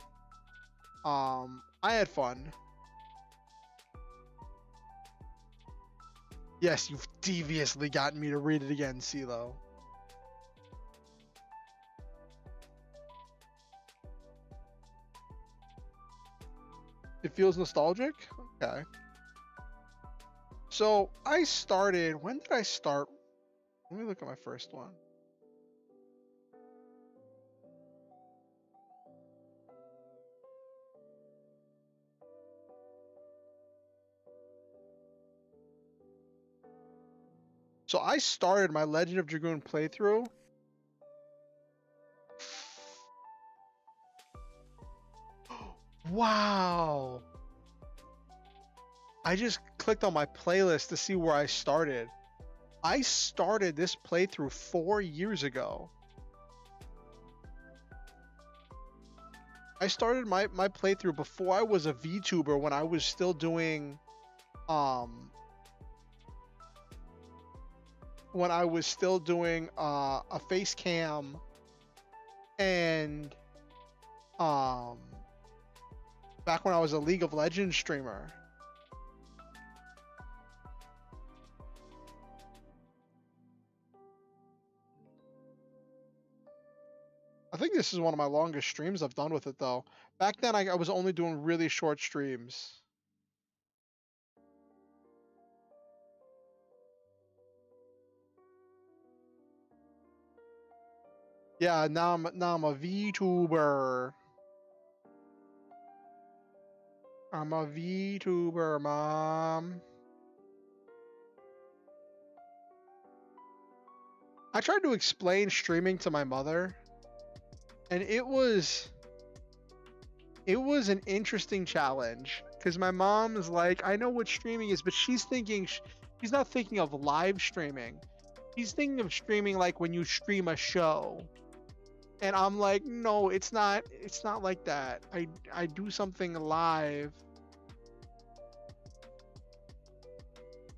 I had fun. Yes, you've deviously gotten me to read it again, CeeLo. It feels nostalgic? Okay. So I started, when did I start? Let me look at my first one. So I started my Legend of Dragoon playthrough. Wow. I just clicked on my playlist to see where I started. I started this playthrough 4 years ago. I started my playthrough before I was a VTuber, when I was still doing a face cam and back when I was a League of Legends streamer. I think this is one of my longest streams I've done with it, though. Back then, I was only doing really short streams. Yeah, now I'm a VTuber. I'm a VTuber, mom. I tried to explain streaming to my mother, and it was an interesting challenge, because my mom is like, I know what streaming is, but she's not thinking of live streaming. She's thinking of streaming like when you stream a show. And I'm like, no, it's not like that. I do something live.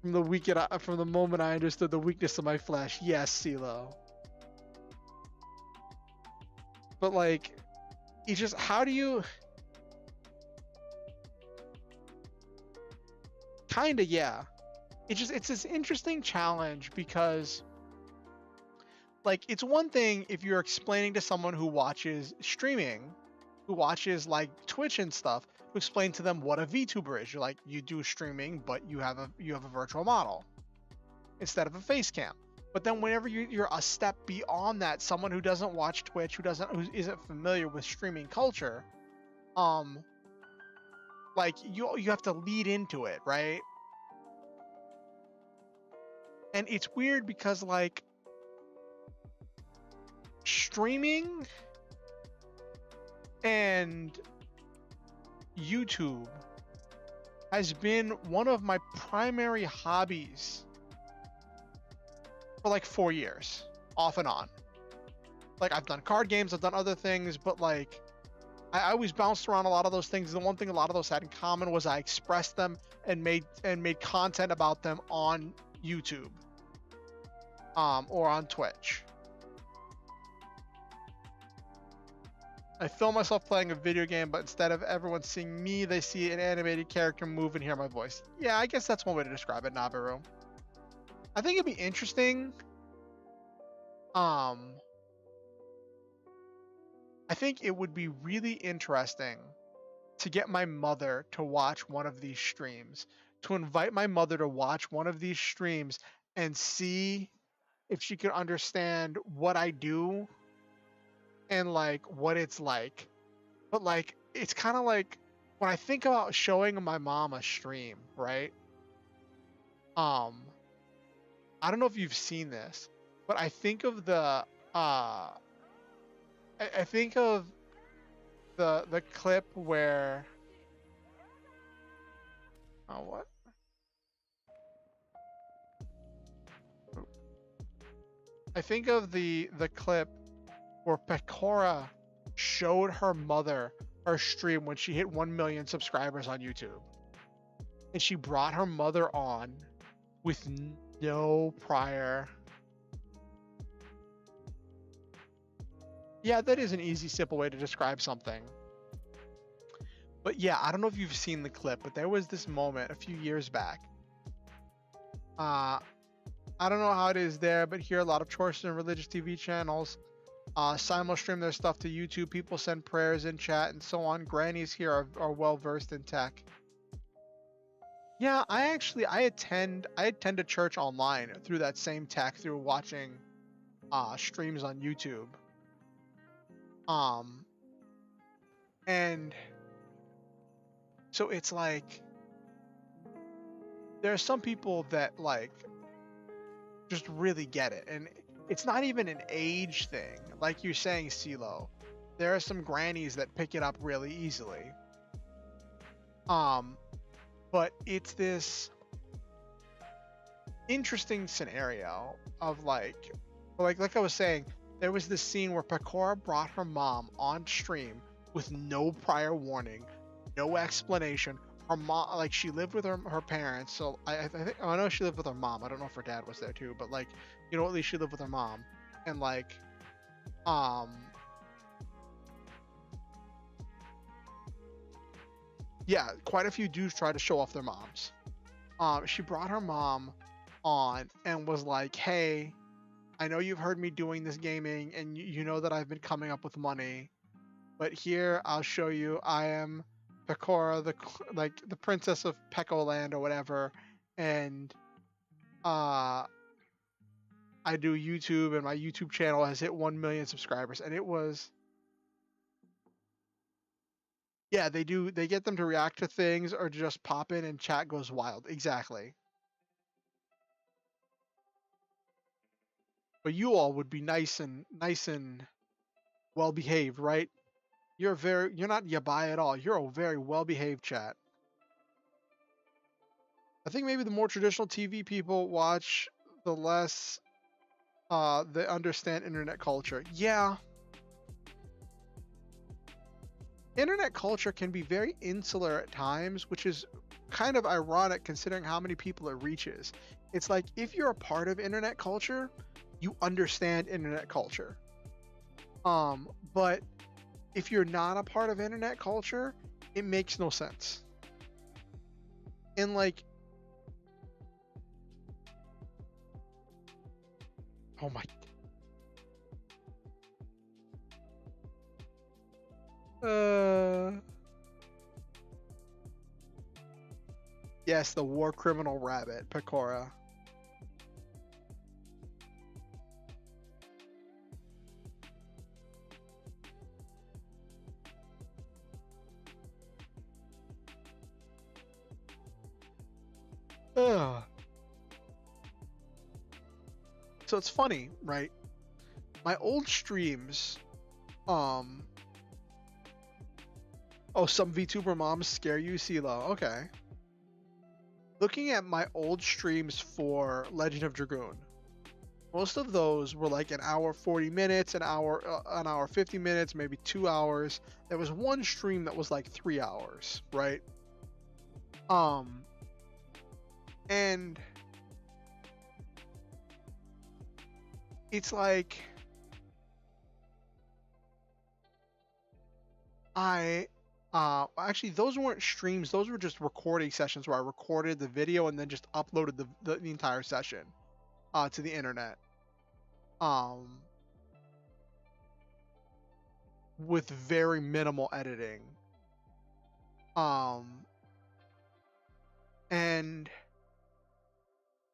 From the moment I understood the weakness of my flesh. Yes, CeeLo. But like, it's just, how do you? Kinda, yeah. It's this interesting challenge, because like, it's one thing if you're explaining to someone who watches streaming, who watches like Twitch and stuff, to explain to them what a VTuber is. You're like, you do streaming, but you have a virtual model instead of a face cam. But then whenever you're a step beyond that, someone who doesn't watch Twitch, who isn't familiar with streaming culture, like you have to lead into it, right? And it's weird because like, streaming and YouTube has been one of my primary hobbies for like 4 years, off and on. Like, I've done card games, I've done other things, but like, I always bounced around a lot of those things. The one thing a lot of those had in common was I expressed them and made content about them on YouTube, or on Twitch. I film myself playing a video game, but instead of everyone seeing me, they see an animated character move and hear my voice. Yeah, I guess that's one way to describe it, Nabiru. I think it'd be interesting. I think it would be really interesting to get my mother to watch one of these streams, to invite my mother to watch one of these streams and see if she could understand what I do and like what it's like. But like, it's kind of like when I think about showing my mom a stream, right? I don't know if you've seen this, but I think of I think of the clip where what? I think of the clip where Pecora showed her mother her stream when she hit 1 million subscribers on YouTube. And she brought her mother on with no prior. Yeah, that is an easy, simple way to describe something. But yeah, I don't know if you've seen the clip, but there was this moment a few years back. I don't know how it is there, but here a lot of churches and religious TV channels simul stream their stuff to YouTube. People send prayers in chat and so on. Grannies here are well versed in tech. Yeah, I attend a church online through that same tech, through watching streams on YouTube. And so it's like there are some people that like just really get it, and it's not even an age thing, like you're saying, CeeLo. There are some grannies that pick it up really easily. But it's this interesting scenario of like I was saying, there was this scene where Pecora brought her mom on stream with no prior warning, no explanation. Her mom, like, she lived with her parents, so I think, I know she lived with her mom. I don't know if her dad was there too, but like, you know, at least she lived with her mom. And like, yeah, quite a few dudes try to show off their moms. She brought her mom on and was like, hey, I know you've heard me doing this gaming, and you know that I've been coming up with money, but here I'll show you. I am Pecora, the princess of Pecoland or whatever, and I do YouTube, and my YouTube channel has hit 1 million subscribers. And it was, yeah, they get them to react to things or just pop in and chat goes wild. Exactly. But you all would be nice and well behaved, right? You're not yabai at all. You're a very well behaved chat. I think maybe the more traditional TV people watch, the less they understand internet culture. Yeah. Internet culture can be very insular at times, which is kind of ironic considering how many people it reaches. It's like, if you're a part of internet culture, you understand internet culture. But if you're not a part of internet culture, it makes no sense. And like, oh my. Yes, the war criminal rabbit, Pecora. So it's funny, right? My old streams, oh, some VTuber moms scare you, CeeLo. Okay. Looking at my old streams for Legend of Dragoon, most of those were like an hour 40 minutes, an hour 50 minutes, maybe 2 hours. There was one stream that was like 3 hours, right? And it's like, actually those weren't streams, those were just recording sessions where I recorded the video and then just uploaded the entire session to the internet, with very minimal editing, and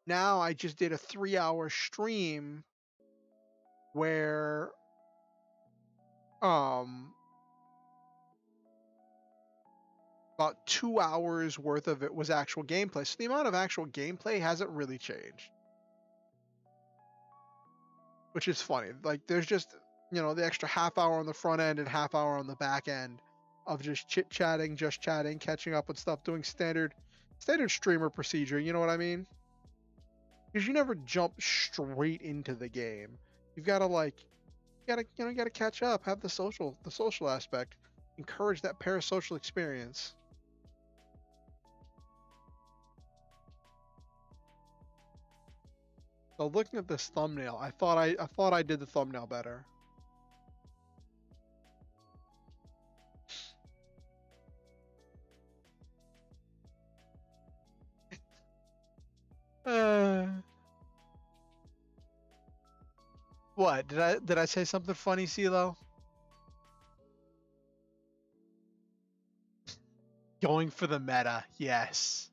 now I just did a 3-hour stream where about 2 hours worth of it was actual gameplay. So the amount of actual gameplay hasn't really changed. which is funny. Like there's just, you know, the extra half hour on the front end and half hour on the back end of just chit chatting, just chatting, catching up with stuff, doing standard streamer procedure. You know what I mean? Because you never jump straight into the game. You've got to like, you gotta catch up, have the social aspect, encourage that parasocial experience. So looking at this thumbnail, I thought I did the thumbnail better. What did I say something funny, CeeLo? Going for the meta, yes.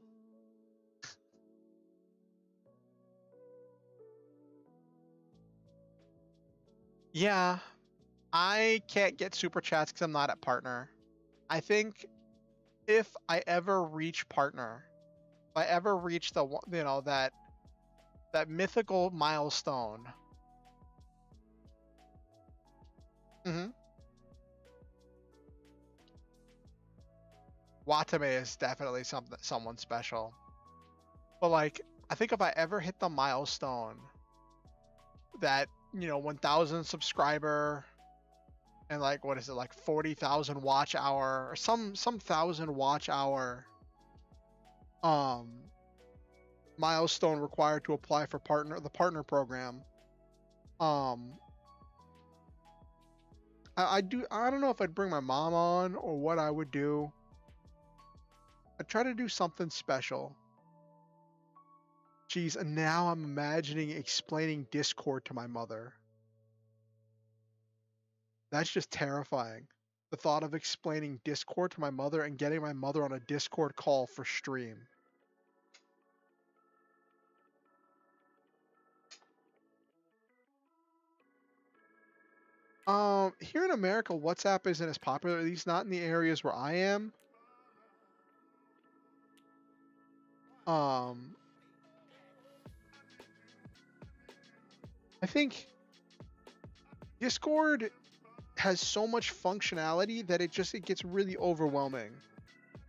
Yeah, I can't get super chats because I'm not at partner. I think if I ever reach partner, if I ever reach the, you know, that mythical milestone. Watame is definitely someone special. But like, I think if I ever hit the milestone that, you know, 1,000 subscriber and like, what is it, like 40,000 watch hour or some 1,000 watch hour milestone required to apply for the partner program. I don't know if I'd bring my mom on or what I would do. I'd try to do something special. Jeez, and now I'm imagining explaining Discord to my mother. That's just terrifying. The thought of explaining Discord to my mother and getting my mother on a Discord call for stream. Here in America, WhatsApp isn't as popular, at least not in the areas where I am. I think Discord has so much functionality that it gets really overwhelming.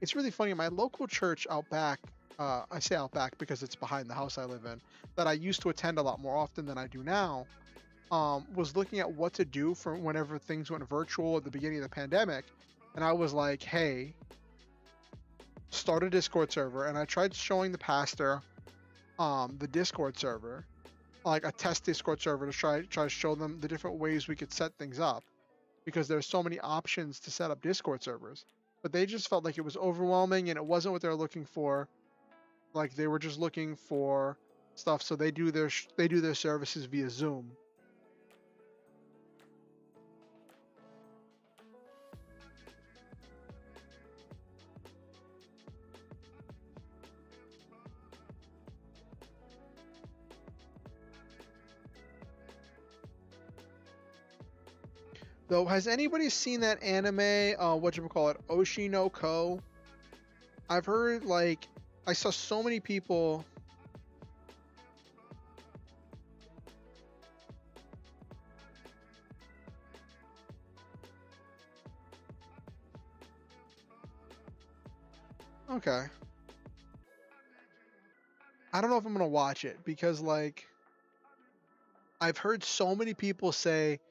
It's really funny. My local church out back, I say out back because it's behind the house I live in, that I used to attend a lot more often than I do now, was looking at what to do for whenever things went virtual at the beginning of the pandemic. And I was like, hey, start a Discord server. And I tried showing the pastor the Discord server, like a test Discord server, to try to show them the different ways we could set things up, because there's so many options to set up Discord servers. But they just felt like it was overwhelming and it wasn't what they're looking for. Like they were just looking for stuff, so they do their services via Zoom. Though, has anybody seen that anime, Oshi no Ko? I've heard, like, I saw so many people... Okay. I don't know if I'm gonna watch it, because, like, I've heard so many people say,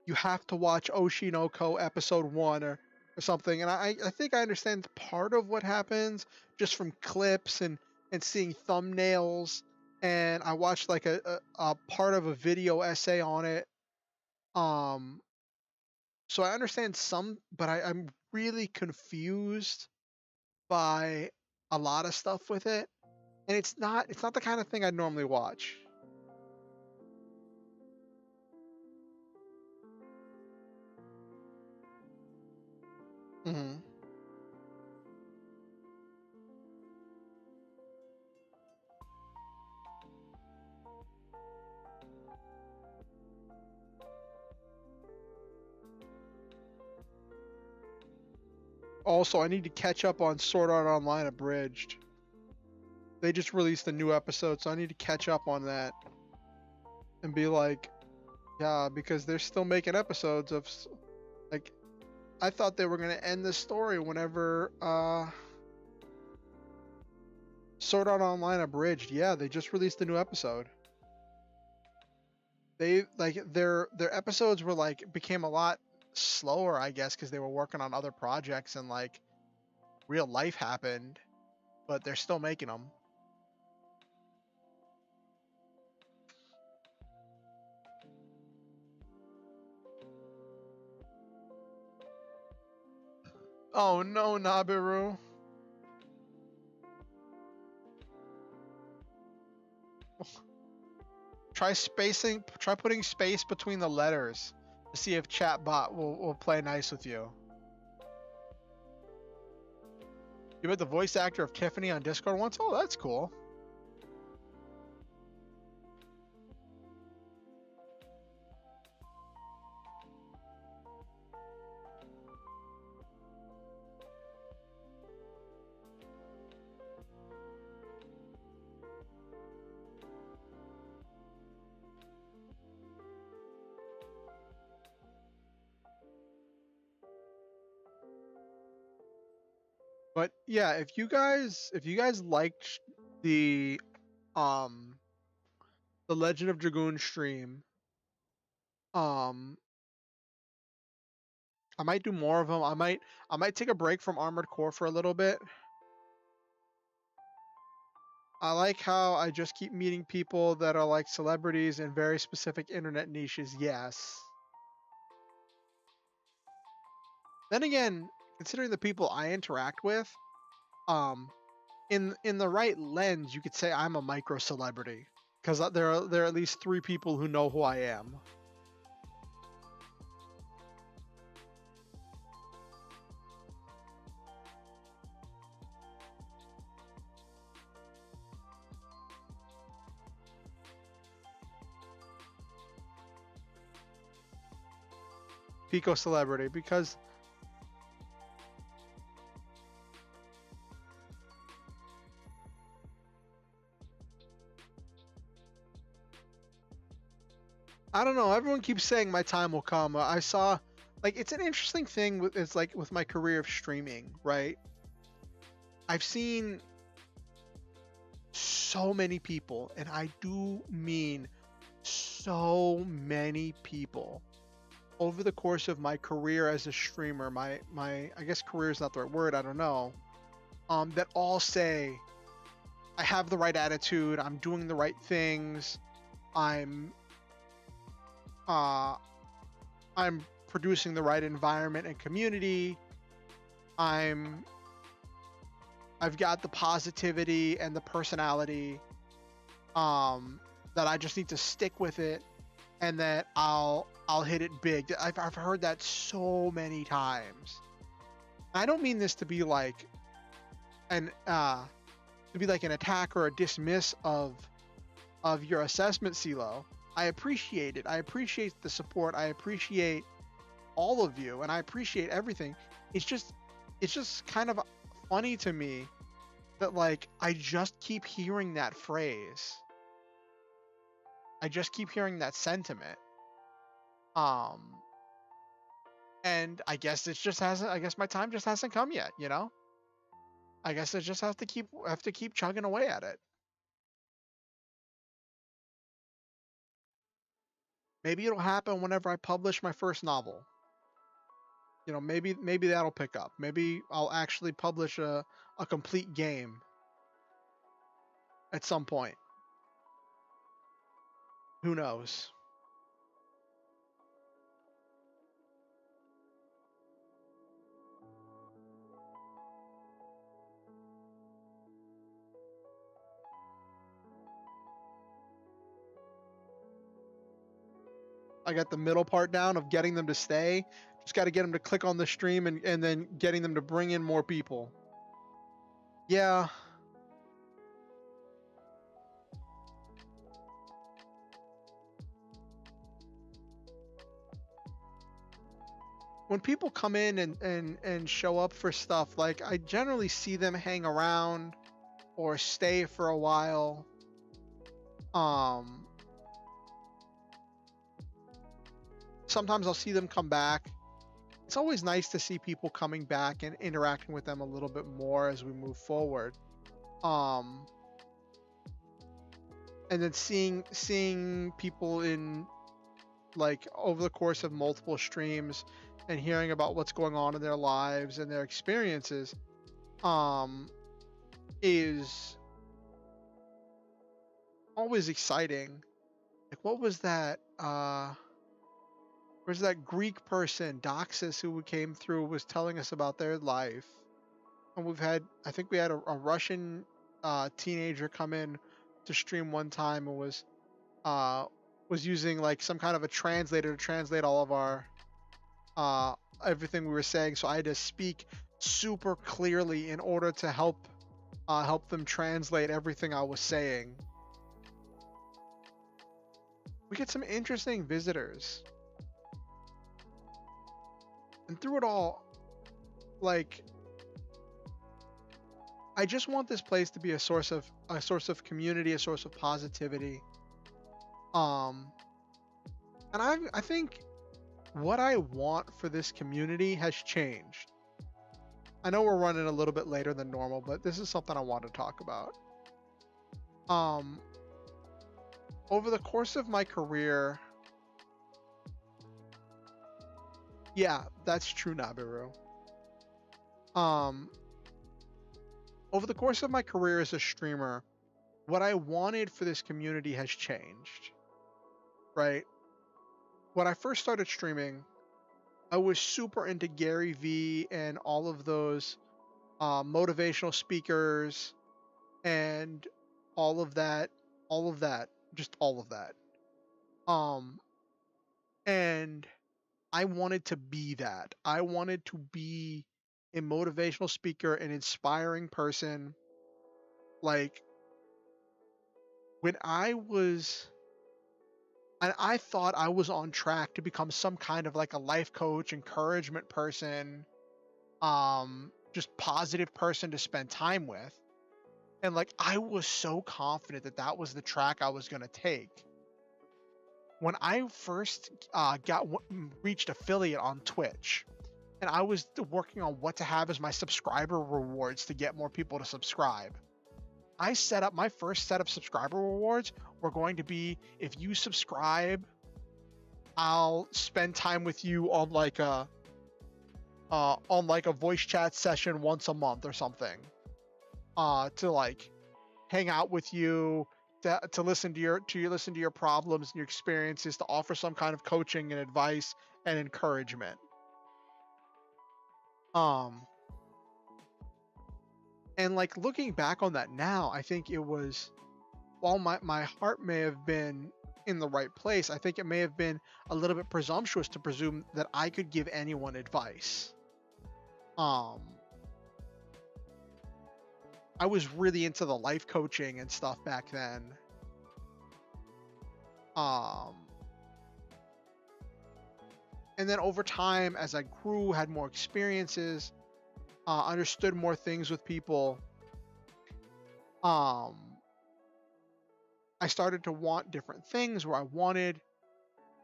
you have to watch Oshi no Ko episode 1 or something. And I think I understand part of what happens just from clips and seeing thumbnails. And I watched like a part of a video essay on it. So I understand some, but I'm really confused by a lot of stuff with it. And it's not the kind of thing I'd normally watch. Mm-hmm. Also, I need to catch up on Sword Art Online Abridged. They just released a new episode, so I need to catch up on that and be like Yeah, because they're still making episodes of like I thought they were gonna end the story whenever Sword Art Online Abridged. Yeah, they just released a new episode. They like their episodes were like became a lot slower, I guess, because they were working on other projects and like real life happened, but they're still making them. Oh no, Nabiru. Try putting space between the letters to see if chatbot will play nice with you. You met the voice actor of Tiffany on Discord once? Oh, that's cool. But yeah, if you guys liked the um the Legend of Dragoon stream, um I might do more of them. I might take a break from Armored Core for a little bit. I like how I just keep meeting people that are like celebrities in very specific internet niches. Yes. Then again, considering the people I interact with, um in the right lens, you could say I'm a micro celebrity because there are at least 3 people who know who I am. Pico celebrity because I don't know. Everyone keeps saying my time will come. I saw, like, it's an interesting thing. It's like with my career of streaming, right? I've seen so many people, and I do mean so many people, over the course of my career as a streamer. My I guess career is not the right word. I don't know. That all say I have the right attitude. I'm doing the right things. I'm uh I'm producing the right environment and community. I'm I've got the positivity and the personality that I just need to stick with it and that I'll hit it big. I've heard that so many times. I don't mean this to be like an attack or a dismiss of your assessment, CeeLo. I appreciate it. I appreciate the support. I appreciate all of you, and I appreciate everything. It's just kind of funny to me that like I just keep hearing that phrase. I just keep hearing that sentiment. Um, and I guess it just hasn't. I guess my time just hasn't come yet. You know. I guess I just have to keep chugging away at it. Maybe it'll happen whenever I publish my first novel. You know, maybe that'll pick up. Maybe I'll actually publish a complete game at some point. Who knows? I got the middle part down of getting them to stay. Just got to get them to click on the stream and then getting them to bring in more people. Yeah. When people come in and show up for stuff, like I generally see them hang around or stay for a while. sometimes I'll see them come back. It's always nice to see people coming back and interacting with them a little bit more as we move forward. And then seeing people in, like, over the course of multiple streams and hearing about what's going on in their lives and their experiences is always exciting. Like, what was that? Where's that Greek person, Doxus, who came through, was telling us about their life. And I think we had a Russian teenager come in to stream one time and was using like some kind of a translator to translate all of our everything we were saying. So I had to speak super clearly in order to help them translate everything I was saying. We get some interesting visitors. And through it all, like, I just want this place to be a source of community, a source of positivity. And I think what I want for this community has changed. I know we're running a little bit later than normal, but this is something I want to talk about. Over the course of my career, yeah, that's true, Nabiru. Over the course of my career as a streamer, what I wanted for this community has changed, right? When I first started streaming, I was super into Gary Vee and all of those motivational speakers and all of that, just all of that. And I wanted to be that. I wanted to be a motivational speaker, an inspiring person. Like, when I thought I was on track to become some kind of like a life coach, encouragement person, just positive person to spend time with. And like, I was so confident that that was the track I was going to take. When I first reached affiliate on Twitch, and I was working on what to have as my subscriber rewards to get more people to subscribe, I set up my first set of subscriber rewards were going to be, if you subscribe, I'll spend time with you on like a voice chat session once a month or something, to like hang out with you, to listen to your problems and your experiences, to offer some kind of coaching and advice and encouragement. And like, looking back on that now, I think it was, while my heart may have been in the right place, I think it may have been a little bit presumptuous to presume that I could give anyone advice. I was really into the life coaching and stuff back then. And then over time, as I grew, had more experiences, understood more things with people, I started to want different things, where I wanted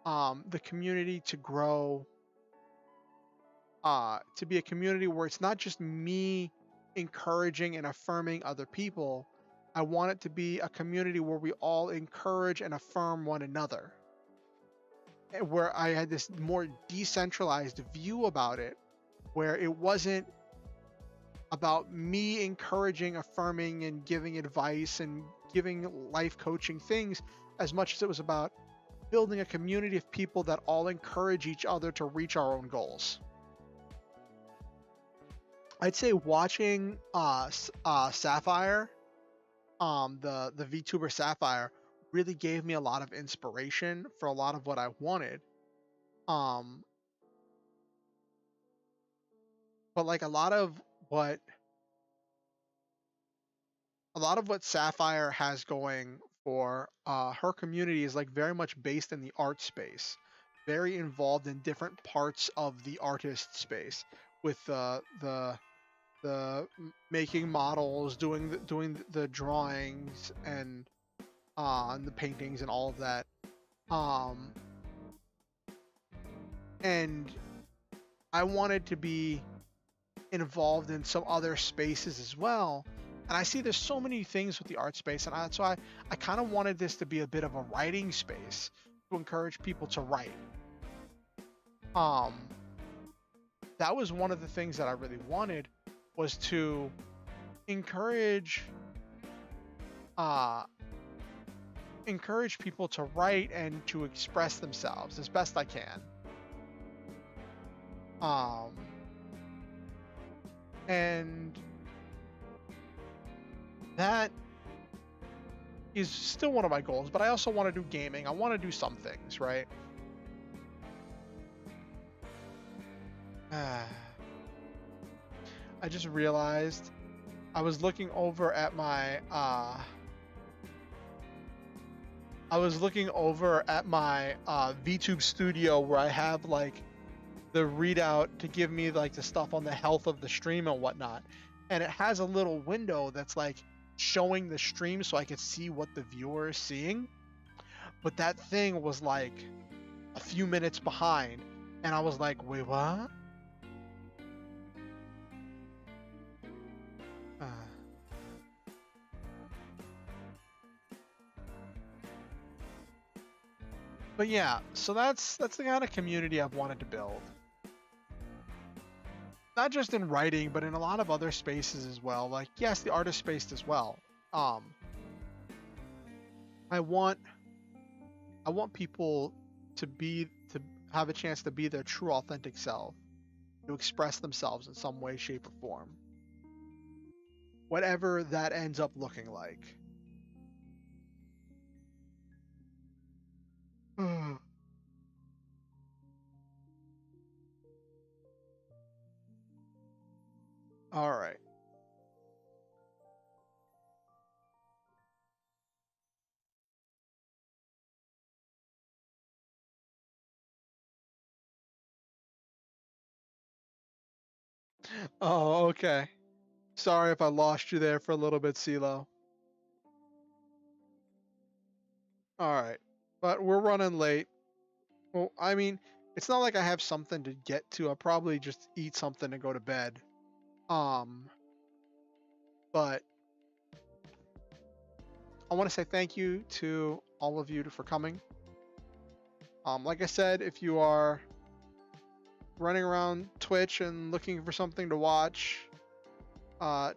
the community to grow, to be a community where it's not just me encouraging and affirming other people. I want it to be a community where we all encourage and affirm one another, where I had this more decentralized view about it, where it wasn't about me encouraging, affirming, and giving advice and giving life coaching things, as much as it was about building a community of people that all encourage each other to reach our own goals. I'd say watching Sapphire, the VTuber Sapphire, really gave me a lot of inspiration for a lot of what I wanted. But like, a lot of what Sapphire has going for her community is like very much based in the art space, very involved in different parts of the artist space, with the making models, doing the drawings and the paintings and all of that. and I wanted to be involved in some other spaces as well. And I see there's so many things with the art space, and I kind of wanted this to be a bit of a writing space to encourage people to write. Um, that was one of the things that I really wanted, was to encourage uh encourage people to write and to express themselves as best I can. Um, and that is still one of my goals, but I also want to do gaming. I want to do some things, right? I just realized I was looking over at my VTube studio where I have like the readout to give me like the stuff on the health of the stream and whatnot. And it has a little window that's like showing the stream so I could see what the viewer is seeing. But that thing was like a few minutes behind. And I was like, wait, what? But yeah, so that's the kind of community I've wanted to build. Not just in writing, but in a lot of other spaces as well. Like, yes, the artist space as well. I want people to have a chance to be their true authentic self, to express themselves in some way, shape, or form. Whatever that ends up looking like. All right. Oh, okay. Sorry if I lost you there for a little bit, CeeLo. All right. But we're running late. Well, I mean, it's not like I have something to get to. I'll probably just eat something and go to bed. But I want to say thank you to all of you for coming. Like I said, if you are running around Twitch and looking for something to watch,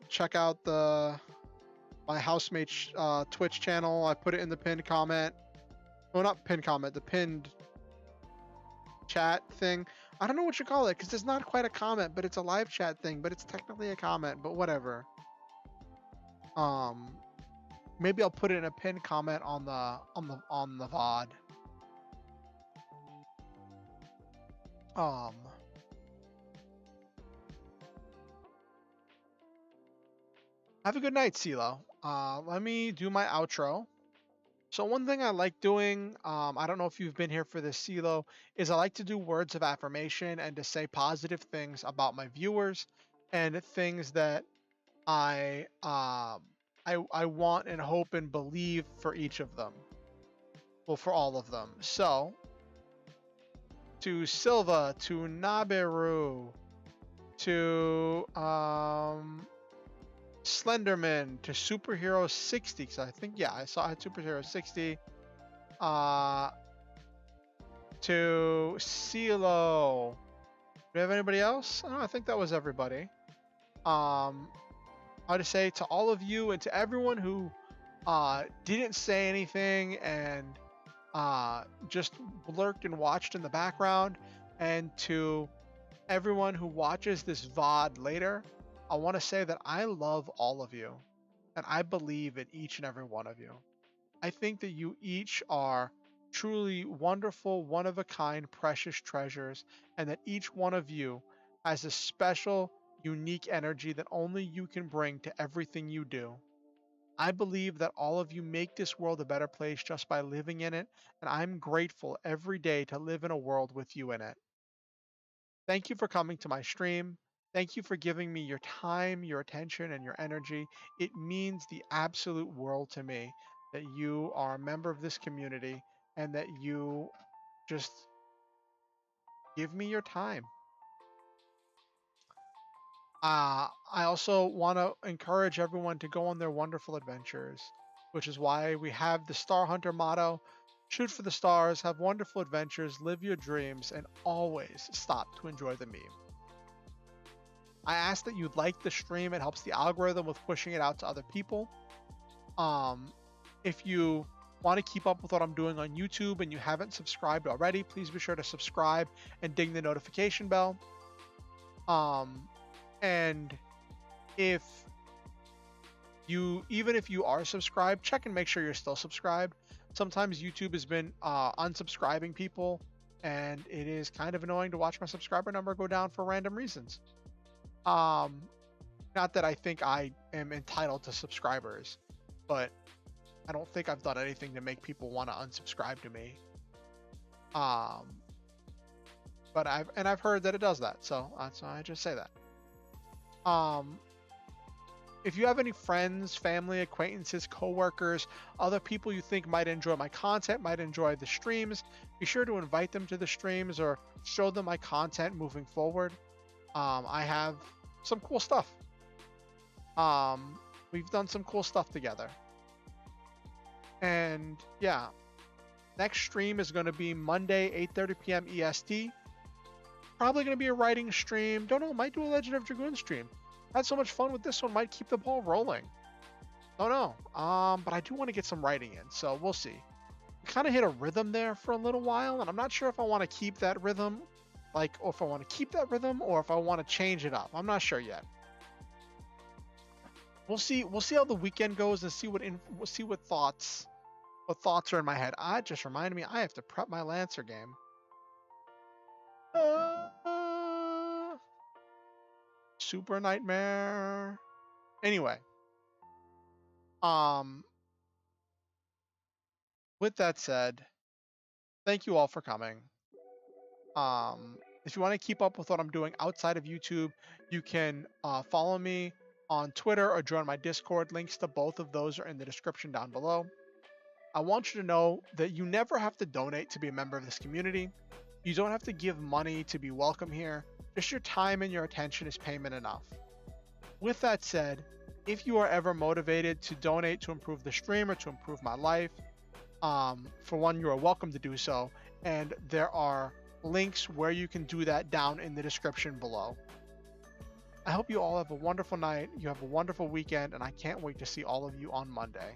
check out my housemate's Twitch channel. I put it in the pinned comment. Well, not pinned comment, the pinned chat thing. I don't know what you call it because it's not quite a comment, but it's a live chat thing, but it's technically a comment, but whatever. Maybe I'll put it in a pinned comment on the VOD. Have a good night, CeeLo. Let me do my outro. So one thing I like doing, I don't know if you've been here for this, CeeLo, is I like to do words of affirmation and to say positive things about my viewers and things that I want and hope and believe for each of them. Well, for all of them. So, to Silva, to Naberu, to Slenderman, to Superhero 60, because I think, yeah, I saw it, Superhero 60, to CeeLo. Do we have anybody else? Oh, I think that was everybody. I would say to all of you and to everyone who didn't say anything and just lurked and watched in the background, and to everyone who watches this VOD later, I want to say that I love all of you and I believe in each and every one of you. I think that you each are truly wonderful, one of a kind, precious treasures, and that each one of you has a special, unique energy that only you can bring to everything you do. I believe that all of you make this world a better place just by living in it, and I'm grateful every day to live in a world with you in it. Thank you for coming to my stream. Thank you for giving me your time, your attention, and your energy. It means the absolute world to me that you are a member of this community and that you just Give me your time. I also want to encourage everyone to go on their wonderful adventures, which is why we have the Star Hunter motto: shoot for the stars, have wonderful adventures, live your dreams, and always stop to enjoy the meme. I ask that you like the stream. It helps the algorithm with pushing it out to other people. If you want to keep up with what I'm doing on YouTube and you haven't subscribed already, please be sure to subscribe and ding the notification bell. And even if you are subscribed, check and make sure you're still subscribed. Sometimes YouTube has been unsubscribing people, and it is kind of annoying to watch my subscriber number go down for random reasons. Not that I think I am entitled to subscribers, but I don't think I've done anything to make people want to unsubscribe to me. But I've heard that it does that, so that's why I just say that. If you have any friends, family, acquaintances, coworkers, other people you think might enjoy my content, might enjoy the streams, be sure to invite them to the streams or show them my content moving forward. I have some cool stuff. We've done some cool stuff together. And yeah, next stream is going to be Monday, 8:30 p.m. EST. Probably going to be a writing stream. Don't know, might do a Legend of Dragoon stream. Had so much fun with this one, might keep the ball rolling. Don't know. But I do want to get some writing in, so we'll see. We kind of hit a rhythm there for a little while, and I'm not sure if I want to keep that rhythm, or if I want to keep that rhythm, or if I want to change it up. I'm not sure yet. We'll see. We'll see how the weekend goes and see what thoughts are in my head. I just reminded me I have to prep my Lancer game. Super nightmare. Anyway, with that said, thank you all for coming. If you want to keep up with what I'm doing outside of YouTube, you can follow me on Twitter or join my Discord. Links to both of those are in the description down below. I want you to know that you never have to donate to be a member of this community. You don't have to give money to be welcome here. Just your time and your attention is payment enough. With that said, if you are ever motivated to donate to improve the stream or to improve my life, for one, you are welcome to do so. And there are links where you can do that down in the description below. I hope you all have a wonderful night. You have a wonderful weekend, and I can't wait to see all of you on Monday.